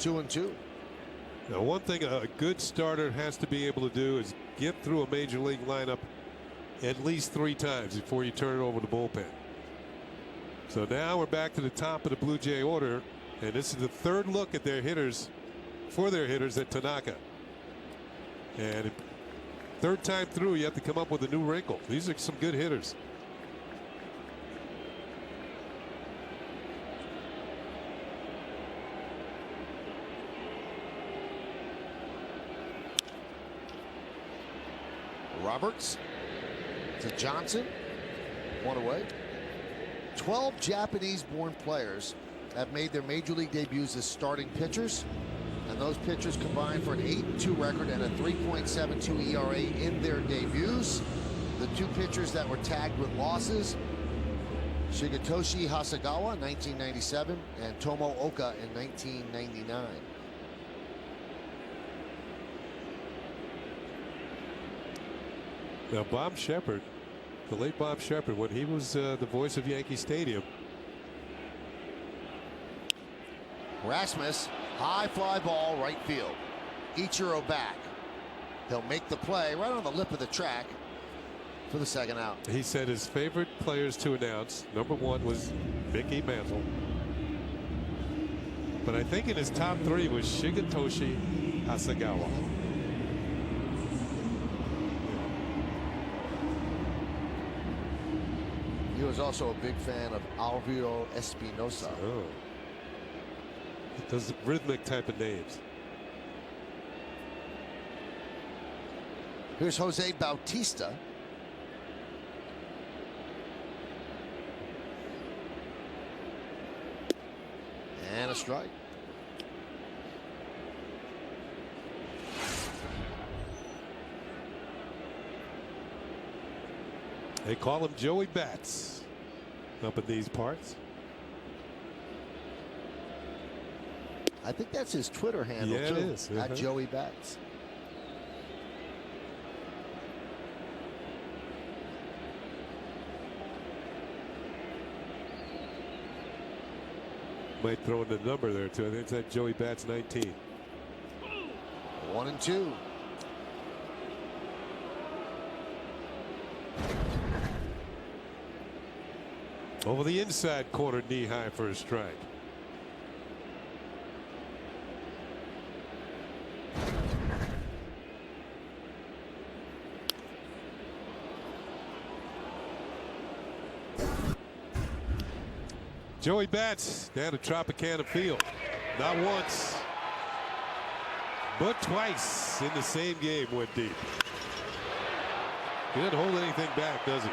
[SPEAKER 2] Two and two.
[SPEAKER 3] Now, one thing a good starter has to be able to do is get through a major league lineup at least 3 times before you turn it over to the bullpen. So now we're back to the top of the Blue Jay order, and this is the third look at their hitters, for their hitters at Tanaka. And third time through, you have to come up with a new wrinkle. These are some good hitters.
[SPEAKER 2] Roberts to Johnson, one away. 12 Japanese-born players have made their major league debuts as starting pitchers, and those pitchers combined for an 8-2 record and a 3.72 ERA in their debuts. The 2 pitchers that were tagged with losses, Shigetoshi Hasegawa, 1997, and Tomo Oka in 1999.
[SPEAKER 3] Now, Bob Shepard, the late Bob Shepard, when he was the voice of Yankee Stadium.
[SPEAKER 2] Rasmus, high fly ball, right field. Ichiro back. He'll make the play right on the lip of the track for the second out.
[SPEAKER 3] He said his favorite players to announce, number 1 was Mickey Mantle. But I think in his top 3 was Shigetoshi Hasegawa.
[SPEAKER 2] He was also a big fan of Alvaro Espinosa.
[SPEAKER 3] Oh. Those rhythmic type of names.
[SPEAKER 2] Here's Jose Bautista. And a strike.
[SPEAKER 3] They call him Joey Bats up in these parts.
[SPEAKER 2] I think that's his Twitter handle,
[SPEAKER 3] yeah,
[SPEAKER 2] too.
[SPEAKER 3] It is.
[SPEAKER 2] At Joey Bats.
[SPEAKER 3] Might throw in the number there, too. I think it's at Joey Bats 19.
[SPEAKER 2] 1-2.
[SPEAKER 3] Over the inside corner, knee high for a strike. Joey Bats down to Tropicana Field. Not once, but twice in the same game went deep. He didn't hold anything back, does he?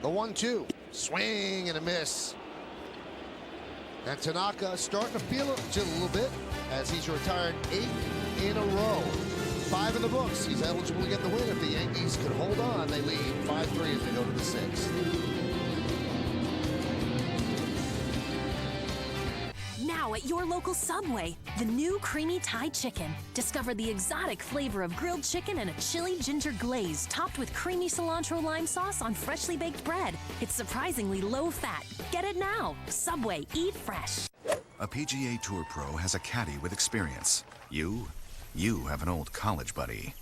[SPEAKER 2] The 1-2. Swing and a miss. And Tanaka starting to feel it just a little bit as he's retired 8 in a row. 5 in the books. He's eligible to get the win if the Yankees can hold on. They lead 5-3 as they go to the 6th.
[SPEAKER 4] Now at your local Subway, the new creamy Thai chicken. Discover the exotic flavor of grilled chicken and a chili ginger glaze topped with creamy cilantro lime sauce on freshly baked bread. It's surprisingly low fat. Get it now. Subway, eat fresh.
[SPEAKER 5] A PGA Tour pro has a caddy with experience. You have an old college buddy.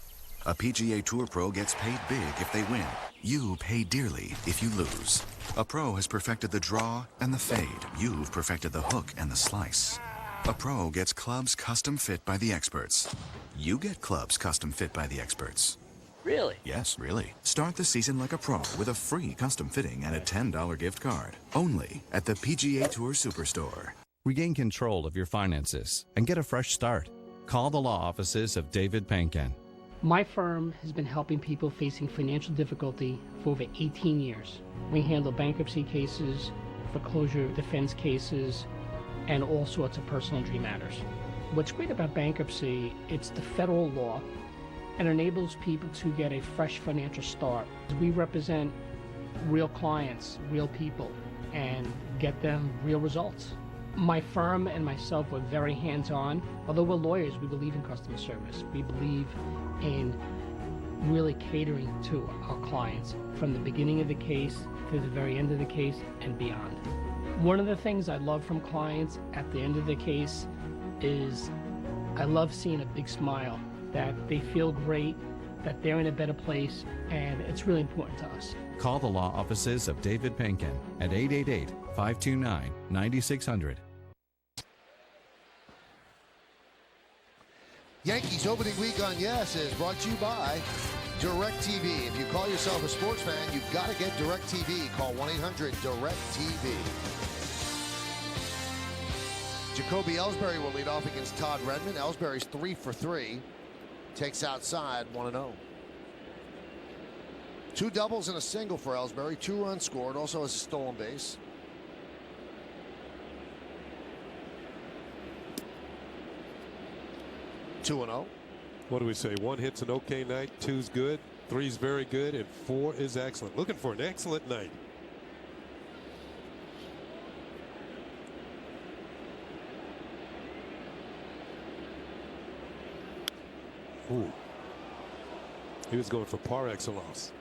[SPEAKER 5] A PGA Tour pro gets paid big if they win. You pay dearly if you lose. A pro has perfected the draw and the fade. You've perfected the hook and the slice. A pro gets clubs custom fit by the experts. You get clubs custom fit by the experts.
[SPEAKER 18] Really?
[SPEAKER 5] Yes, really. Start the season like a pro with a free custom fitting and a $10 gift card. Only at the PGA Tour Superstore.
[SPEAKER 7] Regain control of your finances and get a fresh start. Call the law offices of David Pankin.
[SPEAKER 9] My firm has been helping people facing financial difficulty for over 18 years. We handle bankruptcy cases, foreclosure defense cases, and all sorts of personal injury matters. What's great about bankruptcy, it's the federal law and enables people to get a fresh financial start. We represent real clients, real people, and get them real results. My firm and myself were very hands-on. Although we're lawyers, we believe in customer service. We believe in really catering to our clients from the beginning of the case to the very end of the case and beyond. One of the things I love from clients at the end of the case is I love seeing a big smile, that they feel great, that they're in a better place, and it's really important to us.
[SPEAKER 7] Call the law offices of David Pankin at 888-529-9600.
[SPEAKER 2] Yankees opening week on Yes is brought to you by DirecTV. If you call yourself a sports fan, you've got to get DirecTV. Call 1-800-DirecTV. Jacoby Ellsbury will lead off against Todd Redmond. Ellsbury's 3 for 3. Takes outside 1-0. 2 doubles and a single for Ellsbury. 2 runs scored. Also has a stolen base.
[SPEAKER 3] What do we say? 1 hit's an okay night, 2's good, 3's very good, and 4 is excellent. Looking for an excellent night. Ooh. He was going for par excellence.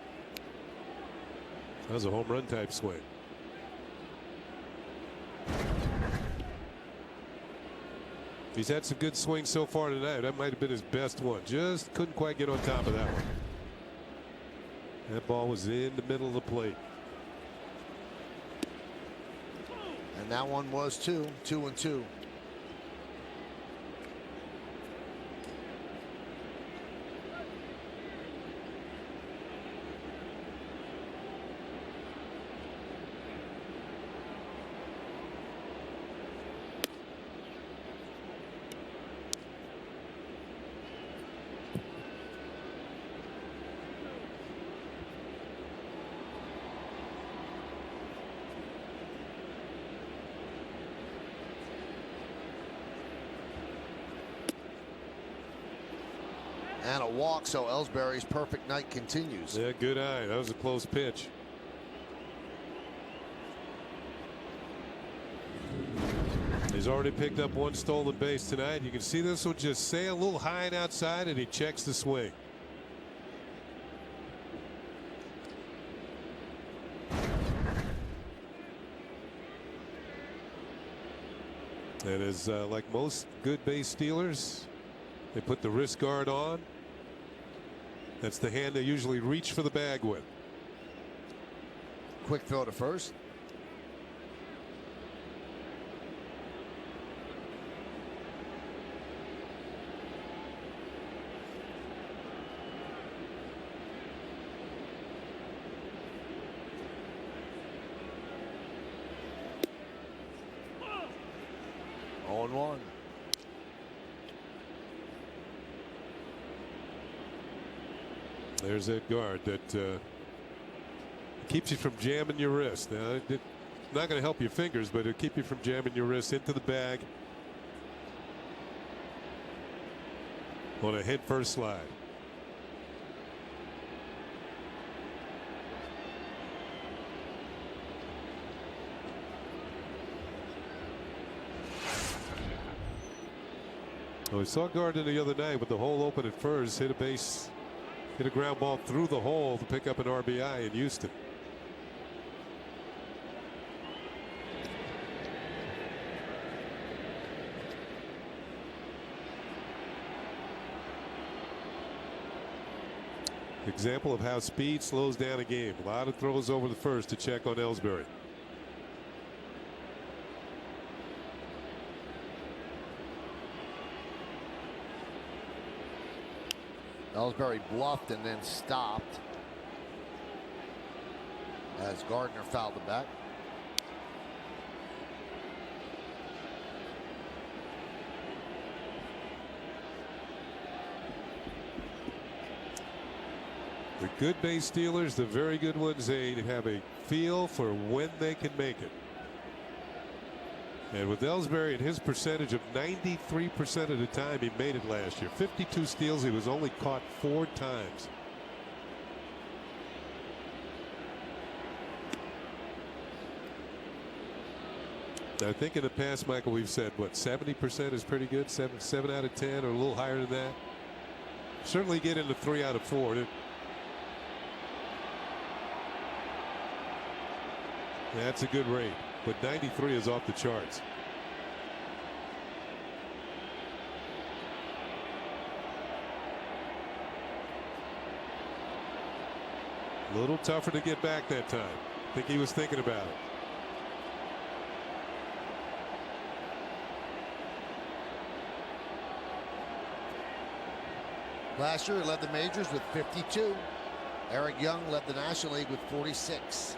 [SPEAKER 3] That was a home run type swing. He's had some good swings so far tonight. That might have been his best one. Just couldn't quite get on top of that one. That ball was in the middle of the plate.
[SPEAKER 2] And that one was 2 and 2. And a walk, so Ellsbury's perfect night continues.
[SPEAKER 3] Yeah, good eye. That was a close pitch. He's already picked up 1 stolen base tonight. You can see this will just sail a little high and outside, and he checks the swing. And as like most good base stealers, they put the wrist guard on. That's the hand they usually reach for the bag with.
[SPEAKER 2] Quick throw to first. On 1.
[SPEAKER 3] There's that guard that keeps you from jamming your wrist. Now, it's not going to help your fingers, but it'll keep you from jamming your wrist into the bag on a head first slide. Well, we saw Gardner the other night with the hole open at first, hit a ground ball through the hole to pick up an RBI in Houston. Example of how speed slows down a game. A lot of throws over the first to check on Ellsbury.
[SPEAKER 2] Ellsbury bluffed and then stopped as Gardner fouled him back.
[SPEAKER 3] The good base stealers, the very good ones, they have a feel for when they can make it. And with Ellsbury and his percentage of 93% of the time, he made it last year. 52 steals, he was only caught 4 times. I think in the past, Michael, we've said, what, 70% is pretty good? 7 out of 10 or a little higher than that? Certainly get into 3 out of 4. That's a good rate, but 93 is off the charts. A little tougher to get back that time. I think he was thinking about it.
[SPEAKER 2] Last year, he led the majors with 52. Eric Young led the National League with 46.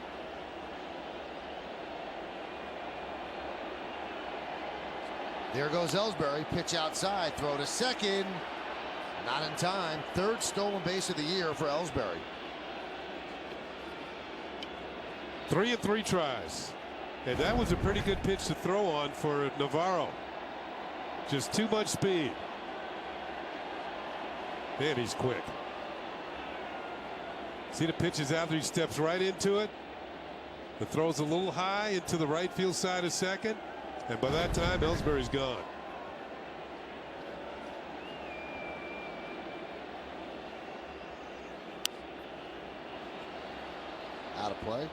[SPEAKER 2] There goes Ellsbury, pitch outside, throw to second. Not in time. 3rd stolen base of the year for Ellsbury.
[SPEAKER 3] 3 and 3 tries. And that was a pretty good pitch to throw on for Navarro. Just too much speed. And he's quick. See the pitches out there, he steps right into it. The throw's a little high into the right field side of second. And by that time, Ellsbury's gone.
[SPEAKER 2] Out of play.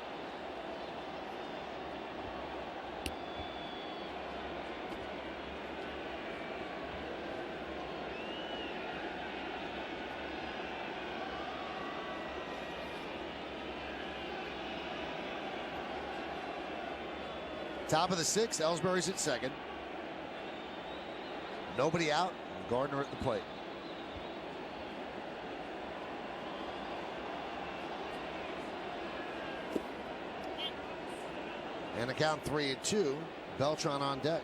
[SPEAKER 2] Top of the 6th, Ellsbury's at second. Nobody out, Gardner at the plate. And a count 3-2, Beltran on deck.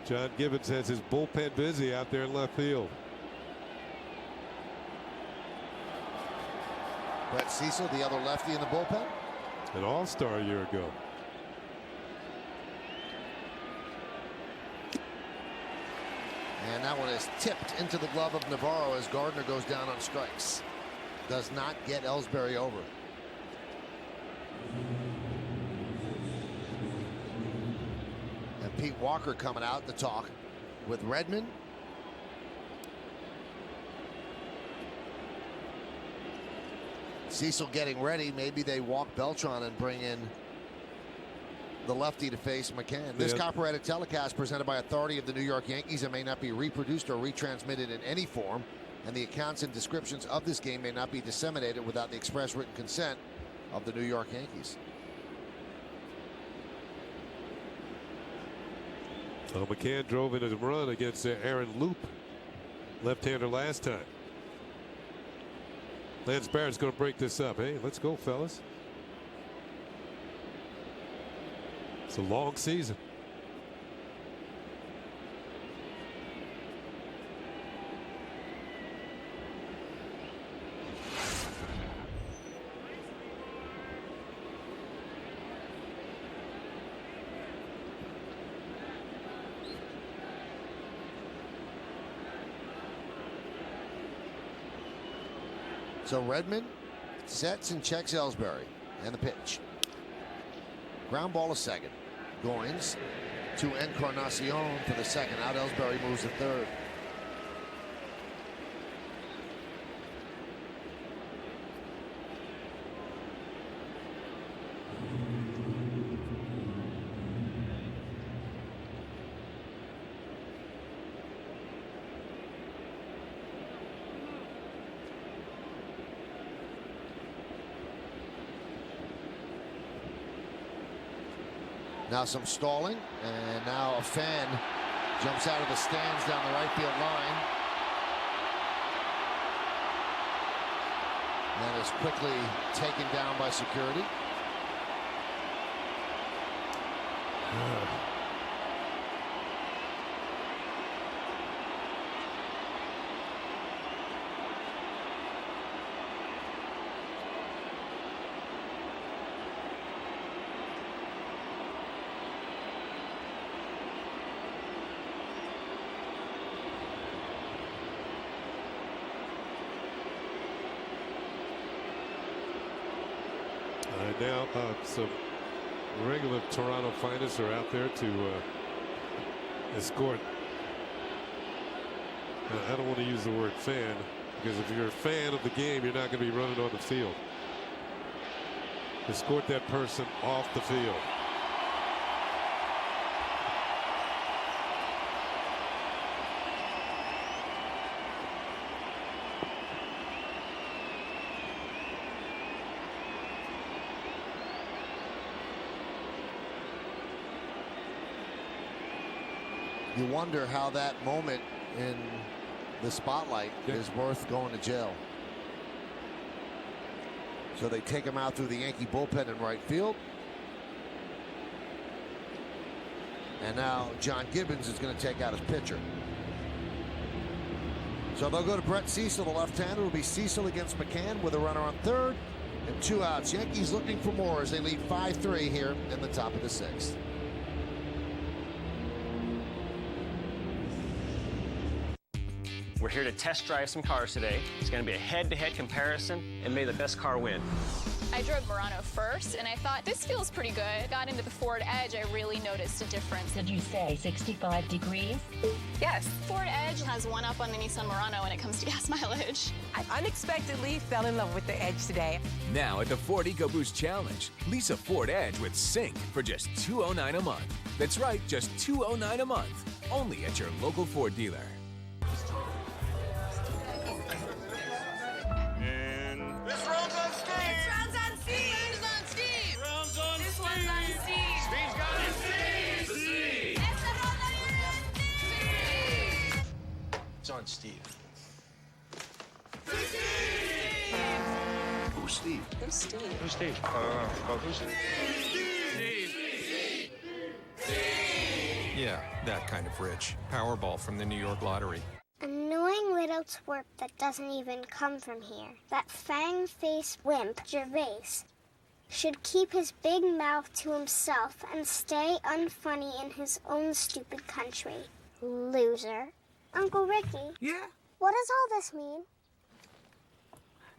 [SPEAKER 3] John Gibbons has his bullpen busy out there in left field.
[SPEAKER 2] Brett Cecil, the other lefty in the bullpen.
[SPEAKER 3] An all-star a year ago.
[SPEAKER 2] And that one is tipped into the glove of Navarro as Gardner goes down on strikes. Does not get Ellsbury over. And Pete Walker coming out to talk with Redmond. Cecil getting ready. Maybe they walk Beltran and bring in the lefty to face McCann. This copyrighted telecast presented by authority of the New York Yankees and may not be reproduced or retransmitted in any form, and the accounts and descriptions of this game may not be disseminated without the express written consent of the New York Yankees.
[SPEAKER 3] Well, McCann drove in a run against Aaron Loop, left-hander last time. Lance Barrett's going to break this up. Hey, let's go, fellas. It's a long season.
[SPEAKER 2] So Redmond sets and checks Ellsbury, and the pitch. Ground ball to second. Goins to Encarnacion for the second out. Ellsbury moves to third. Now some stalling, and now a fan jumps out of the stands down the right field line. That is quickly taken down by security.
[SPEAKER 3] Now some regular Toronto finalists are out there to escort. I don't want to use the word fan, because if you're a fan of the game, you're not going to be running on the field. Escort that person off the field.
[SPEAKER 2] You wonder how that moment in the spotlight is worth going to jail. So they take him out through the Yankee bullpen in right field. And now John Gibbons is going to take out his pitcher. So they'll go to Brett Cecil, the left-hander. It will be Cecil against McCann with a runner on third and 2 outs. Yankees looking for more as they lead 5-3 here in the top of the 6th.
[SPEAKER 18] We're here to test drive some cars today. It's going to be a head-to-head comparison, and may the best car win.
[SPEAKER 8] I drove Murano first, and I thought, this feels pretty good. Got into the Ford Edge, I really noticed a difference.
[SPEAKER 10] Did you say 65 degrees?
[SPEAKER 8] Yes. Ford Edge has one up on the Nissan Murano when it comes to gas mileage.
[SPEAKER 11] I unexpectedly fell in love with the Edge today.
[SPEAKER 12] Now at the Ford EcoBoost Challenge, lease a Ford Edge with Sync for just $209 a month. That's right, just $209 a month. Only at your local Ford dealer.
[SPEAKER 19] This round's on Steve.
[SPEAKER 8] This round's on Steve. This one's on Steve.
[SPEAKER 19] Round's on
[SPEAKER 8] This
[SPEAKER 19] Steve.
[SPEAKER 8] one's on Steve.
[SPEAKER 19] Steve's got it. Steve.
[SPEAKER 6] It's on Steve.
[SPEAKER 19] Who's Steve?
[SPEAKER 8] Who's Steve?
[SPEAKER 6] Who's Steve? Who's Steve?
[SPEAKER 14] Yeah, that kind of rich. Powerball from the New York Lottery.
[SPEAKER 22] Annoying little twerp that doesn't even come from here. That fang-faced wimp, Gervais, should keep his big mouth to himself and stay unfunny in his own stupid country. Loser. Uncle Ricky.
[SPEAKER 17] Yeah?
[SPEAKER 22] What does all this mean?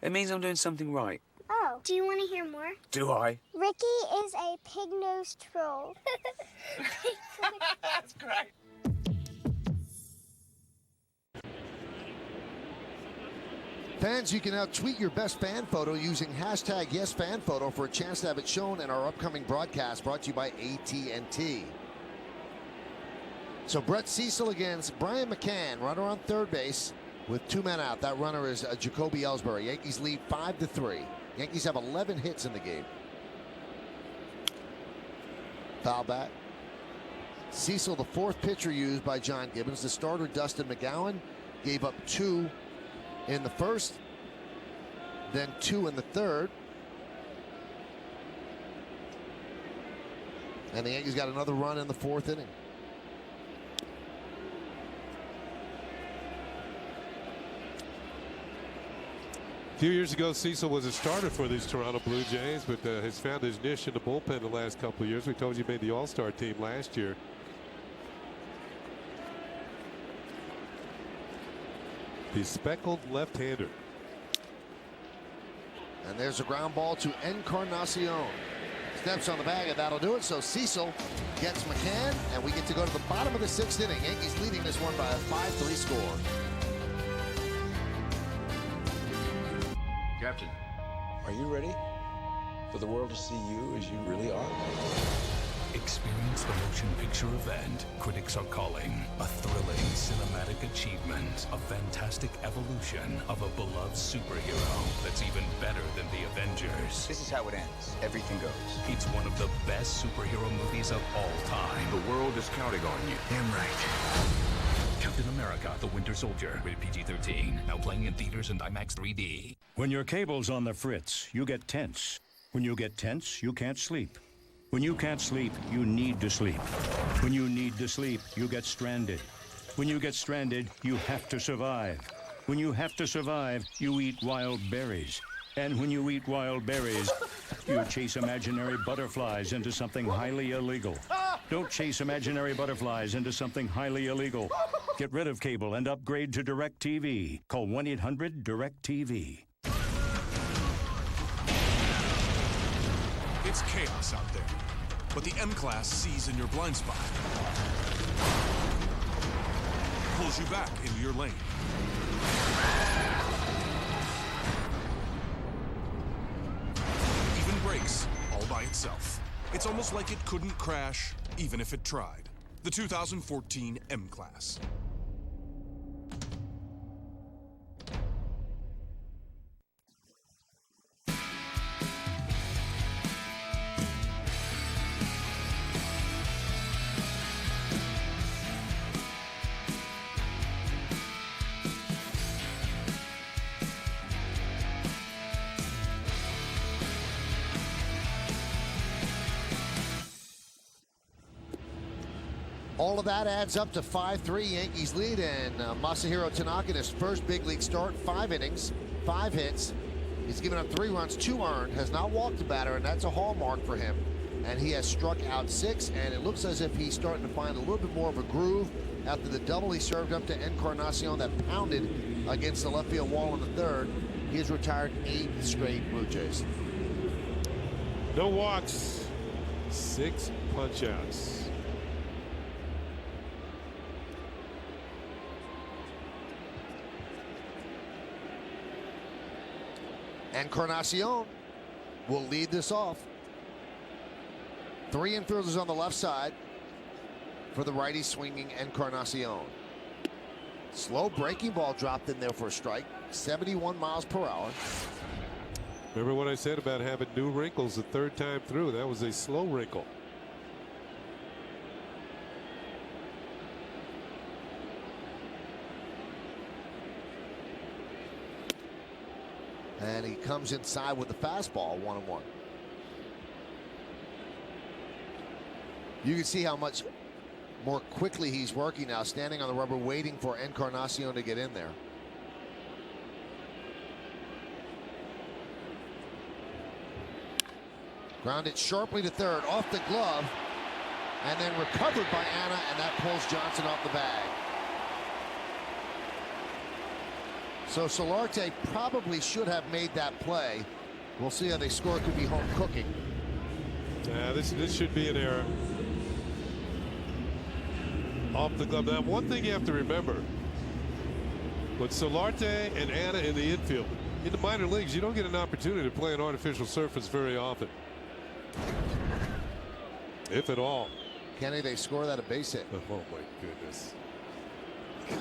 [SPEAKER 17] It means I'm doing something right.
[SPEAKER 22] Oh, do you want to hear more?
[SPEAKER 17] Do I?
[SPEAKER 22] Ricky is a pig-nosed troll.
[SPEAKER 17] That's great.
[SPEAKER 2] Fans, you can now tweet your best fan photo using hashtag #YesFanPhoto for a chance to have it shown in our upcoming broadcast brought to you by AT&T. So Brett Cecil against Brian McCann, runner on third base with 2 men out. That runner is Jacoby Ellsbury. Yankees lead 5-3. Yankees have 11 hits in the game. Foul bat. Cecil, the 4th pitcher used by John Gibbons. The starter, Dustin McGowan, gave up 2 in the first, then 2 in the third. And the Yankees got another run in the 4th inning.
[SPEAKER 3] A few years ago, Cecil was a starter for these Toronto Blue Jays, but has found his niche in the bullpen the last couple of years. We told you he made the All-Star team last year. The speckled left-hander.
[SPEAKER 2] And there's a ground ball to Encarnacion. Steps on the bag, and that'll do it. So Cecil gets McCann, and we get to go to the bottom of the 6th inning. Yankees leading this one by a 5-3 score.
[SPEAKER 6] Captain, are you ready for the world to see you as you really are?
[SPEAKER 21] Experience the motion picture event critics are calling a thrilling cinematic achievement, a fantastic evolution of a beloved superhero that's even better than The Avengers.
[SPEAKER 1] This is how it ends. Everything goes.
[SPEAKER 21] It's one of the best superhero movies of all time.
[SPEAKER 13] The world is counting on you.
[SPEAKER 21] Damn right. Captain America, The Winter Soldier, rated PG-13. Now playing in theaters and IMAX 3D.
[SPEAKER 15] When your cable's on the fritz, you get tense. When you get tense, you can't sleep. When you can't sleep, you need to sleep. When you need to sleep, you get stranded. When you get stranded, you have to survive. When you have to survive, you eat wild berries. And when you eat wild berries, you chase imaginary butterflies into something highly illegal. Don't chase imaginary butterflies into something highly illegal. Get rid of cable and upgrade to DirecTV. Call 1-800-DirecTV.
[SPEAKER 16] It's chaos out there, but the M-Class sees in your blind spot. Pulls you back into your lane. Even brakes all by itself. It's almost like it couldn't crash, even if it tried. The 2014 M-Class.
[SPEAKER 2] All of that adds up to 5-3 Yankees lead, and Masahiro Tanaka in his first big league start, 5 innings, 5 hits. He's given up 3 runs, 2 earned, has not walked a batter, and that's a hallmark for him. And he has struck out 6, and it looks as if he's starting to find a little bit more of a groove after the double he served up to Encarnacion that pounded against the left field wall in the 3rd. He has retired 8 straight Blue Jays.
[SPEAKER 3] No walks, 6 punch-outs.
[SPEAKER 2] Encarnacion will lead this off. 3 infielders on the left side for the righty swinging Encarnacion. Slow breaking ball dropped in there for a strike. 71 miles per hour.
[SPEAKER 3] Remember what I said about having new wrinkles the 3rd time through? That was a slow wrinkle.
[SPEAKER 2] And he comes inside with the fastball, 1-1. You can see how much more quickly he's working now, standing on the rubber, waiting for Encarnacion to get in there. Grounded sharply to 3rd, off the glove, and then recovered by Anna, and that pulls Johnson off the bag. So Solarte probably should have made that play. We'll see how they score. It could be home cooking.
[SPEAKER 3] Yeah, this should be an error. Off the glove. Now, one thing you have to remember, with Solarte and Anna in the infield, in the minor leagues, you don't get an opportunity to play an artificial surface very often. If at all.
[SPEAKER 2] Kenny, they score that a base hit.
[SPEAKER 3] Oh, my goodness.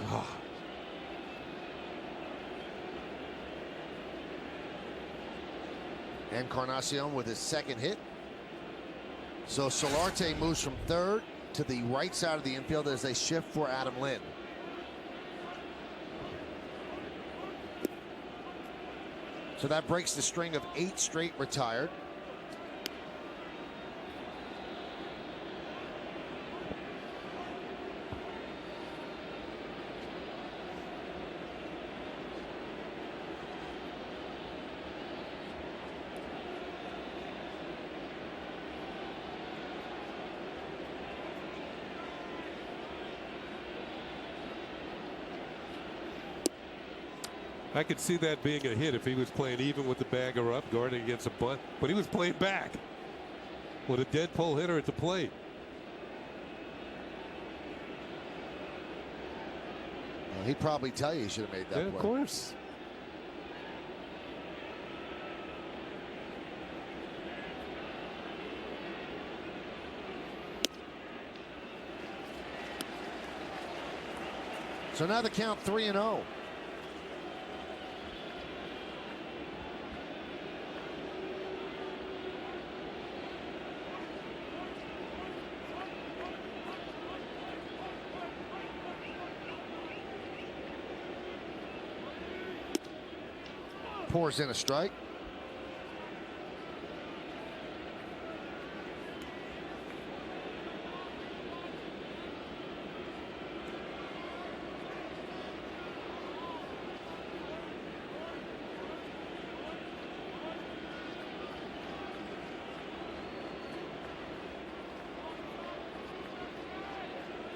[SPEAKER 3] God.
[SPEAKER 2] Encarnacion with his 2nd hit. So Solarte moves from 3rd to the right side of the infield as they shift for Adam Lynn. So that breaks the string of 8 straight retired.
[SPEAKER 3] I could see that being a hit if he was playing even with the bagger up, guarding against a bunt. But he was playing back with a dead pull hitter at the plate.
[SPEAKER 2] Well, he'd probably tell you he should have made that play.
[SPEAKER 3] Of course.
[SPEAKER 2] So now the count 3-0. Pours in a strike.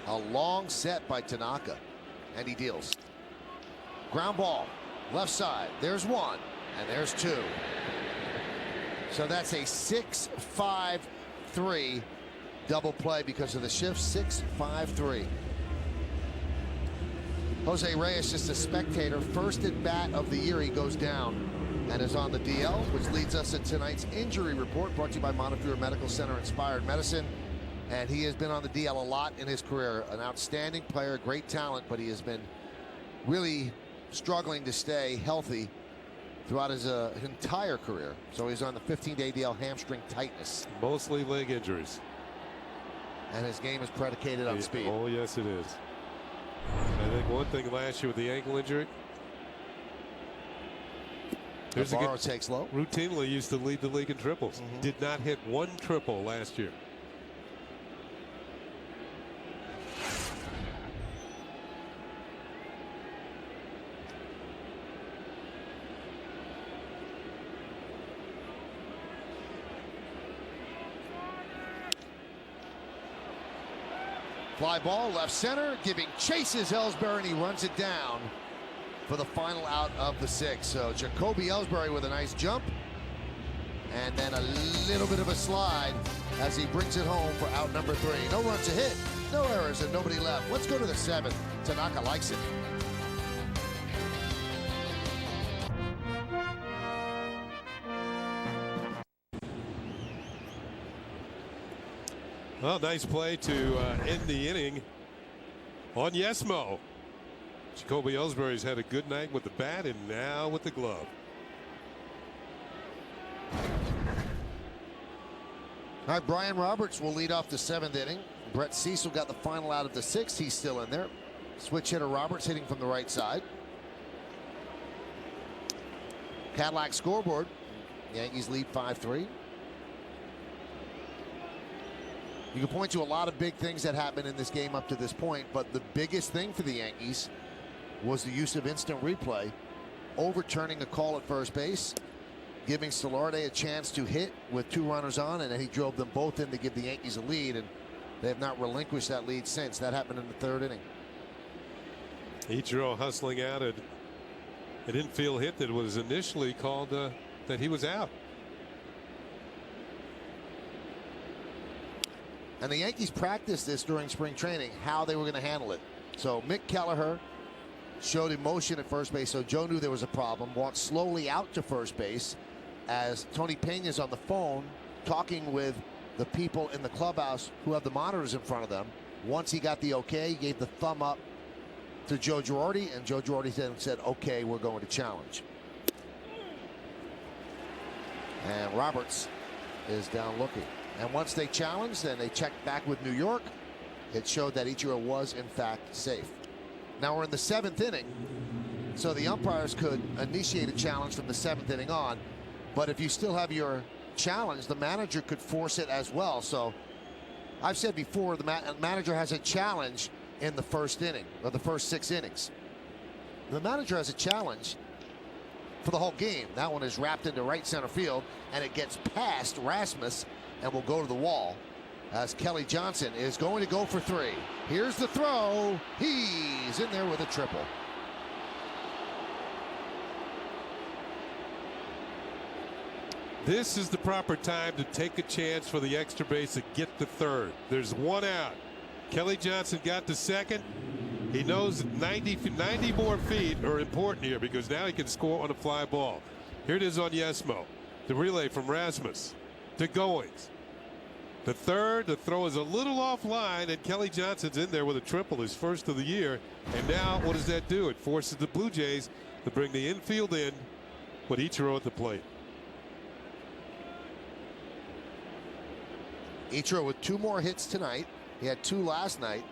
[SPEAKER 2] A long set by Tanaka, and he deals. Ground ball, left side. There's one, and there's two. So that's a 6-5-3 double play because of the shift. 6-5-3. Jose Reyes just a spectator. First at bat of the year, he goes down and is on the DL, which leads us to tonight's injury report, brought to you by Montefiore Medical Center Inspired Medicine. And he has been on the DL a lot in his career. An outstanding player, great talent, but he has been really struggling to stay healthy throughout his entire career. So he's on the 15-day DL, hamstring tightness.
[SPEAKER 3] Mostly leg injuries.
[SPEAKER 2] And his game is predicated on speed.
[SPEAKER 3] Oh, yes, it is. I think one thing last year with the ankle injury.
[SPEAKER 2] Navarro takes low.
[SPEAKER 3] Routinely used to lead the league in triples. Did not hit one triple last year.
[SPEAKER 2] Fly ball, left center, giving chases Ellsbury, and he runs it down for the final out of the sixth. So Jacoby Ellsbury with a nice jump, and then a little bit of a slide as he brings it home for out number 3. No runs to hit, no errors, and nobody left. Let's go to the 7th. Tanaka likes it.
[SPEAKER 3] Well, nice play to end the inning on Yesmo. Jacoby Ellsbury's had a good night with the bat and now with the glove.
[SPEAKER 2] All right, Brian Roberts will lead off the 7th inning. Brett Cecil got the final out of the 6th. He's still in there. Switch hitter Roberts hitting from the right side. Cadillac scoreboard. Yankees lead 5-3. You can point to a lot of big things that happened in this game up to this point, but the biggest thing for the Yankees was the use of instant replay, overturning a call at first base, giving Solarte a chance to hit with 2 runners on, and then he drove them both in to give the Yankees a lead, and they have not relinquished that lead since. That happened in the 3rd inning.
[SPEAKER 3] Ichiro hustling out an infield hit that was initially called that he was out.
[SPEAKER 2] And the Yankees practiced this during spring training, how they were going to handle it. So Mick Kelleher showed emotion at first base, so Joe knew there was a problem. Walked slowly out to first base as Tony Peña's on the phone talking with the people in the clubhouse who have the monitors in front of them. Once he got the okay, he gave the thumb up to Joe Girardi, and Joe Girardi said, okay, we're going to challenge. And Roberts is down looking. And once they challenged, then they checked back with New York. It showed that Ichiro was, in fact, safe. Now we're in the 7th inning, so the umpires could initiate a challenge from the 7th inning on. But if you still have your challenge, the manager could force it as well. So I've said before, the manager has a challenge in the 1st inning, or the first 6 innings. The manager has a challenge for the whole game. That one is wrapped into right center field, and it gets past Rasmus and will go to the wall as Kelly Johnson is going to go for 3. Here's the throw. He's in there with a triple.
[SPEAKER 3] This is the proper time to take a chance for the extra base to get to 3rd. There's 1 out. Kelly Johnson got to 2nd. He knows 90 more feet are important here because now he can score on a fly ball. Here it is on Yesmo. The relay from Rasmus to Goings. The 3rd, the throw is a little offline, and Kelly Johnson's in there with a triple, his first of the year. And now what does that do? It forces the Blue Jays to bring the infield in with Ichiro at the plate.
[SPEAKER 2] Ichiro with 2 more hits tonight. He had 2 last night.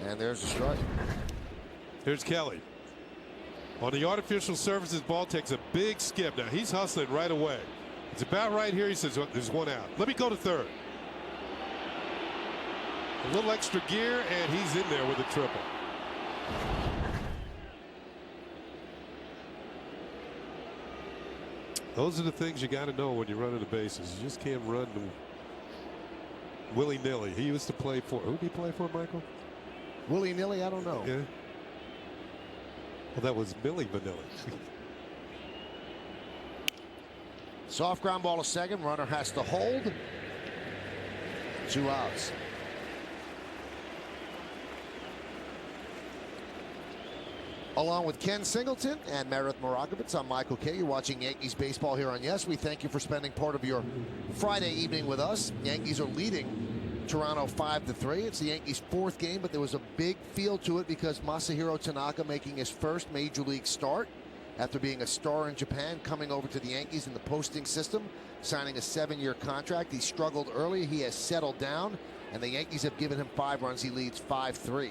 [SPEAKER 2] And there's a strike.
[SPEAKER 3] Here's Kelly. On the artificial surface, his ball takes a big skip. Now he's hustling right away. It's about right here. He says, oh, there's one out. Let me go to third. A little extra gear, and he's in there with a triple. Those are the things you got to know when you're running the bases. You just can't run willy-nilly. He used to play for, who did he play for, Michael?
[SPEAKER 2] Willy-nilly? I don't know.
[SPEAKER 3] Yeah. Well, that was Millie Vanilli.
[SPEAKER 2] Soft ground ball to second. Runner has to hold. 2 outs. Along with Ken Singleton and Meredith Marakovitz, I'm Michael Kay. You're watching Yankees baseball here on Yes. We thank you for spending part of your Friday evening with us. Yankees are leading Toronto 5-3. It's the Yankees' 4th game, but there was a big feel to it because Masahiro Tanaka making his first major league start after being a star in Japan, coming over to the Yankees in the posting system, signing a 7-year contract. He struggled early. He has settled down, and the Yankees have given him 5 runs. He leads 5-3.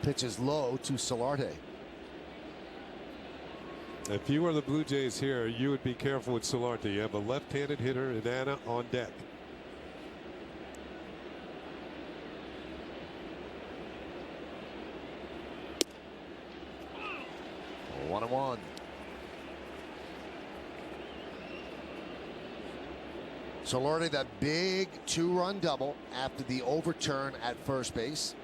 [SPEAKER 2] Pitches low to Solarte.
[SPEAKER 3] If you were the Blue Jays here, you would be careful with Solarte. You have a left-handed hitter, Inanna, on deck.
[SPEAKER 2] Oh, 1-1. Solarte, that big 2-run double after the overturn at first base.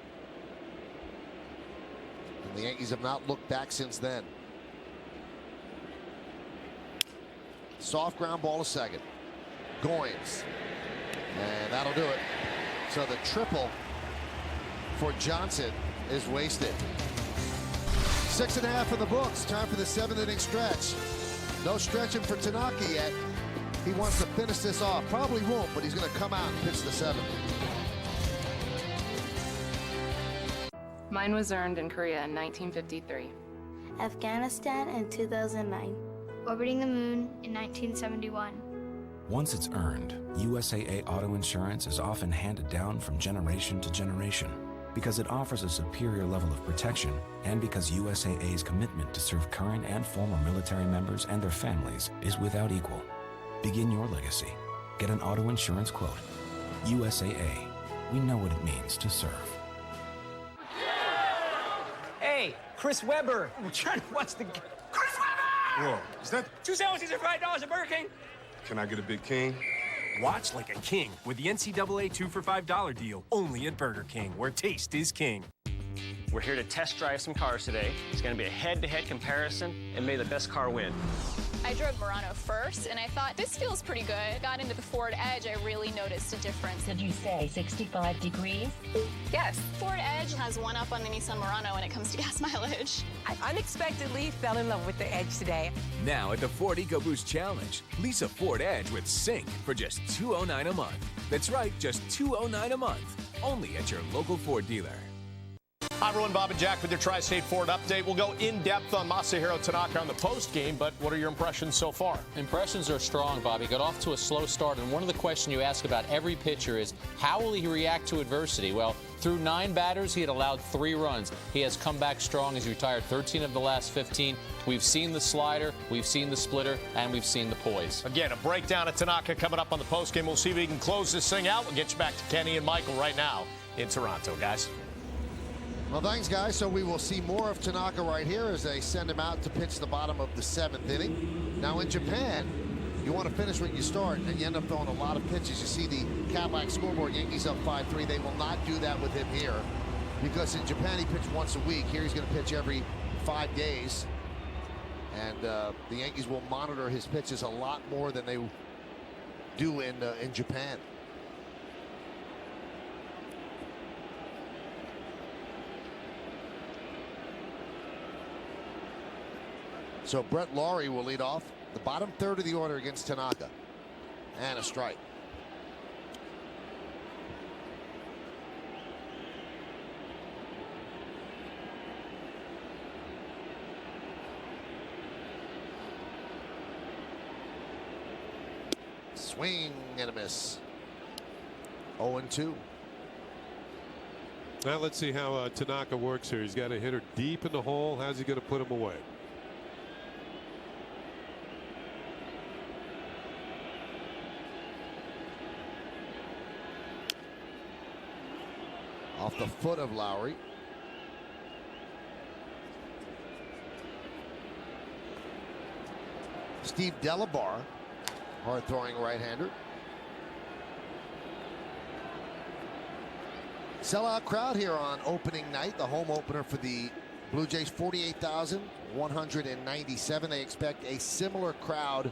[SPEAKER 2] And the Yankees have not looked back since then. Soft ground ball to second. Goins. And that'll do it. So the triple for Johnson is wasted. 6.5 in the books. Time for the 7th inning stretch. No stretching for Tanaka yet. He wants to finish this off. Probably won't, but he's going to come out and pitch the 7th.
[SPEAKER 13] Mine was earned in Korea in 1953.
[SPEAKER 22] Afghanistan in 2009. Orbiting the moon in 1971.
[SPEAKER 20] Once it's earned, USAA Auto Insurance is often handed down from generation to generation because it offers a superior level of protection and because USAA's commitment to serve current and former military members and their families is without equal. Begin your legacy. Get an auto insurance quote. USAA. We know what it means to serve.
[SPEAKER 23] Hey, Chris Webber. I'm trying to watch the... Chris Webber!
[SPEAKER 16] Whoa, is that...
[SPEAKER 23] 2 sandwiches and $5 at Burger King.
[SPEAKER 16] Can I get a Big King?
[SPEAKER 14] Watch like a king with the NCAA 2 for $5 deal, only at Burger King, where taste is king.
[SPEAKER 18] We're here to test drive some cars today. It's going to be a head-to-head comparison, and may the best car win.
[SPEAKER 8] I drove Murano first, and I thought, this feels pretty good. Got into the Ford Edge, I really noticed a difference.
[SPEAKER 10] Did you say 65 degrees?
[SPEAKER 8] Yes. Ford Edge has one up on the Nissan Murano when it comes to gas mileage.
[SPEAKER 11] I unexpectedly fell in love with the Edge today.
[SPEAKER 12] Now at the Ford EcoBoost Challenge, lease a Ford Edge with Sync for just $209 a month. That's right, just $209 a month. Only at your local Ford dealer.
[SPEAKER 24] Hi, everyone. Bob and Jack with your Tri-State Ford update. We'll go in-depth on Masahiro Tanaka on the post game, but what are your impressions so far?
[SPEAKER 25] Impressions are strong, Bobby. Got off to a slow start, and one of the questions you ask about every pitcher is, how will he react to adversity? Well, through 9 batters, he had allowed 3 runs. He has come back strong. He's retired 13 of the last 15. We've seen the slider, we've seen the splitter, and we've seen the poise.
[SPEAKER 24] Again, a breakdown of Tanaka coming up on the post game. We'll see if we can close this thing out. We'll get you back to Kenny and Michael right now in Toronto, guys.
[SPEAKER 2] Well, thanks, guys. So we will see more of Tanaka right here as they send him out to pitch the bottom of the 7th inning. Now, in Japan, you want to finish when you start, and you end up throwing a lot of pitches. You see the Cadillac scoreboard, Yankees up 5-3. They will not do that with him here because in Japan, he pitched once a week. Here, he's going to pitch every 5 days. And the Yankees will monitor his pitches a lot more than they do in Japan. So Brett Laurie will lead off the bottom third of the order against Tanaka. And a strike. Swing and a miss. 0-2.
[SPEAKER 3] Now let's see how Tanaka works here. He's got a hitter deep in the hole. How's he going to put him away?
[SPEAKER 2] Off the foot of Lowry. Steve Delabar, hard-throwing right-hander. Sellout crowd here on opening night, the home opener for the Blue Jays, 48,197. They expect a similar crowd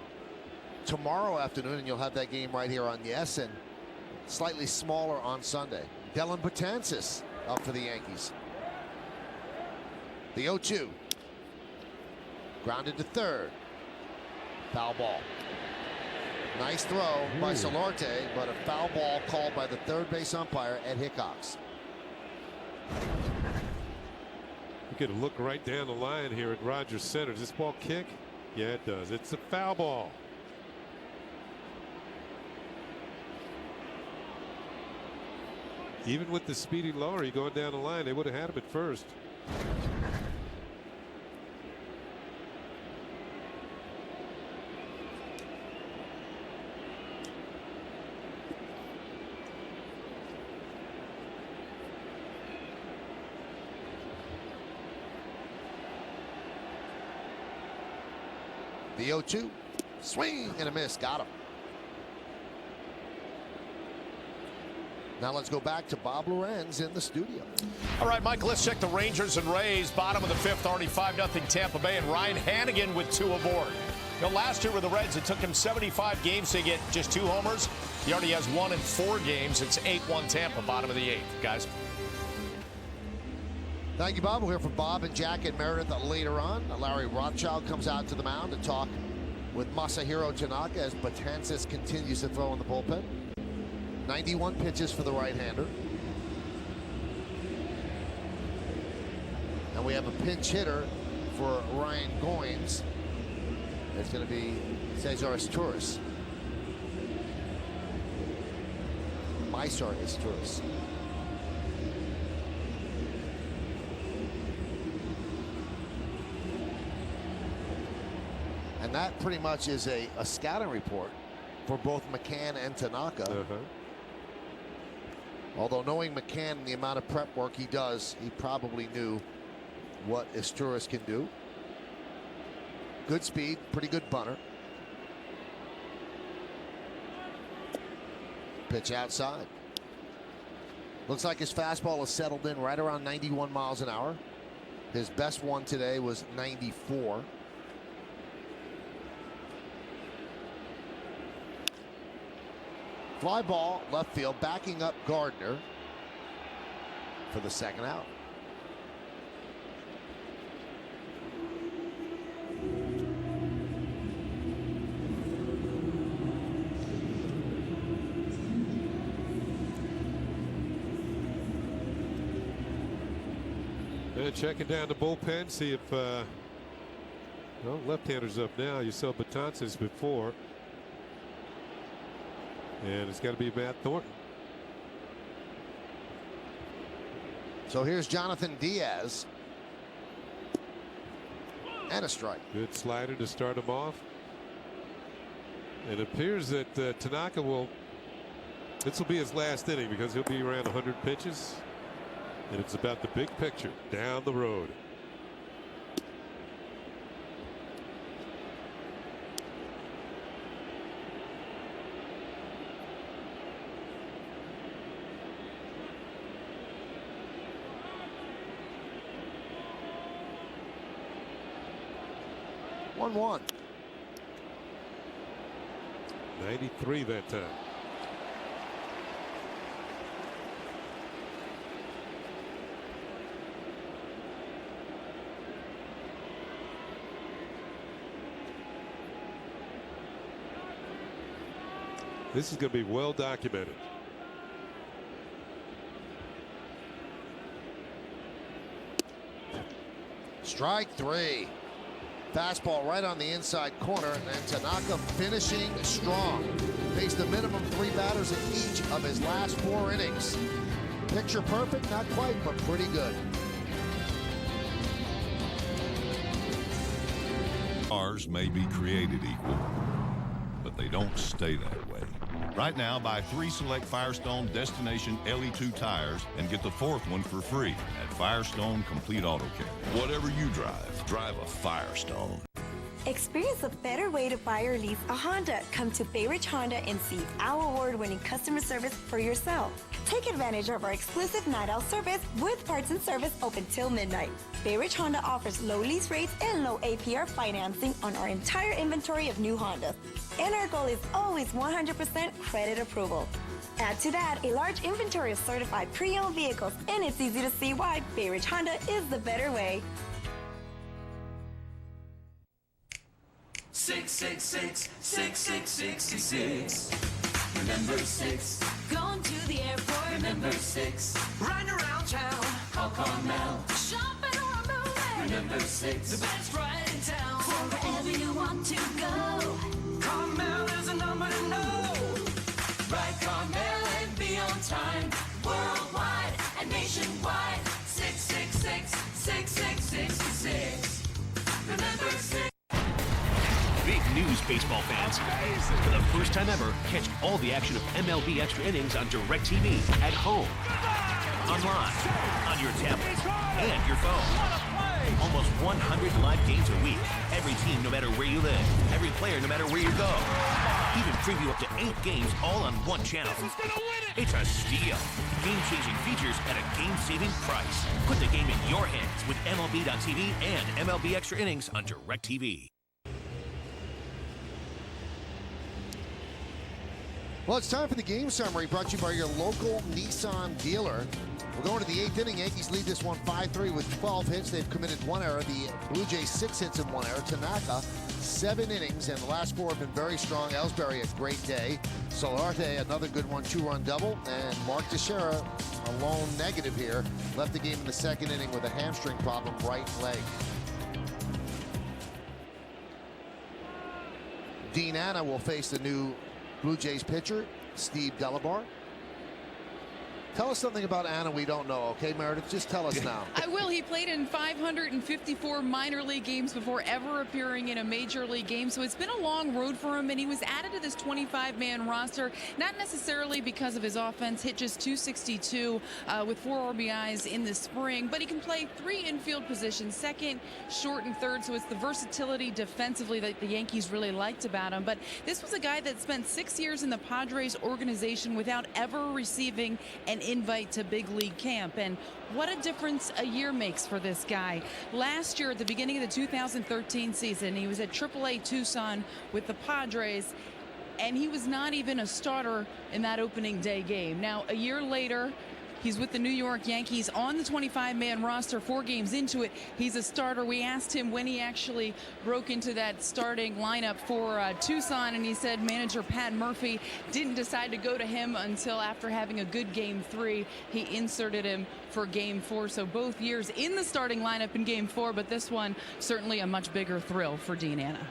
[SPEAKER 2] tomorrow afternoon, and you'll have that game right here on Yes, and slightly smaller on Sunday. Dylan Betances up for the Yankees. The 0-2. Grounded to third. Foul ball. Nice throw by Solarte, but a foul ball called by the third base umpire, Ed Hickox.
[SPEAKER 3] You could look right down the line here at Rogers Center. Does this ball kick? Yeah, it does. It's a foul ball. Even with the speedy Lowry going down the line, they would have had him at first.
[SPEAKER 2] The 0-2. Swing and a miss. Got him. Now let's go back to Bob Lorenz in the studio.
[SPEAKER 24] All right, Mike, let's check the Rangers and Rays. Bottom of the fifth, already 5-0 Tampa Bay, and Ryan Hannigan with 2 aboard. You know, last year with the Reds, it took him 75 games to get just 2 homers. He already has 1 in 4 games. It's 8-1 Tampa, bottom of the 8th, guys.
[SPEAKER 2] Thank you, Bob. We'll hear from Bob and Jack and Meredith later on. Larry Rothschild comes out to the mound to talk with Masahiro Tanaka as Betances continues to throw in the bullpen. 91 pitches for the right-hander. And we have a pinch hitter for Ryan Goins. It's going to be Cesar Izturis. Mysar Izturis. And that pretty much is a scouting report for both McCann and Tanaka. Although knowing McCann and the amount of prep work he does, he probably knew what Izturis can do. Good speed, pretty good bunter. Pitch outside. Looks like his fastball is settled in right around 91 miles an hour. His best one today was 94. Fly ball, left field, backing up Gardner for the second out.
[SPEAKER 3] And checking down the bullpen, see if well, left-hander's up now. You saw Betances before. And it's got to be Matt Thornton.
[SPEAKER 2] So here's Jonathan Diaz. And a strike.
[SPEAKER 3] Good slider to start him off. It appears that Tanaka will, this will be his last inning because he'll be around 100 pitches. And it's about the big picture down the road.
[SPEAKER 2] One.
[SPEAKER 3] 93 that time. This is going to be well documented.
[SPEAKER 2] Strike 3. Fastball right on the inside corner, and Tanaka finishing strong. Faced a minimum 3 batters in each of his last 4 innings. Picture perfect, not quite, but pretty good.
[SPEAKER 4] Cars may be created equal, but they don't stay that way. Right now, buy 3 select Firestone Destination LE2 tires and get the 4th one for free at Firestone Complete Auto Care. Whatever you drive, drive a Firestone.
[SPEAKER 5] Experience a better way to buy or lease a Honda. Come to Bay Ridge Honda and see our award-winning customer service for yourself. Take advantage of our exclusive night out service with parts and service open till midnight. Bay Ridge Honda offers low lease rates and low APR financing on our entire inventory of new Hondas. And our goal is always 100% credit approval. Add to that a large inventory of certified pre-owned vehicles, and it's easy to see why Bay Ridge Honda is the better way.
[SPEAKER 7] 666 6666. Remember 6. Going to the airport. Remember 6. Riding around town. Call Carmel. Shopping or moving. Remember 6. The best ride in town. For wherever you want to go. Carmel is a number to know. Ride Carmel and be on time. Worldwide and nationwide. 666 6666. Remember 6.
[SPEAKER 9] Big news, baseball fans. For the first time ever, catch all the action of MLB Extra Innings on DirecTV at home, online, on your tablet, and your phone. Almost 100 live games a week. Every team, no matter where you live. Every player, no matter where you go. Even preview up to 8 games all on one channel. It's a steal. Game-changing features at a game-saving price. Put the game in your hands with MLB.tv and MLB Extra Innings on DirecTV.
[SPEAKER 2] Well, it's time for the game summary brought to you by your local Nissan dealer. We're going to the 8th inning. Yankees lead this one 5-3 with 12 hits. They've committed 1 error. The Blue Jays 6 hits and 1 error. Tanaka, 7 innings, and the last 4 have been very strong. Ellsbury, a great day. Solarte, another good one, 2-run double. And Mark Teixeira, a lone negative here. Left the game in the 2nd inning with a hamstring problem, right leg. Dean Anna will face the new Blue Jays pitcher, Steve Delabar. Tell us something about Anna we don't know, okay, Meredith? Just tell us now.
[SPEAKER 19] I will. He played in 554 minor league games before ever appearing in a major league game, so it's been a long road for him, and he was added to this 25-man roster, not necessarily because of his offense. Hit just .262 with 4 RBIs in the spring, but he can play 3 infield positions, second, short, and third, so it's the versatility defensively that the Yankees really liked about him. But this was a guy that spent 6 years in the Padres organization without ever receiving an invite to big league camp, and what a difference a year makes for this guy. Last year at the beginning of the 2013 season, he was at AAA Tucson with the Padres, and he was not even a starter in that opening day game. Now, a year later, he's with the New York Yankees on the 25-man roster. 4 games into it, he's a starter. We asked him when he actually broke into that starting lineup for Tucson, and he said manager Pat Murphy didn't decide to go to him until after having a good game 3. He inserted him for game 4. So both years in the starting lineup in game 4, but this one certainly a much bigger thrill for Dean Anna.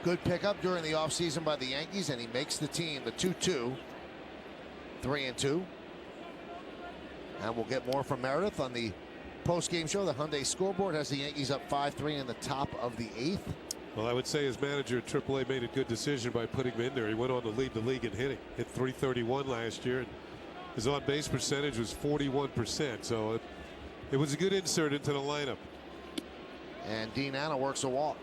[SPEAKER 2] Good pickup during the offseason by the Yankees, and he makes the team the 2-2, 3-2. And we'll get more from Meredith on the post-game show. The Hyundai scoreboard has the Yankees up 5-3 in the top of the 8th.
[SPEAKER 3] Well, I would say his manager at AAA made a good decision by putting him in there. He went on to lead the league in hitting. Hit .331 last year. And his on-base percentage was 41%. So it was a good insert into the lineup.
[SPEAKER 2] And Dean Anna works a walk.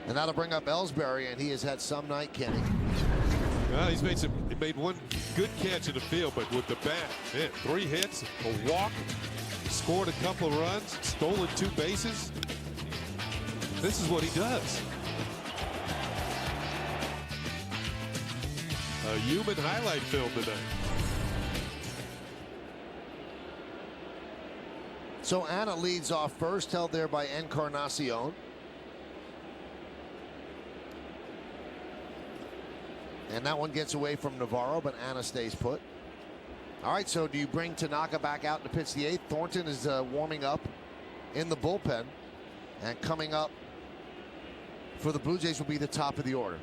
[SPEAKER 2] And that'll bring up Ellsbury, and he has had some night, Kenny.
[SPEAKER 3] Well, he made one good catch in the field, but with the bat, man, 3 hits, a walk, scored a couple of runs, stolen 2 bases. This is what he does. A human highlight film tonight.
[SPEAKER 2] So Anna leads off first, held there by Encarnacion. And that one gets away from Navarro, but Anna stays put. All right, so do you bring Tanaka back out to pitch the 8th? Thornton is warming up in the bullpen. And coming up for the Blue Jays will be the top of the order.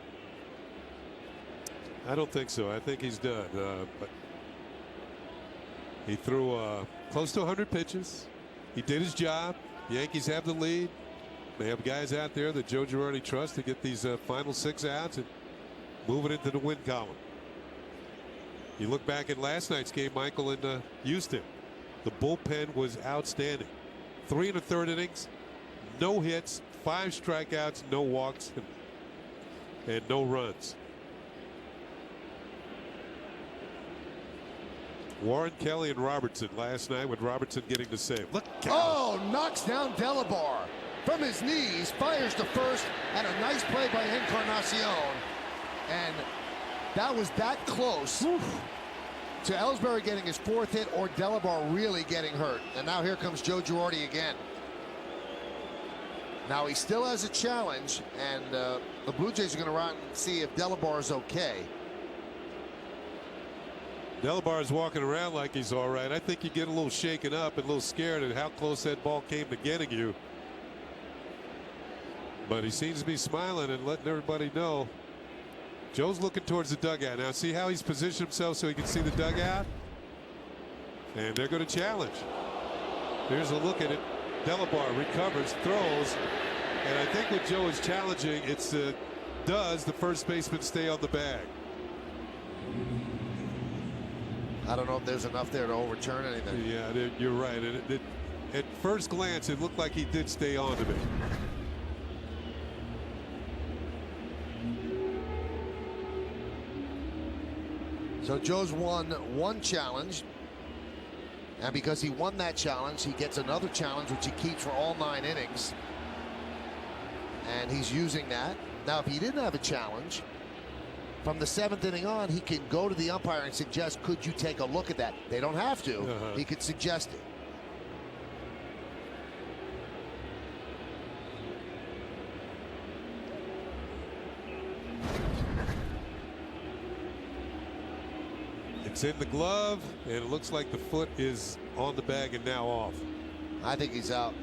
[SPEAKER 3] I don't think so. I think he's done. But he threw close to 100 pitches. He did his job. The Yankees have the lead. They have guys out there that Joe Girardi trusts to get these final 6 outs and move it into the win column. You look back at last night's game, Michael, in Houston. The bullpen was outstanding. 3 1/3 innings, no hits, 5 strikeouts, no walks, and no runs. Warren, Kelly, and Robertson last night, with Robertson getting the save. Look out.
[SPEAKER 2] Oh, knocks down Delabar from his knees, fires to first, and a nice play by Encarnacion. And that was that close to Ellsbury getting his 4th hit or Delabar really getting hurt. And now here comes Joe Girardi again. Now he still has a challenge, and the Blue Jays are going to run and see if Delabar is okay.
[SPEAKER 3] Delabar's walking around like he's all right. I think you get a little shaken up and a little scared at how close that ball came to getting you. But he seems to be smiling and letting everybody know. Joe's looking towards the dugout. Now see how he's positioned himself so he can see the dugout? And they're going to challenge. Here's a look at it. Delabar recovers, throws. And I think what Joe is challenging, it's does the first baseman stay on the bag?
[SPEAKER 2] I don't know if there's enough there to overturn anything.
[SPEAKER 3] Yeah, you're right. And at first glance, it looked like he did stay on to me.
[SPEAKER 2] So Joe's won 1 challenge. And because he won that challenge, he gets another challenge, which he keeps for all 9 innings. And he's using that. Now, if he didn't have a challenge, from the 7th inning on, he can go to the umpire and suggest, could you take a look at that? They don't have to. He could suggest it.
[SPEAKER 3] It's in the glove, and it looks like the foot is on the bag and now off.
[SPEAKER 2] I think he's out.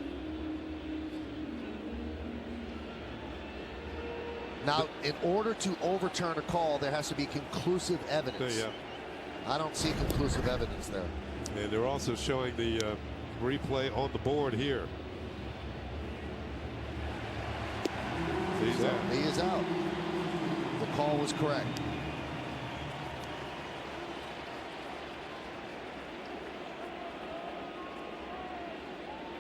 [SPEAKER 2] Now, in order to overturn a call, there has to be conclusive evidence.
[SPEAKER 3] Yeah.
[SPEAKER 2] I don't see conclusive evidence there.
[SPEAKER 3] And they're also showing the replay on the board here. He's out.
[SPEAKER 2] He is out. The call was correct.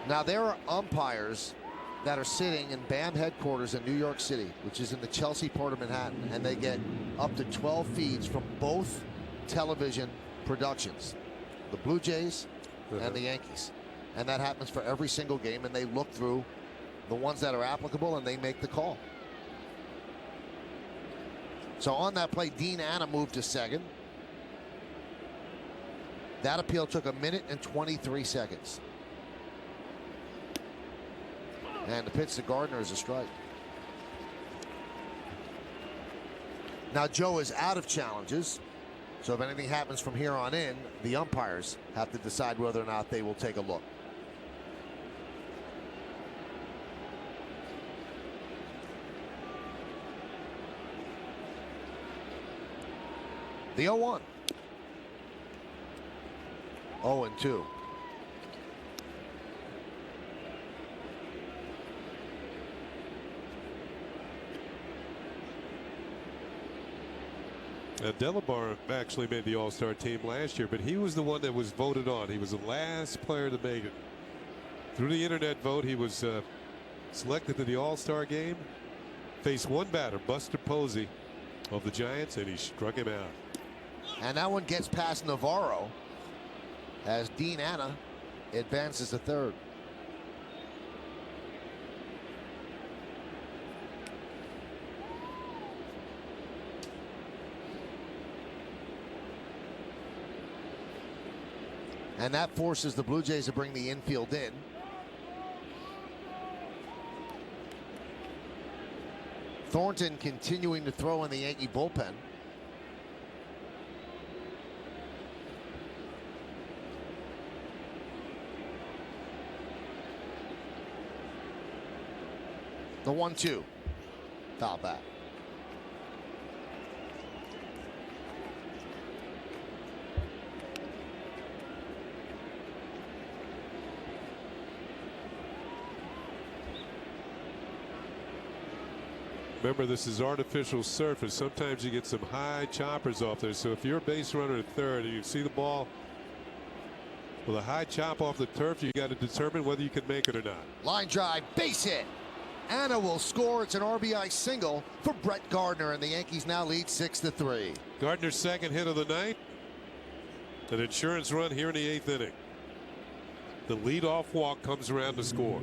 [SPEAKER 2] Now, there are umpires that are sitting in BAM headquarters in New York City, which is in the Chelsea part of Manhattan, and they get up to 12 feeds from both television productions, the Blue Jays and the Yankees. And that happens for every single game, and they look through the ones that are applicable and they make the call. So on that play, Dean Anna moved to second. That appeal took 1 minute and 23 seconds. And the pitch to Gardner is a strike. Now Joe is out of challenges. So if anything happens from here on in, the umpires have to decide whether or not they will take a look. The 0-1. 0-2.
[SPEAKER 3] Now, Delabar actually made the All-Star team last year, but he was the one that was voted on. He was the last player to make it. Through the internet vote, he was selected to the All-Star game. Faced one batter, Buster Posey of the Giants, and he struck him out.
[SPEAKER 2] And that one gets past Navarro as Dean Anna advances to third. And that forces the Blue Jays to bring the infield in. Thornton continuing to throw in the Yankee bullpen. The 1-2. Foul back.
[SPEAKER 3] Remember, this is artificial surface. Sometimes you get some high choppers off there. So if you're a base runner at third and you see the ball with a high chop off the turf, you got to determine whether you can make it or not.
[SPEAKER 2] Line drive, base hit. Anna will score. It's an RBI single for Brett Gardner, and the Yankees now lead 6-3.
[SPEAKER 3] Gardner's second hit of the night. An insurance run here in the 8th inning. The leadoff walk comes around to score.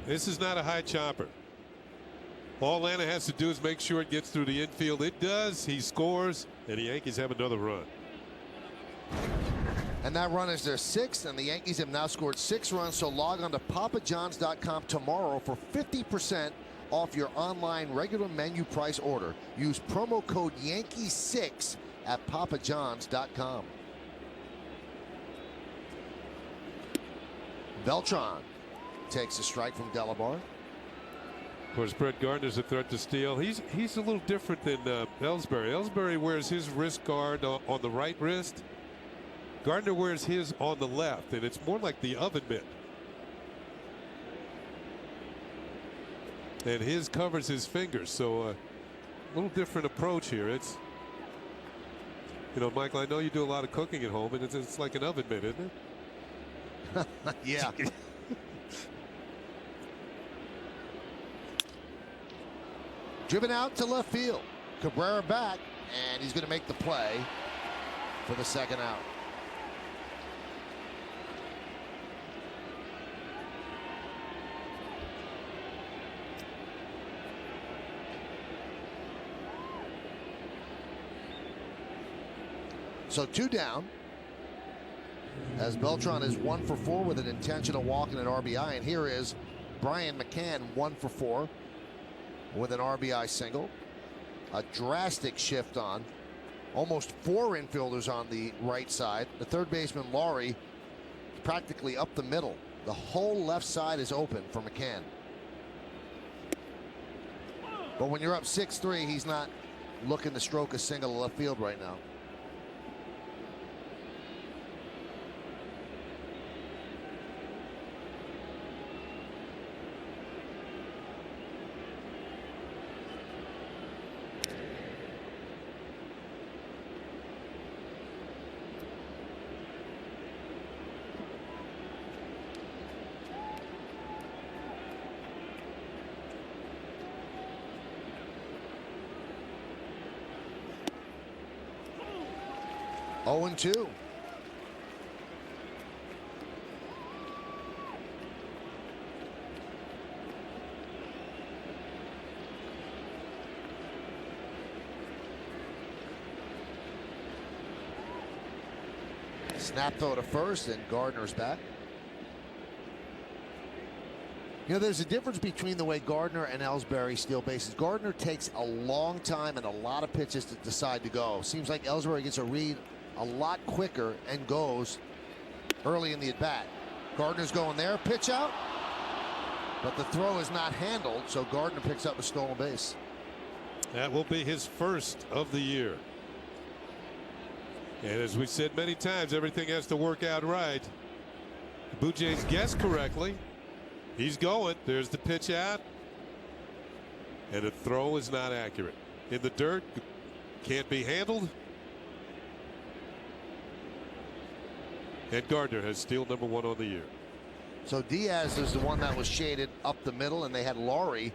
[SPEAKER 3] This is not a high chopper. All Anna has to do is make sure it gets through the infield. It does. He scores, and the Yankees have another run.
[SPEAKER 2] And that run is their 6th, and the Yankees have now scored 6 runs. So log on to papajohns.com tomorrow for 50% off your online regular menu price order. Use promo code Yankees6 at papajohns.com. Beltran takes a strike from Delabar.
[SPEAKER 3] Of course, Brett Gardner's a threat to steal. He's a little different than Ellsbury. Ellsbury wears his wrist guard on the right wrist. Gardner wears his on the left, and it's more like the oven mitt. And his covers his fingers, so a little different approach here. It's, you know, Michael, I know you do a lot of cooking at home, and it's like an oven mitt, isn't it?
[SPEAKER 2] Yeah. Driven out to left field. Cabrera back, and he's going to make the play for the second out. So 2 down, as Beltran is 1 for 4 with an intentional walk and an RBI. And here is Brian McCann, 1 for 4 with an RBI single. A drastic shift on. Almost 4 infielders on the right side. The third baseman, Laurie, practically up the middle. The whole left side is open for McCann. But when you're up 6-3, he's not looking to stroke a single to left field right now. Oh, 0-2. Snap throw to first, and Gardner's back. You know, there's a difference between the way Gardner and Ellsbury steal bases. Gardner takes a long time and a lot of pitches to decide to go. Seems like Ellsbury gets a read a lot quicker and goes early in the at-bat. Gardner's going there, pitch out, but the throw is not handled, so Gardner picks up a stolen base.
[SPEAKER 3] That will be his first of the year. And as we said many times, everything has to work out right. The Blue Jays guessed correctly. He's going. There's the pitch out. And the throw is not accurate. In the dirt, can't be handled. And Gardner has steal number 1 on the year.
[SPEAKER 2] So Diaz is the one that was shaded up the middle, and they had Laurie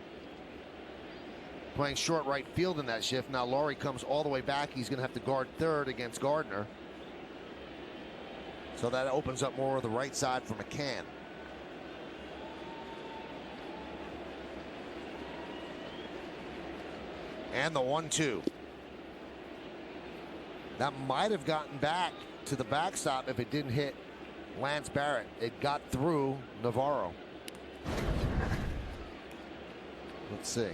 [SPEAKER 2] playing short right field in that shift. Now Laurie comes all the way back. He's going to have to guard third against Gardner. So that opens up more of the right side for McCann. And the 1-2. That might have gotten back to the backstop if it didn't hit Lance Barrett. It got through Navarro. Let's see.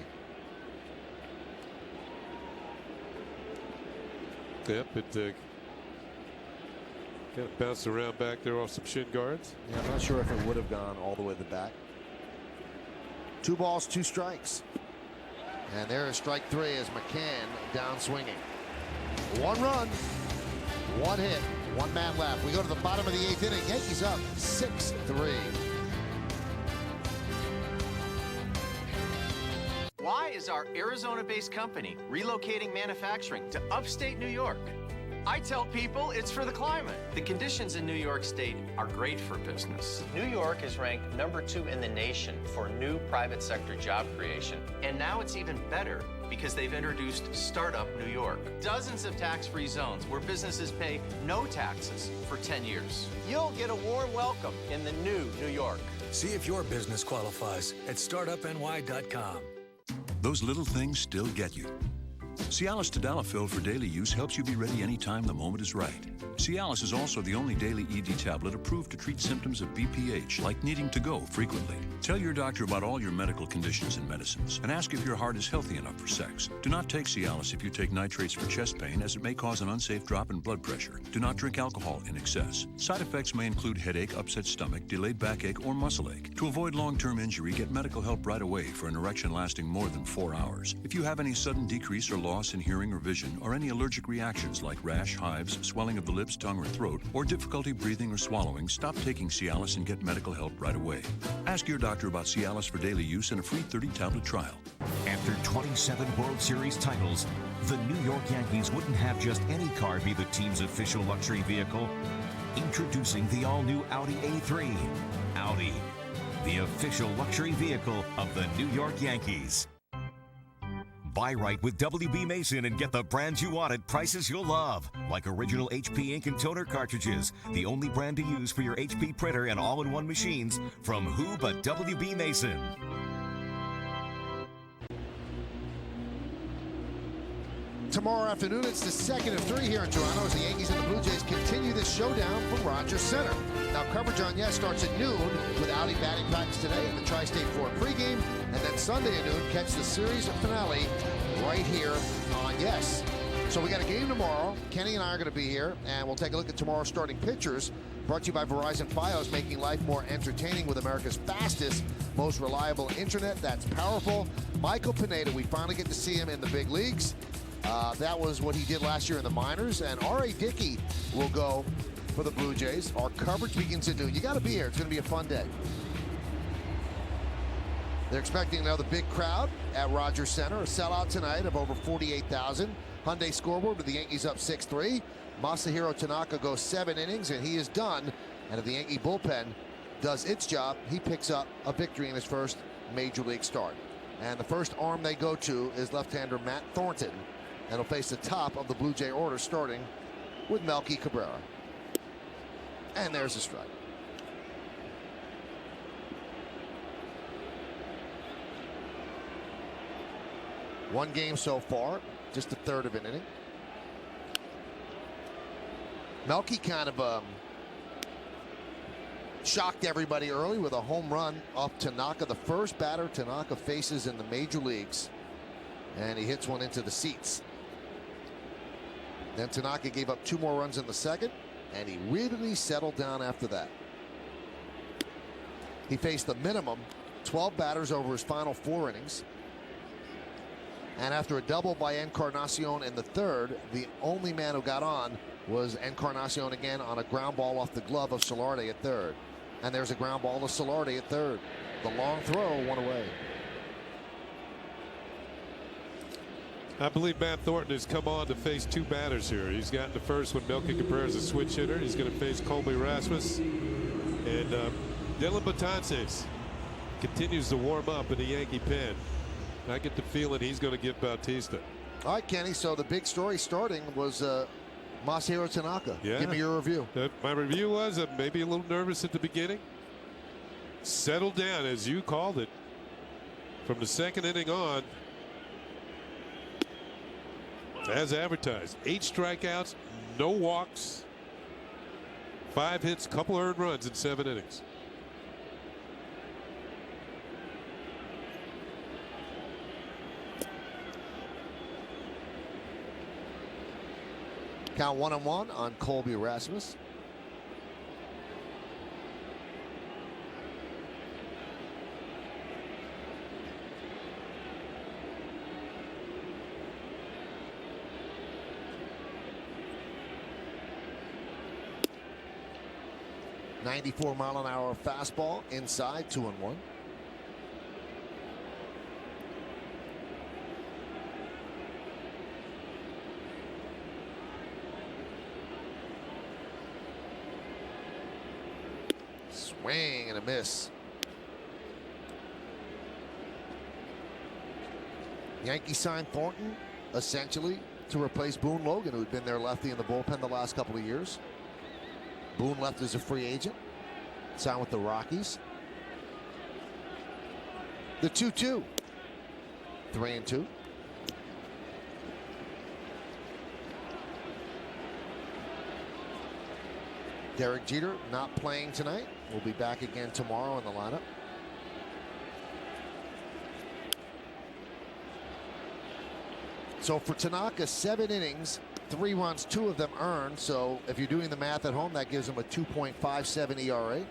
[SPEAKER 3] Yep, it kind of bounced around back there off some shin guards.
[SPEAKER 2] Yeah, I'm not sure if it would have gone all the way to the back. 2 balls, 2 strikes. And there is strike 3 as McCann down swinging. 1 run, 1 hit, 1 man left. We go to the bottom of the 8th inning. Yankees up 6-3.
[SPEAKER 1] Why is our Arizona-based company relocating manufacturing to upstate New York? I tell people it's for the climate. The conditions in New York State are great for business. New York is ranked #2 in the nation for new private sector job creation. And now it's even better because they've introduced Startup New York. Dozens of tax-free zones where businesses pay no taxes for 10 years. You'll get a warm welcome in the new New York.
[SPEAKER 6] See if your business qualifies at startupny.com.
[SPEAKER 15] Those little things still get you. Cialis Tadalafil for daily use helps you be ready anytime the moment is right. Cialis is also the only daily ED tablet approved to treat symptoms of BPH, like needing to go frequently. Tell your doctor about all your medical conditions and medicines, and ask if your heart is healthy enough for sex. Do not take Cialis if you take nitrates for chest pain, as it may cause an unsafe drop in blood pressure. Do not drink alcohol in excess. Side effects may include headache, upset stomach, delayed backache, or muscle ache. To avoid long-term injury, get medical help right away for an erection lasting more than 4 hours. If you have any sudden decrease or loss in hearing or vision, or any allergic reactions like rash, hives, swelling of the lips, tongue, or throat, or difficulty breathing or swallowing, stop taking Cialis and get medical help right away. Ask your doctor about Cialis for daily use and a free 30-tablet trial.
[SPEAKER 17] After 27 World Series titles, the New York Yankees wouldn't have just any car be the team's official luxury vehicle. Introducing the all-new Audi A3. Audi, the official luxury vehicle of the New York Yankees. Buy right with WB Mason and get the brands you want at prices you'll love. Like original HP ink and toner cartridges, the only brand to use for your HP printer and all-in-one machines. From who but WB Mason.
[SPEAKER 2] Tomorrow afternoon, it's the second of 3 here in Toronto as the Yankees and the Blue Jays continue this showdown from Rogers Center. Now, coverage on Yes starts at noon with Audi batting practice today and the Tri-State Ford pregame. And then Sunday at noon, catch the series finale right here on Yes. So we got a game tomorrow. Kenny and I are going to be here, and we'll take a look at tomorrow's starting pitchers. Brought to you by Verizon Fios, making life more entertaining with America's fastest, most reliable internet. That's powerful. Michael Pineda, we finally get to see him in the big leagues. That was what he did last year in the minors. And R.A. Dickey will go for the Blue Jays. Our coverage begins at noon. You got to be here. It's going to be a fun day. They're expecting another big crowd at Rogers Center. A sellout tonight of over 48,000. Hyundai scoreboard with the Yankees up 6-3. Masahiro Tanaka goes 7 innings, and he is done. And if the Yankee bullpen does its job, he picks up a victory in his first Major League start. And the first arm they go to is left-hander Matt Thornton. And he'll face the top of the Blue Jay order, starting with Melky Cabrera. And there's a strike. One game so far, just a third of an inning. Melky kind of shocked everybody early with a home run off Tanaka, the first batter Tanaka faces in the major leagues. And he hits one into the seats. Then Tanaka gave up 2 more runs in the second, and he really settled down after that. He faced the minimum 12 batters over his final 4 innings. And after a double by Encarnacion in the third, the only man who got on was Encarnacion again on a ground ball off the glove of Solarte at third. And there's a ground ball to Solarte at third. The long throw, 1 away.
[SPEAKER 3] I believe Matt Thornton has come on to face 2 batters here. He's got the first one. Melky Cabrera is a switch hitter. He's going to face Colby Rasmus. And Dylan Betances continues to warm up in the Yankee pen. I get the feeling he's going to give Bautista.
[SPEAKER 2] All right, Kenny. So the big story starting was Masahiro Tanaka.
[SPEAKER 3] Yeah.
[SPEAKER 2] Give me your review.
[SPEAKER 3] My review was maybe a little nervous at the beginning. Settled down, as you called it, from the second inning on. As advertised, 8 strikeouts, no walks, 5 hits, couple earned runs in 7 innings.
[SPEAKER 2] Count 1-1 on Colby Rasmus. .94-mile-an-hour fastball inside, 2-1. Swing and a miss. Yankees signed Thornton essentially to replace Boone Logan, who had been their lefty in the bullpen the last couple of years. Boone left as a free agent, signed with the Rockies. The 2-2. 3-2. Derek Jeter not playing tonight. Will be back again tomorrow in the lineup. So for Tanaka, 7 innings, 3 runs, 2 of them earned. So if you're doing the math at home, that gives him a 2.57 ERA.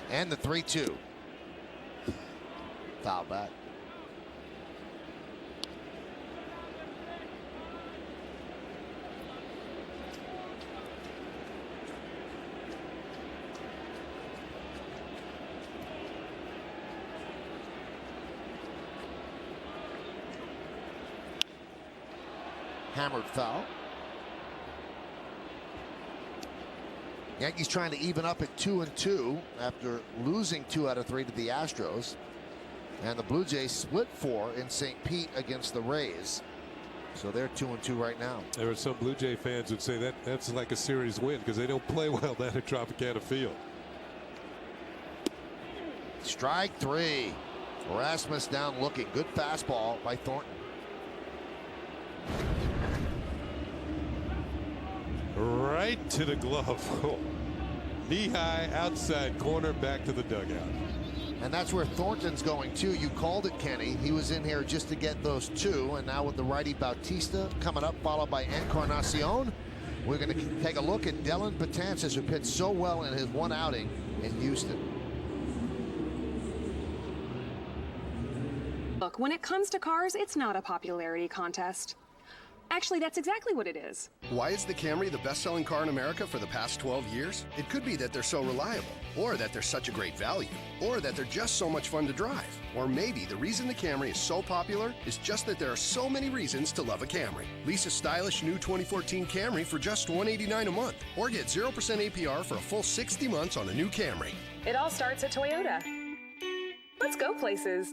[SPEAKER 2] And the 3-2. Foul back. Hammered foul. Yankees trying to even up at 2-2 after losing 2 out of 3 to the Astros. And the Blue Jays split 4 in St. Pete against the Rays. So they're 2-2 right now.
[SPEAKER 3] There are some Blue Jay fans who'd say that's like a series win because they don't play well down at Tropicana Field.
[SPEAKER 2] Strike 3. Rasmus down looking. Good fastball by Thornton.
[SPEAKER 3] Right to the glove. Knee high outside corner, back to the dugout.
[SPEAKER 2] And that's where Thornton's going too. You called it, Kenny. He was in here just to get those 2. And now with the righty Bautista coming up, followed by Encarnacion, we're going to take a look at Dellin Betances, who pitched so well in his 1 outing in Houston.
[SPEAKER 13] Look, when it comes to cars, it's not a popularity contest. Actually, that's exactly what it is.
[SPEAKER 20] Why is the Camry the best-selling car in America for the past 12 years? It could be that they're so reliable, or that they're such a great value, or that they're just so much fun to drive. Or maybe the reason the Camry is so popular is just that there are so many reasons to love a Camry. Lease a stylish new 2014 Camry for just $189 a month, or get 0% APR for a full 60 months on a new Camry.
[SPEAKER 13] It all starts at Toyota. Let's go places.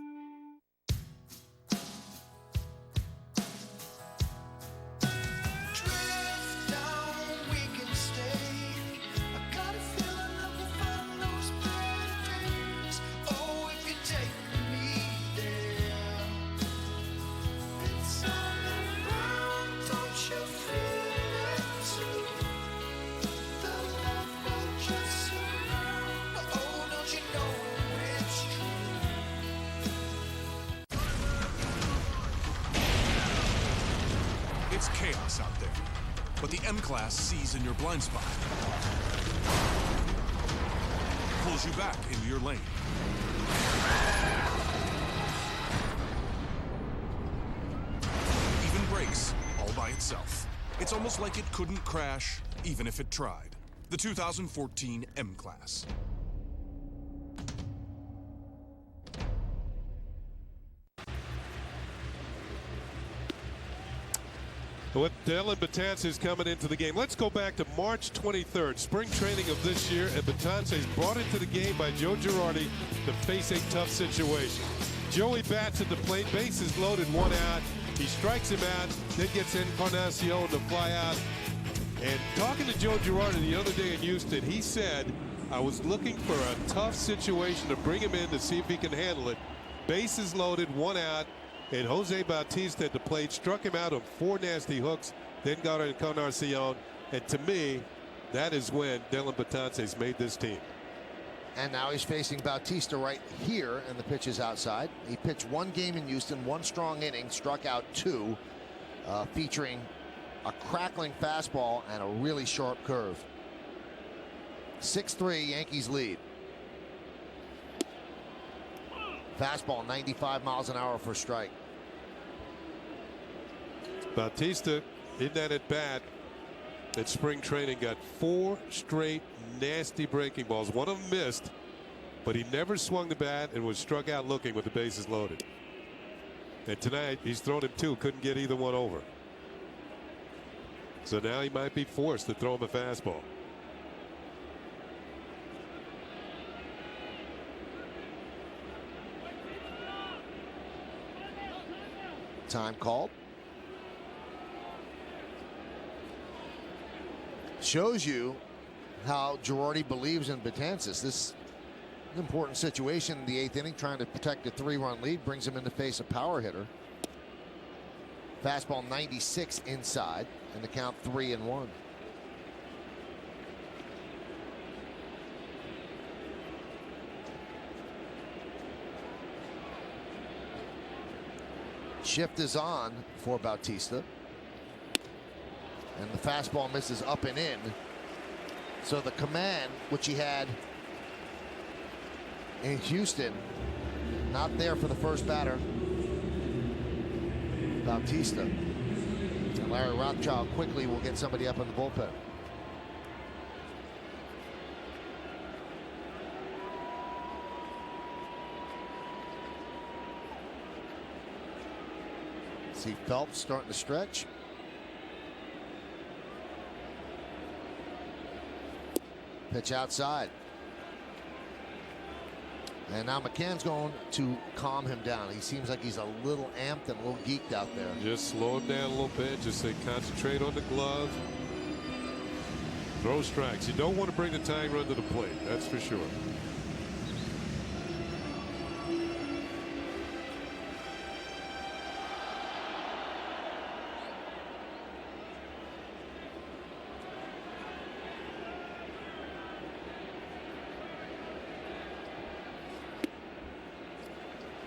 [SPEAKER 16] It's chaos out there, but the M-Class sees in your blind spot. Pulls you back into your lane. Even brakes all by itself. It's almost like it couldn't crash, even if it tried. The 2014 M-Class.
[SPEAKER 3] With Dellin Betances coming into the game. Let's go back to March 23rd, spring training of this year, and Betances brought into the game by Joe Girardi to face a tough situation. Joey bats at the plate, bases loaded, 1 out. He strikes him out, then gets Encarnacion to fly out. And talking to Joe Girardi the other day in Houston, he said, I was looking for a tough situation to bring him in to see if he can handle it. Bases loaded, 1 out. And Jose Bautista at the plate struck him out on 4 nasty hooks, then got Encarnacion. And to me, that is when Dellin Betances made this team.
[SPEAKER 2] And now he's facing Bautista right here, and the pitch is outside. He pitched 1 game in Houston, 1 strong inning, struck out 2, featuring a crackling fastball and a really sharp curve. 6-3, Yankees lead. Fastball 95 miles an hour for strike.
[SPEAKER 3] Bautista in that at bat at spring training got 4 straight nasty breaking balls. 1 of them missed, but he never swung the bat and was struck out looking with the bases loaded. And tonight, he's thrown him 2, couldn't get either one over. So now he might be forced to throw him a fastball.
[SPEAKER 2] Time called. Shows you how Girardi believes in Betances. This is an important situation in the 8th inning, trying to protect a 3-run lead, brings him in to face a power hitter. Fastball 96 inside, and the count 3-1. Shift is on for Bautista. And the fastball misses up and in. So the command, which he had in Houston, not there for the first batter, Bautista. And Larry Rothschild quickly will get somebody up in the bullpen. See Phelps starting to stretch. Pitch outside. And now McCann's going to calm him down. He seems like he's a little amped and a little geeked out there.
[SPEAKER 3] Just slow him down a little bit. Just say concentrate on the glove. Throw strikes. You don't want to bring the tying run to the plate. That's for sure.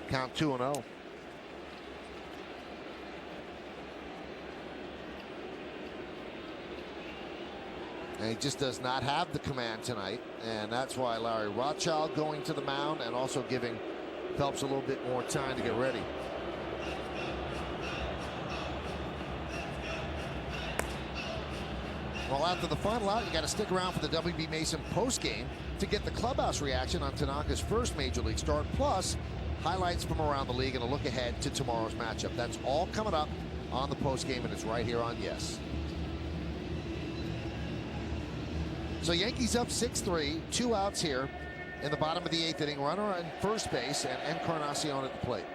[SPEAKER 2] Count 2-0. And he just does not have the command tonight, and that's why Larry Rothschild going to the mound and also giving Phelps a little bit more time to get ready. Well, after the final out, you got to stick around for the WB Mason postgame to get the clubhouse reaction on Tanaka's first Major League start, plus highlights from around the league and a look ahead to tomorrow's matchup. That's all coming up on the postgame, and it's right here on Yes. So Yankees up 6-3, 2 outs here in the bottom of the 8th inning. Runner on first base and Encarnacion at the plate.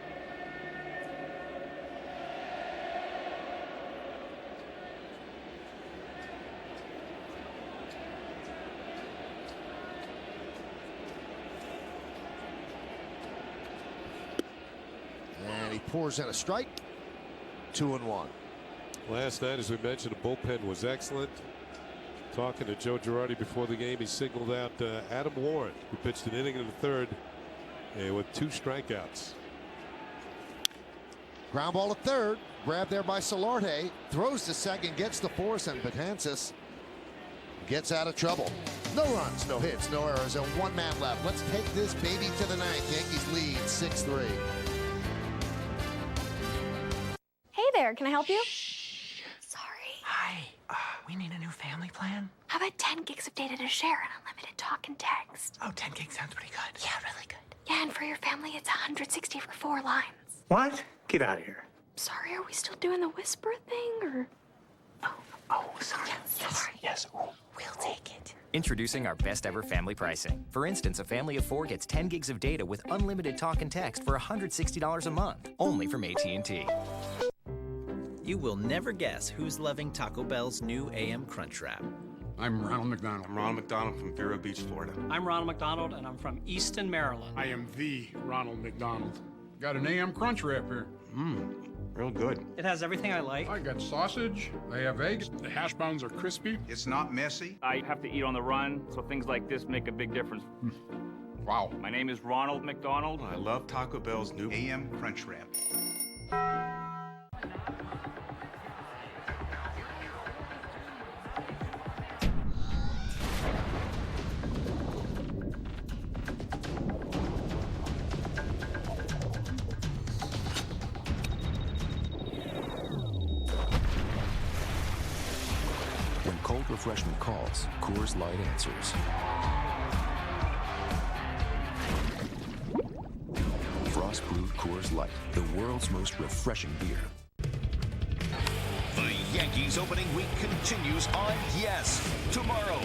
[SPEAKER 2] And he pours in a strike. 2-1.
[SPEAKER 3] Last night, as we mentioned, the bullpen was excellent. Talking to Joe Girardi before the game, he singled out Adam Warren, who pitched an inning in the third with 2 strikeouts.
[SPEAKER 2] Ground ball to third. Grabbed there by Solarte. Throws to second, gets the force, and Betances gets out of trouble. No runs, no hits, no errors, and 1 man left. Let's take this baby to the ninth. Yankees lead 6-3.
[SPEAKER 14] Hey there, can I help you?
[SPEAKER 18] Hi. We need a new family plan.
[SPEAKER 14] How about 10 gigs of data to share and unlimited talk and text?
[SPEAKER 18] Oh, 10 gigs sounds pretty good.
[SPEAKER 14] Yeah, really good. Yeah, and for your family, it's 160 for 4 lines.
[SPEAKER 18] What? Get out of here.
[SPEAKER 14] Sorry, are we still doing the whisper thing, or?
[SPEAKER 18] Oh, sorry. Yes. Oh.
[SPEAKER 14] We'll take it.
[SPEAKER 21] Introducing our best ever family pricing. For instance, a family of 4 gets 10 gigs of data with unlimited talk and text for $160 a month, only from AT&T.
[SPEAKER 22] You will never guess who's loving Taco Bell's new AM Crunch Wrap.
[SPEAKER 23] I'm Ronald McDonald. I'm Ronald McDonald from Vero Beach, Florida.
[SPEAKER 26] I'm Ronald McDonald, and I'm from Easton, Maryland.
[SPEAKER 23] I am the Ronald McDonald. Got an AM Crunch Wrap here. Real good.
[SPEAKER 26] It has everything I like.
[SPEAKER 23] I got sausage. I have eggs. The hash browns are crispy.
[SPEAKER 27] It's not messy. I have to eat on the run, so things like this make a big difference.
[SPEAKER 23] Wow.
[SPEAKER 27] My name is Ronald McDonald. I love Taco Bell's new AM Crunch Wrap.
[SPEAKER 17] When cold refreshment calls, Coors Light answers. Frost brewed
[SPEAKER 4] Coors Light, the world's most refreshing beer.
[SPEAKER 17] The Yankees opening week continues on Yes. Tomorrow,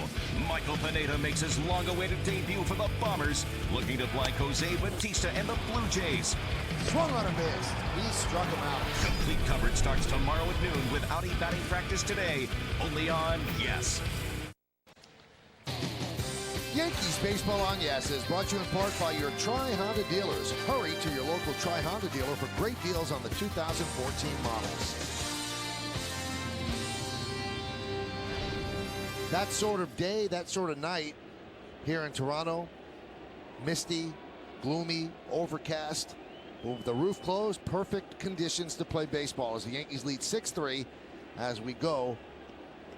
[SPEAKER 17] Michael Pineda makes his long-awaited debut for the Bombers, looking to blank Jose Bautista and the Blue Jays.
[SPEAKER 2] Swung on a miss. He struck him out.
[SPEAKER 17] Complete coverage starts tomorrow at noon with Audi batting practice today, only on Yes.
[SPEAKER 2] Yankees Baseball on Yes is brought to you in part by your Tri-Honda dealers. Hurry to your local Tri-Honda dealer for great deals on the 2014 models. That sort of day, that sort of night here in Toronto. Misty, gloomy, overcast. With the roof closed, perfect conditions to play baseball as the Yankees lead 6-3 as we go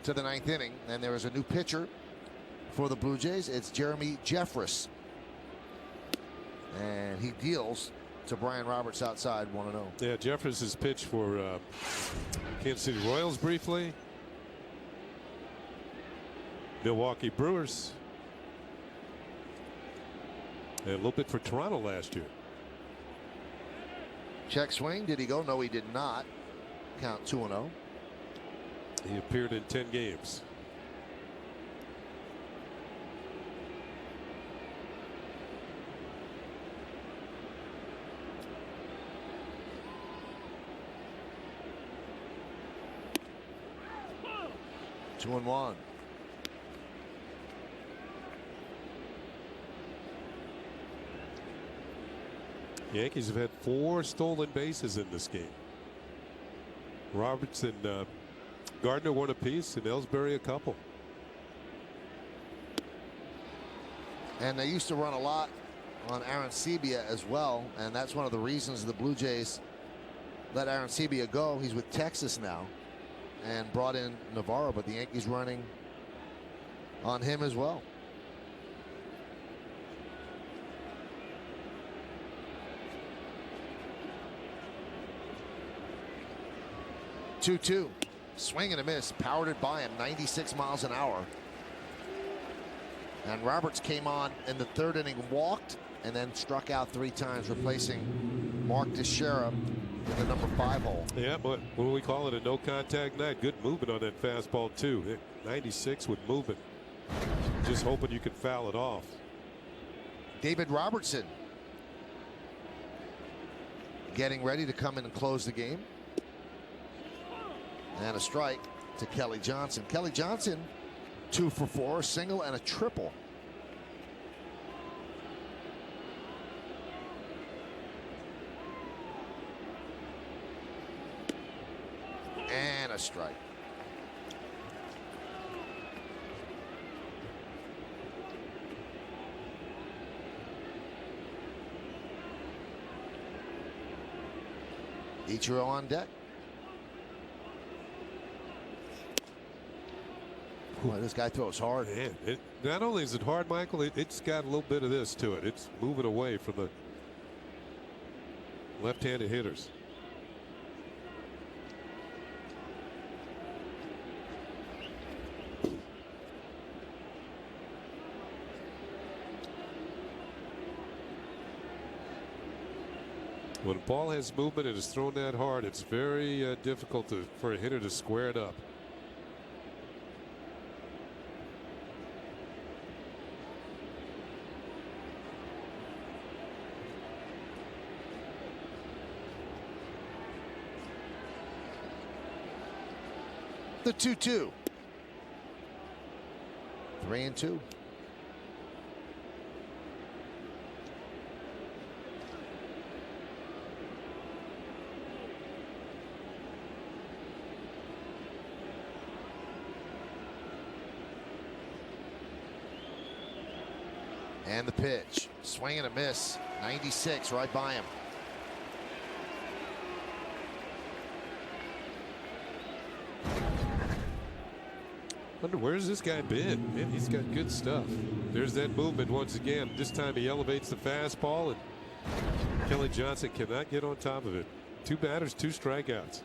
[SPEAKER 2] to the ninth inning. And there is a new pitcher for the Blue Jays. It's Jeremy Jeffress. And he deals to Brian Roberts outside 1-0.
[SPEAKER 3] Yeah, Jeffress has pitched for Kansas City Royals briefly. Milwaukee Brewers. And a little bit for Toronto last year.
[SPEAKER 2] Check swing. Did he go? No, he did not. Count 2-0.
[SPEAKER 3] He appeared in 10 games.
[SPEAKER 2] Two and one.
[SPEAKER 3] Yankees have had 4 stolen bases in this game. Roberts and Gardner one apiece, and Ellsbury a couple.
[SPEAKER 2] And they used to run a lot on Aaron Sebia as well, and that's one of the reasons the Blue Jays let Aaron Sebia go. He's with Texas now and brought in Navarro, but the Yankees running on him as well. Two. Swing and a miss. Powered it by him 96 miles an hour. And Roberts came on in the third inning, walked, and then struck out 3 times, replacing Mark Teixeira in the number 5 hole.
[SPEAKER 3] Yeah, but when we call it a no contact night, good movement on that fastball too. Hit 96 with movement. Just hoping you can foul it off.
[SPEAKER 2] David Robertson getting ready to come in and close the game. And a strike to Kelly Johnson. Kelly Johnson 2 for 4, a single and a triple. And a strike. Ichiro on deck. Boy, this guy throws hard.
[SPEAKER 3] Man, not only is it hard, Michael, it's got a little bit of this to it. It's moving away from the left-handed hitters. When a ball has movement and is thrown that hard, it's very difficult for a hitter to square it up.
[SPEAKER 2] The 2-2. 3-2. And the pitch. Swing and a miss. 96 right by him.
[SPEAKER 3] Wonder where's this guy been? Man, he's got good stuff. There's that movement once again. This time he elevates the fastball, and Kelly Johnson cannot get on top of it. 2 batters, 2 strikeouts.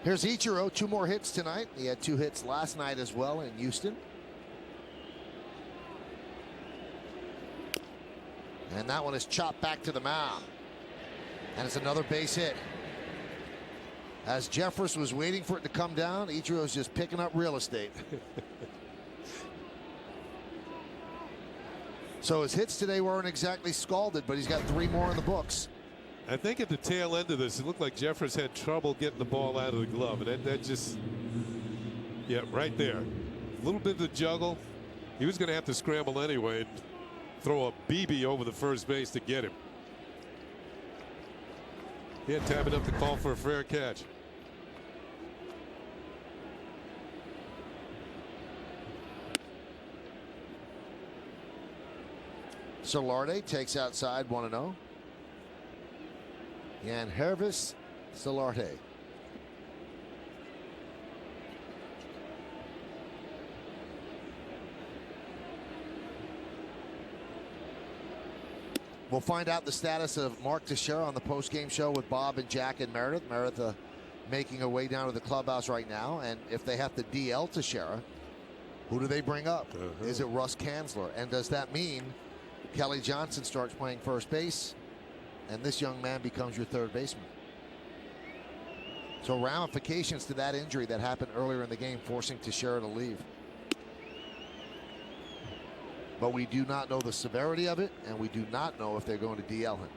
[SPEAKER 2] Here's Ichiro, 2 more hits tonight. He had 2 hits last night as well in Houston. And that one is chopped back to the mound. And it's another base hit. As Jeffress was waiting for it to come down, Ichiro's just picking up real estate. So his hits today weren't exactly scalded, but he's got 3 more in the books.
[SPEAKER 3] I think at the tail end of this, it looked like Jeffress had trouble getting the ball out of the glove. And that just, yeah, right there. A little bit of the juggle. He was going to have to scramble anyway and throw a BB over the first base to get him. He had time enough to call for a fair catch.
[SPEAKER 2] Solarte takes outside 1-0. Yankees Solarte. We'll find out the status of Mark Teixeira on the post-game show with Bob and Jack and Meredith. Meredith making her way down to the clubhouse right now. And if they have to DL Teixeira, who do they bring up? Is it Russ Kanzler? And does that mean Kelly Johnson starts playing first base and this young man becomes your third baseman? So ramifications to that injury that happened earlier in the game, forcing Teixeira to leave. But we do not know the severity of it, and we do not know if they're going to DL him.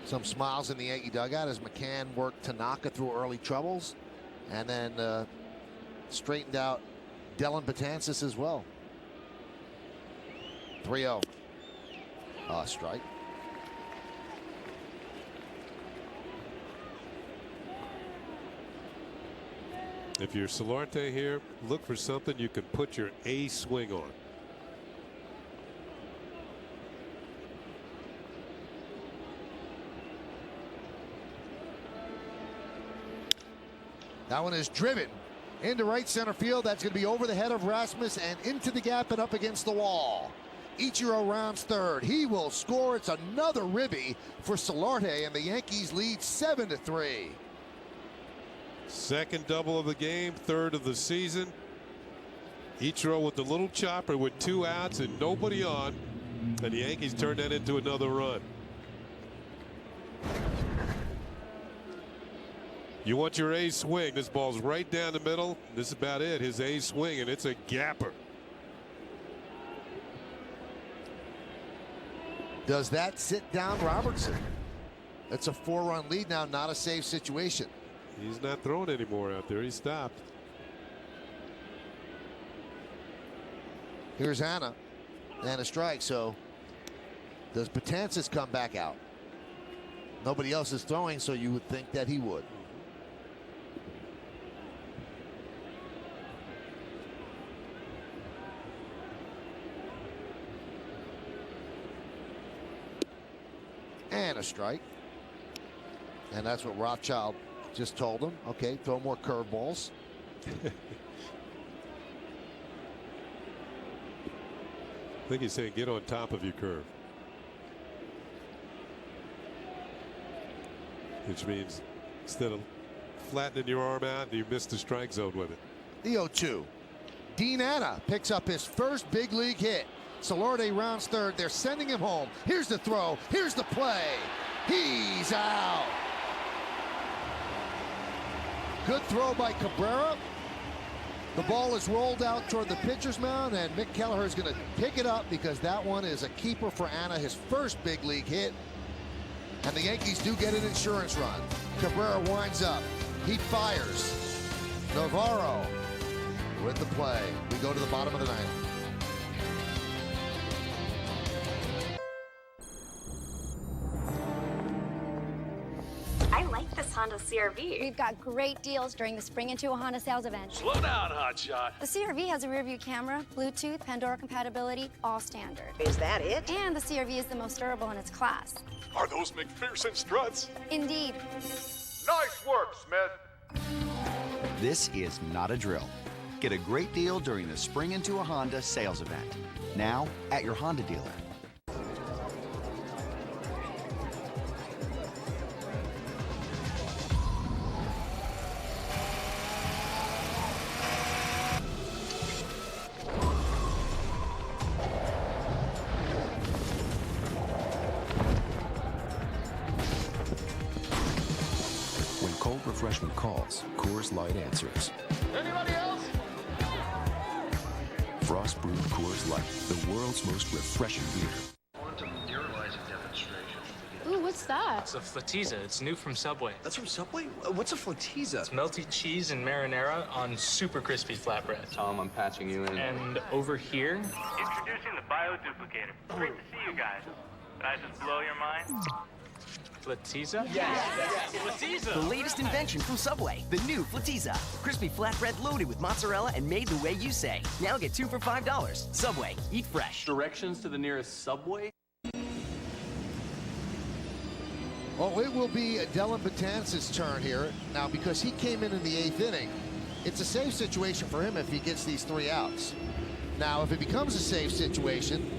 [SPEAKER 2] Some smiles in the Yankee dugout as McCann worked Tanaka through early troubles, and then straightened out Dellin Betances as well. 3-0. Strike.
[SPEAKER 3] If you're Solarte here, look for something you can put your A swing on.
[SPEAKER 2] That one is driven into right center field. That's going to be over the head of Rasmus and into the gap and up against the wall. Ichiro rounds third. He will score. It's another ribby for Solarte, and the Yankees lead 7-3.
[SPEAKER 3] Second double of the game, third of the season. Ichiro with the little chopper with 2 outs and nobody on, and the Yankees turn that into another run. You want your A swing. This ball's right down the middle. This is about it. His A swing, and it's a gapper.
[SPEAKER 2] Does that sit down Robertson? It's a 4-run lead now, not a safe situation.
[SPEAKER 3] He's not throwing anymore out there. He stopped.
[SPEAKER 2] Here's Anna and a strike. So does Betances come back out? Nobody else is throwing, so you would think that he would. And a strike. And that's what Rothschild just told him. Okay, throw more curveballs.
[SPEAKER 3] I think he's saying get on top of your curve. Which means instead of flattening your arm out, you miss the strike zone with it.
[SPEAKER 2] The 0-2. Dean Anna picks up his first big league hit. Solarte rounds third. They're sending him home. Here's the throw. Here's the play. He's out. Good throw by Cabrera. The ball is rolled out toward the pitcher's mound, and Mick Kelleher is going to pick it up because that one is a keeper for Anna, his first big league hit. And the Yankees do get an insurance run. Cabrera winds up. He fires. Navarro with the play. We go to the bottom of the ninth.
[SPEAKER 5] I like this Honda CR-V. We've got great deals during the Spring Into a Honda sales event.
[SPEAKER 9] Slow down, hotshot.
[SPEAKER 5] The CR-V has a rear-view camera, Bluetooth, Pandora compatibility, all standard.
[SPEAKER 18] Is that it?
[SPEAKER 5] And the CR-V is the most durable in its class.
[SPEAKER 8] Are those McPherson struts?
[SPEAKER 5] Indeed.
[SPEAKER 8] Nice work, Smith.
[SPEAKER 10] This is not a drill. Get a great deal during the Spring Into a Honda sales event. Now at your Honda dealer.
[SPEAKER 4] refreshment calls, Coors Light answers.
[SPEAKER 2] Anybody else?
[SPEAKER 4] Frost brewed Coors Light, the world's most refreshing beer.
[SPEAKER 1] Quantum neuralizing demonstration.
[SPEAKER 5] Ooh, what's that?
[SPEAKER 7] It's a flatiza. It's new from Subway.
[SPEAKER 1] That's from Subway? What's a flatiza?
[SPEAKER 7] It's melted cheese and marinara on super crispy flatbread.
[SPEAKER 1] Tom, I'm patching you in.
[SPEAKER 7] And over here,
[SPEAKER 11] introducing the bioduplicator. Great to see you guys. Did I just blow your mind?
[SPEAKER 7] flatiza?
[SPEAKER 1] Yes.
[SPEAKER 7] Flatiza!
[SPEAKER 12] The latest invention from Subway, the new flatiza. Crispy flatbread loaded with mozzarella and made the way you say. Now get 2 for $5. Subway, eat fresh.
[SPEAKER 1] Directions to the nearest Subway?
[SPEAKER 2] Well, it will be Dellin Betances' turn here. Now, because he came in the 8th inning, it's a safe situation for him if he gets these 3 outs. Now, if it becomes a safe situation,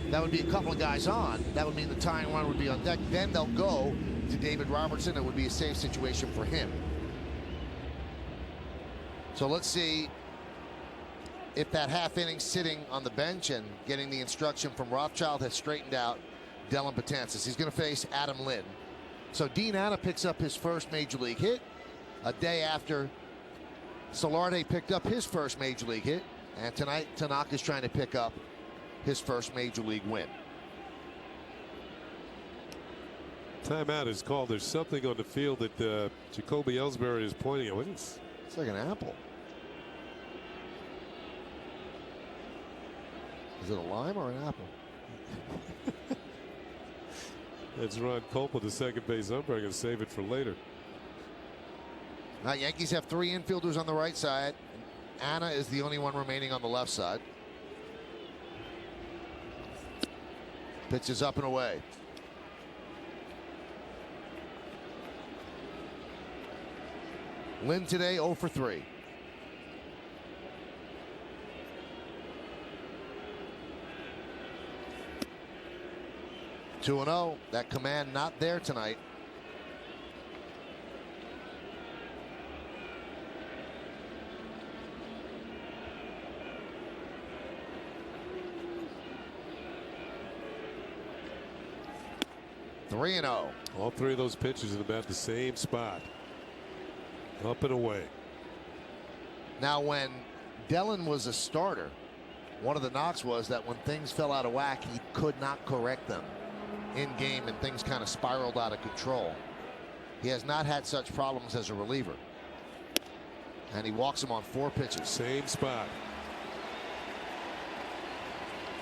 [SPEAKER 2] that would be a couple of guys on. That would mean the tying run would be on deck. Then they'll go to David Robertson. It would be a safe situation for him. So let's see if that half inning sitting on the bench and getting the instruction from Rothschild has straightened out Dellin Betances. He's going to face Adam Lynn. So Dean Anna picks up his first major league hit a day after Solarde picked up his first major league hit. And tonight, Tanaka's trying to pick up his first major league win.
[SPEAKER 3] Timeout is called. There's something on the field that Jacoby Ellsbury is pointing at. What is?
[SPEAKER 2] It's like an apple. Is it a lime or an apple?
[SPEAKER 3] That's Ron Culpa, the second base umpire. I'm going to save it for later.
[SPEAKER 2] Now, Yankees have 3 infielders on the right side. Anna is the only one remaining on the left side. Pitch is up and away. Lynn today 0 for 3. Two and 0. That command not there tonight. Three and 0.
[SPEAKER 3] All 3 of those pitches in about the same spot. Up and away.
[SPEAKER 2] Now, when Dellin was a starter, one of the knocks was that when things fell out of whack, he could not correct them in game, and things kind of spiraled out of control. He has not had such problems as a reliever. And he walks him on 4 pitches.
[SPEAKER 3] Same spot.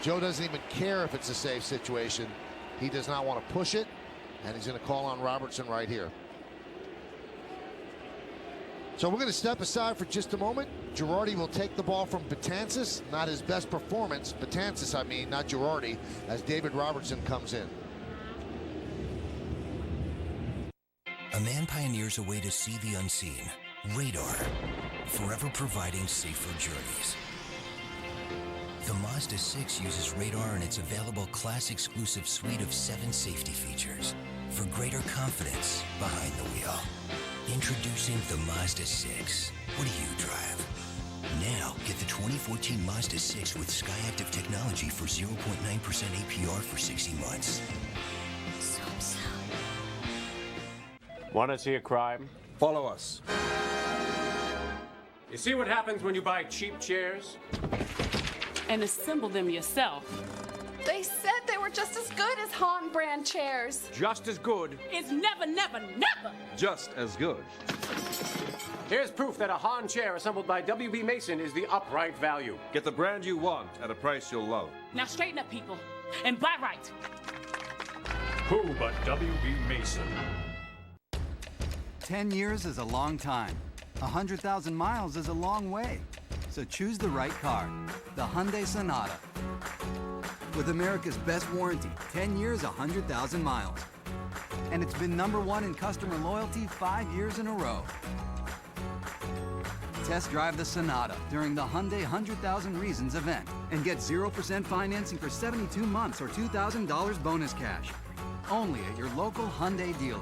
[SPEAKER 2] Joe doesn't even care if it's a safe situation. He does not want to push it, and he's going to call on Robertson right here. So we're going to step aside for just a moment. Girardi will take the ball from Betances. Not his best performance. Betances, I mean, not Girardi, as David Robertson comes in.
[SPEAKER 19] A man pioneers a way to see the unseen. Radar, forever providing safer journeys. The Mazda 6 uses radar in its available class-exclusive suite of 7 safety features for greater confidence behind the wheel. Introducing the Mazda 6. What do you drive? Now, get the 2014 Mazda 6 with SkyActiv technology for 0.9% APR for 60 months.
[SPEAKER 24] Want to see a crime? Follow us. You see what happens when you buy cheap chairs?
[SPEAKER 25] And assemble them yourself.
[SPEAKER 14] They said they were just as good as Hahn brand chairs.
[SPEAKER 24] Just as good.
[SPEAKER 25] It's never, never, never.
[SPEAKER 24] Just as good. Here's proof that a Hahn chair assembled by W.B. Mason is the upright value. Get the brand you want at a price you'll love.
[SPEAKER 25] Now straighten up, people, and buy right.
[SPEAKER 24] Who but W.B. Mason?
[SPEAKER 28] 10 years is a long time. 100,000 miles is a long way. So choose the right car, the Hyundai Sonata. With America's best warranty, 10 years, 100,000 miles. And it's been #1 in customer loyalty 5 years in a row. Test drive the Sonata during the Hyundai 100,000 Reasons event and get 0% financing for 72 months or $2,000 bonus cash. Only at your local Hyundai dealer.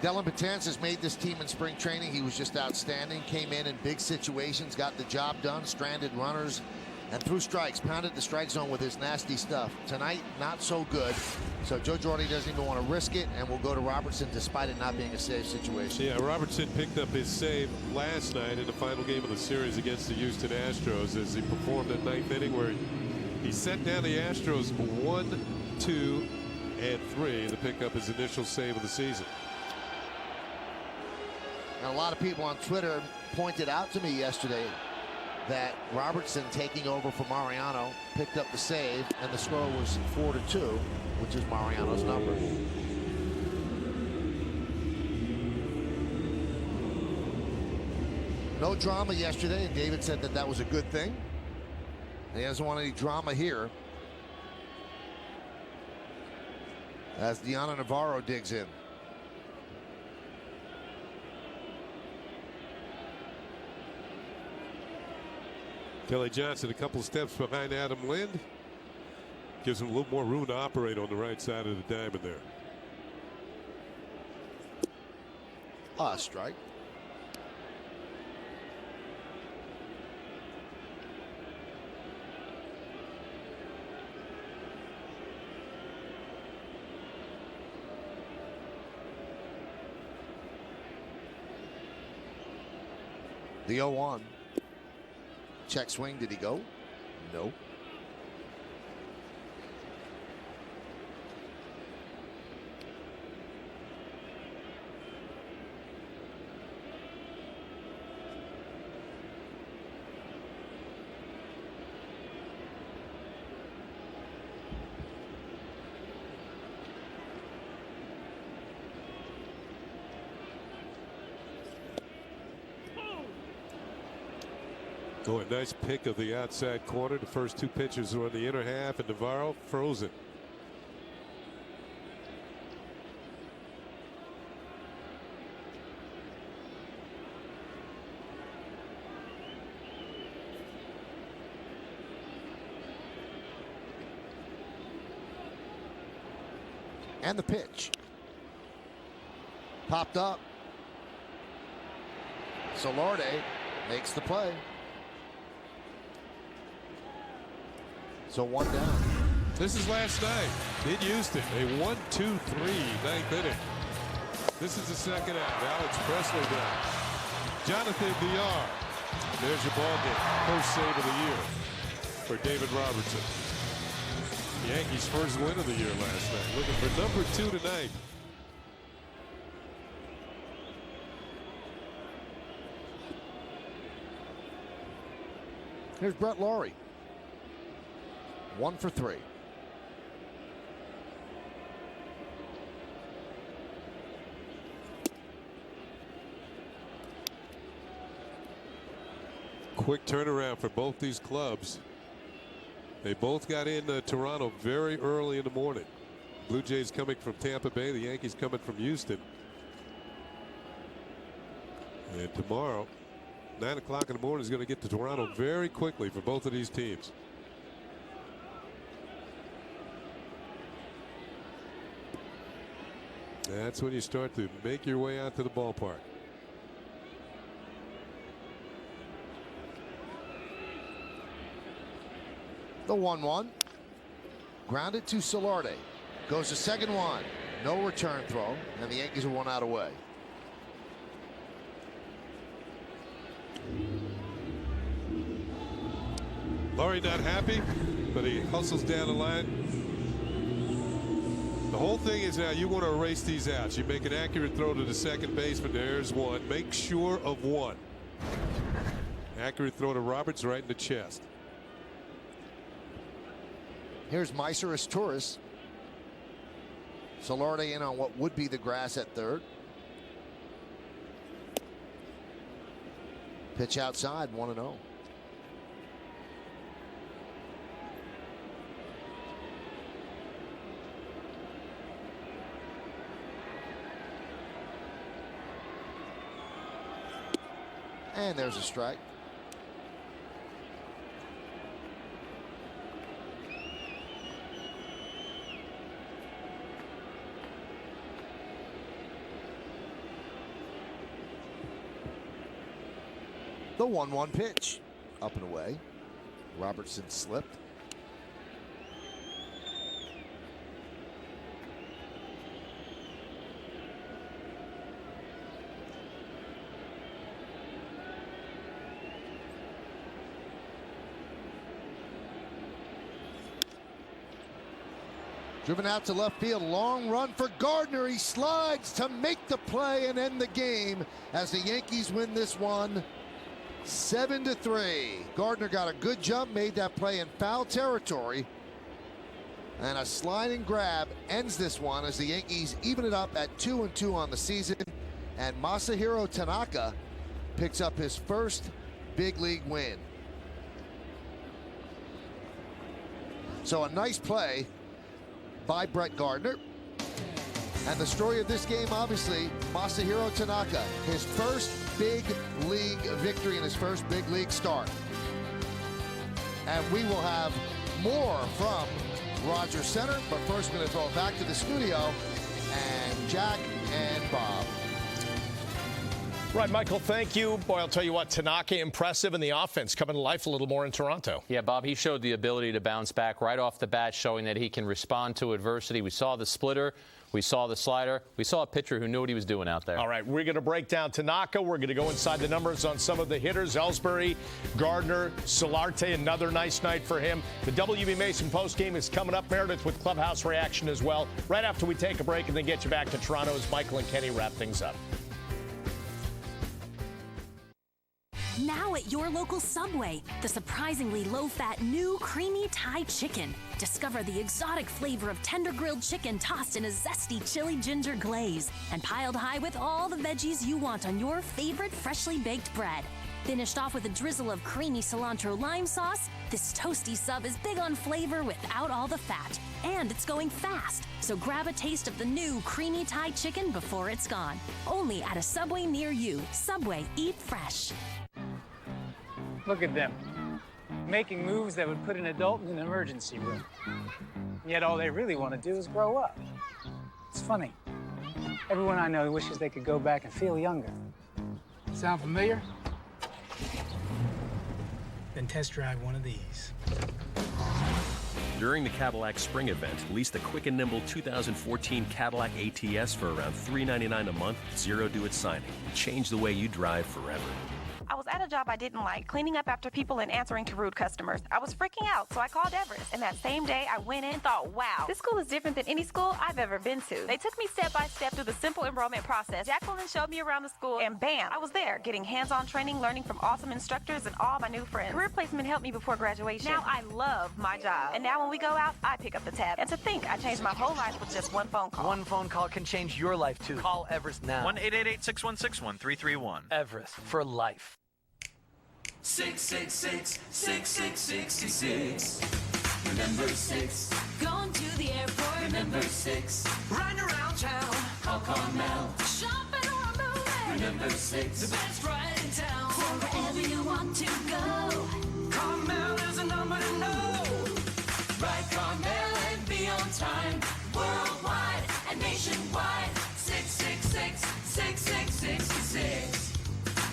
[SPEAKER 2] Dellin Betances made this team in spring training. He was just outstanding. Came in big situations, got the job done, stranded runners and threw strikes, pounded the strike zone with his nasty stuff. Tonight, not so good. So Joe Girardi doesn't even want to risk it, and will go to Robertson despite it not being a save situation.
[SPEAKER 3] Yeah, Robertson picked up his save last night in the final game of the series against the Houston Astros as he performed that ninth inning where he set down the Astros 1, 2, and 3 to pick up his initial save of the season.
[SPEAKER 2] And a lot of people on Twitter pointed out to me yesterday that Robertson taking over for Mariano picked up the save, and the score was 4-2, which is Mariano's number. No drama yesterday, and David said that that was a good thing. He doesn't want any drama here. As Diana Navarro digs in.
[SPEAKER 3] Kelly Johnson a couple of steps behind Adam Lind. Gives him a little more room to operate on the right side of the diamond there.
[SPEAKER 2] Strike. The 0-1. Check swing. Did he go? No.
[SPEAKER 3] Oh, a nice pick of the outside corner. The first two pitches were on the inner half, and Navarro frozen.
[SPEAKER 2] And the pitch. Popped up. Solarte makes the play. So one down.
[SPEAKER 3] This is last night in Houston. A 1-2-3 ninth inning. This is the second out. Alex Presley down. Jonathan Villar. There's your ball game. First save of the year for David Robertson. The Yankees' first win of the year last night. Looking for number 2 tonight.
[SPEAKER 2] Here's Brett Laurie. 1 for 3.
[SPEAKER 3] Quick turnaround for both these clubs. They both got in Toronto very early in the morning. Blue Jays coming from Tampa Bay, the Yankees coming from Houston. And tomorrow, 9 o'clock in the morning, is going to get to Toronto very quickly for both of these teams. That's when you start to make your way out to the ballpark.
[SPEAKER 2] The 1-1. Grounded to Solarte. Goes to second one. No return throw, and the Yankees are 1 out away.
[SPEAKER 3] Laurie not happy, but he hustles down the line. The whole thing is now you want to erase these outs. You make an accurate throw to the second baseman. There's one. Make sure of one. Accurate throw to Roberts right in the chest.
[SPEAKER 2] Here's Myceris Torres. Solarte in on what would be the grass at third. Pitch outside, 1-0. And there's a strike. The 1-1 pitch. Up and away. Robertson slipped. Driven out to left field, long run for Gardner. He slides to make the play and end the game as the Yankees win this one 7-3. Gardner got a good jump, made that play in foul territory. And a sliding grab ends this one as the Yankees even it up at 2-2 on the season. And Masahiro Tanaka picks up his first big league win. So a nice play by Brett Gardner. And the story of this game, obviously, Masahiro Tanaka, his first big league victory in his first big league start. And we will have more from Rogers Center, but first we're going to throw it back to the studio and Jack and Bob.
[SPEAKER 6] Right, Michael, thank you. Boy, I'll tell you what, Tanaka impressive, and the offense coming to life a little more in Toronto.
[SPEAKER 13] Yeah, Bob, he showed the ability to bounce back right off the bat, showing that he can respond to adversity. We saw the splitter. We saw the slider. We saw a pitcher who knew what he was doing out there.
[SPEAKER 6] All right, we're going to break down Tanaka. We're going to go inside the numbers on some of the hitters. Ellsbury, Gardner, Solarte, another nice night for him. The WB Mason postgame is coming up. Meredith with Clubhouse Reaction as well. Right after we take a break and then get you back to Toronto as Michael and Kenny wrap things up.
[SPEAKER 15] Now at your local Subway, the surprisingly low-fat new creamy Thai chicken. Discover the exotic flavor of tender grilled chicken tossed in a zesty chili ginger glaze and piled high with all the veggies you want on your favorite freshly baked bread. Finished off with a drizzle of creamy cilantro lime sauce, this toasty sub is big on flavor without all the fat. And it's going fast, so grab a taste of the new creamy Thai chicken before it's gone. Only at a Subway near you. Subway, eat fresh.
[SPEAKER 16] Look at them, making moves that would put an adult in an emergency room. Yet all they really want to do is grow up. It's funny. Everyone I know wishes they could go back and feel younger. Sound familiar? Then test drive one of these.
[SPEAKER 9] During the Cadillac Spring event, lease the quick and nimble 2014 Cadillac ATS for around $399 a month, zero due at signing. Change the way you drive forever.
[SPEAKER 20] I was at a job I didn't like, cleaning up after people and answering to rude customers. I was freaking out, so I called Everest. And that same day, I went in and thought, wow, this school is different than any school I've ever been to. They took me step by step through the simple enrollment process. Jacqueline showed me around the school, and bam, I was there, getting hands-on training, learning from awesome instructors and all my new friends. Career placement helped me before graduation. Now I love my job. And now when we go out, I pick up the tab. And to think, I changed my whole life with just one phone call.
[SPEAKER 18] One phone call can change your life, too. Call Everest now.
[SPEAKER 21] 1-888-616-1331.
[SPEAKER 18] Everest, for life.
[SPEAKER 22] 666-6666. Remember 6. Going to the airport. Remember 6. Riding around town. Call Carmel. Shopping or moving. Remember 6. The best ride in town. So wherever you want to go. Carmel is a number to know. Ride Carmel and be on time. Worldwide and nationwide. 666-6666.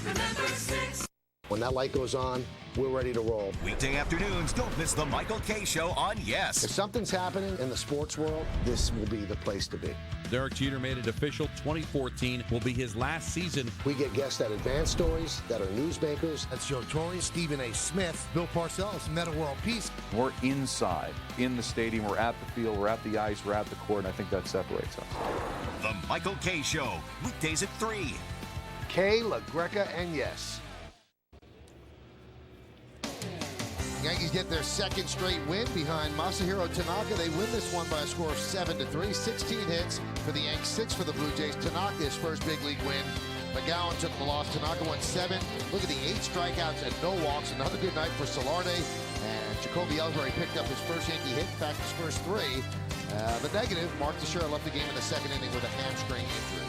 [SPEAKER 22] Remember 6.
[SPEAKER 2] When that light goes on, we're ready to roll.
[SPEAKER 17] Weekday afternoons, don't miss the Michael K. Show on Yes.
[SPEAKER 2] If something's happening in the sports world, this will be the place to be.
[SPEAKER 26] Derek Jeter made it official. 2014 will be his last season.
[SPEAKER 2] We get guests that advance stories, that are newsmakers. That's Joe Torre, Stephen A. Smith, Bill Parcells, Meta World Peace.
[SPEAKER 29] We're inside, in the stadium. We're at the field. We're at the ice. We're at the court, and I think that separates us.
[SPEAKER 17] The Michael K. Show, weekdays at 3.
[SPEAKER 2] Kay, La Greca, and Yes. Yankees get their second straight win behind Masahiro Tanaka. They win this one by a score of 7-3. 16 hits for the Yanks, 6 for the Blue Jays. Tanaka's first big league win. McGowan took the loss. Tanaka went 7. Look at the 8 strikeouts and no walks. Another good night for Solarte. And Jacoby Ellsbury picked up his first Yankee hit. In fact, his first 3. The negative, Mark Teixeira left the game in the second inning with a hamstring injury.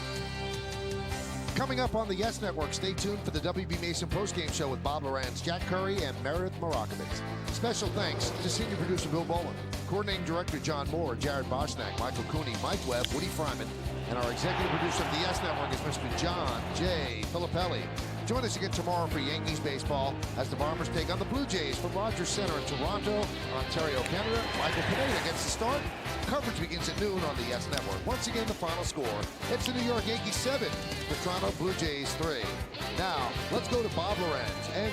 [SPEAKER 2] Coming up on the Yes Network, stay tuned for the WB Mason postgame show with Bob Lorenz, Jack Curry, and Meredith Marakovitz. Special thanks to senior producer Bill Boland, coordinating director John Moore, Jared Boschnack, Michael Cooney, Mike Webb, Woody Fryman, and our executive producer of the Yes Network is Mr. John J. Filippelli. Join us again tomorrow for Yankees baseball as the Bombers take on the Blue Jays from Rogers Center in Toronto, Ontario, Canada. Michael Pineda gets the start. Coverage begins at noon on the Yes Network. Once again, the final score. It's the New York Yankees 7, the Toronto Blue Jays 3. Now, let's go to Bob Lorenz and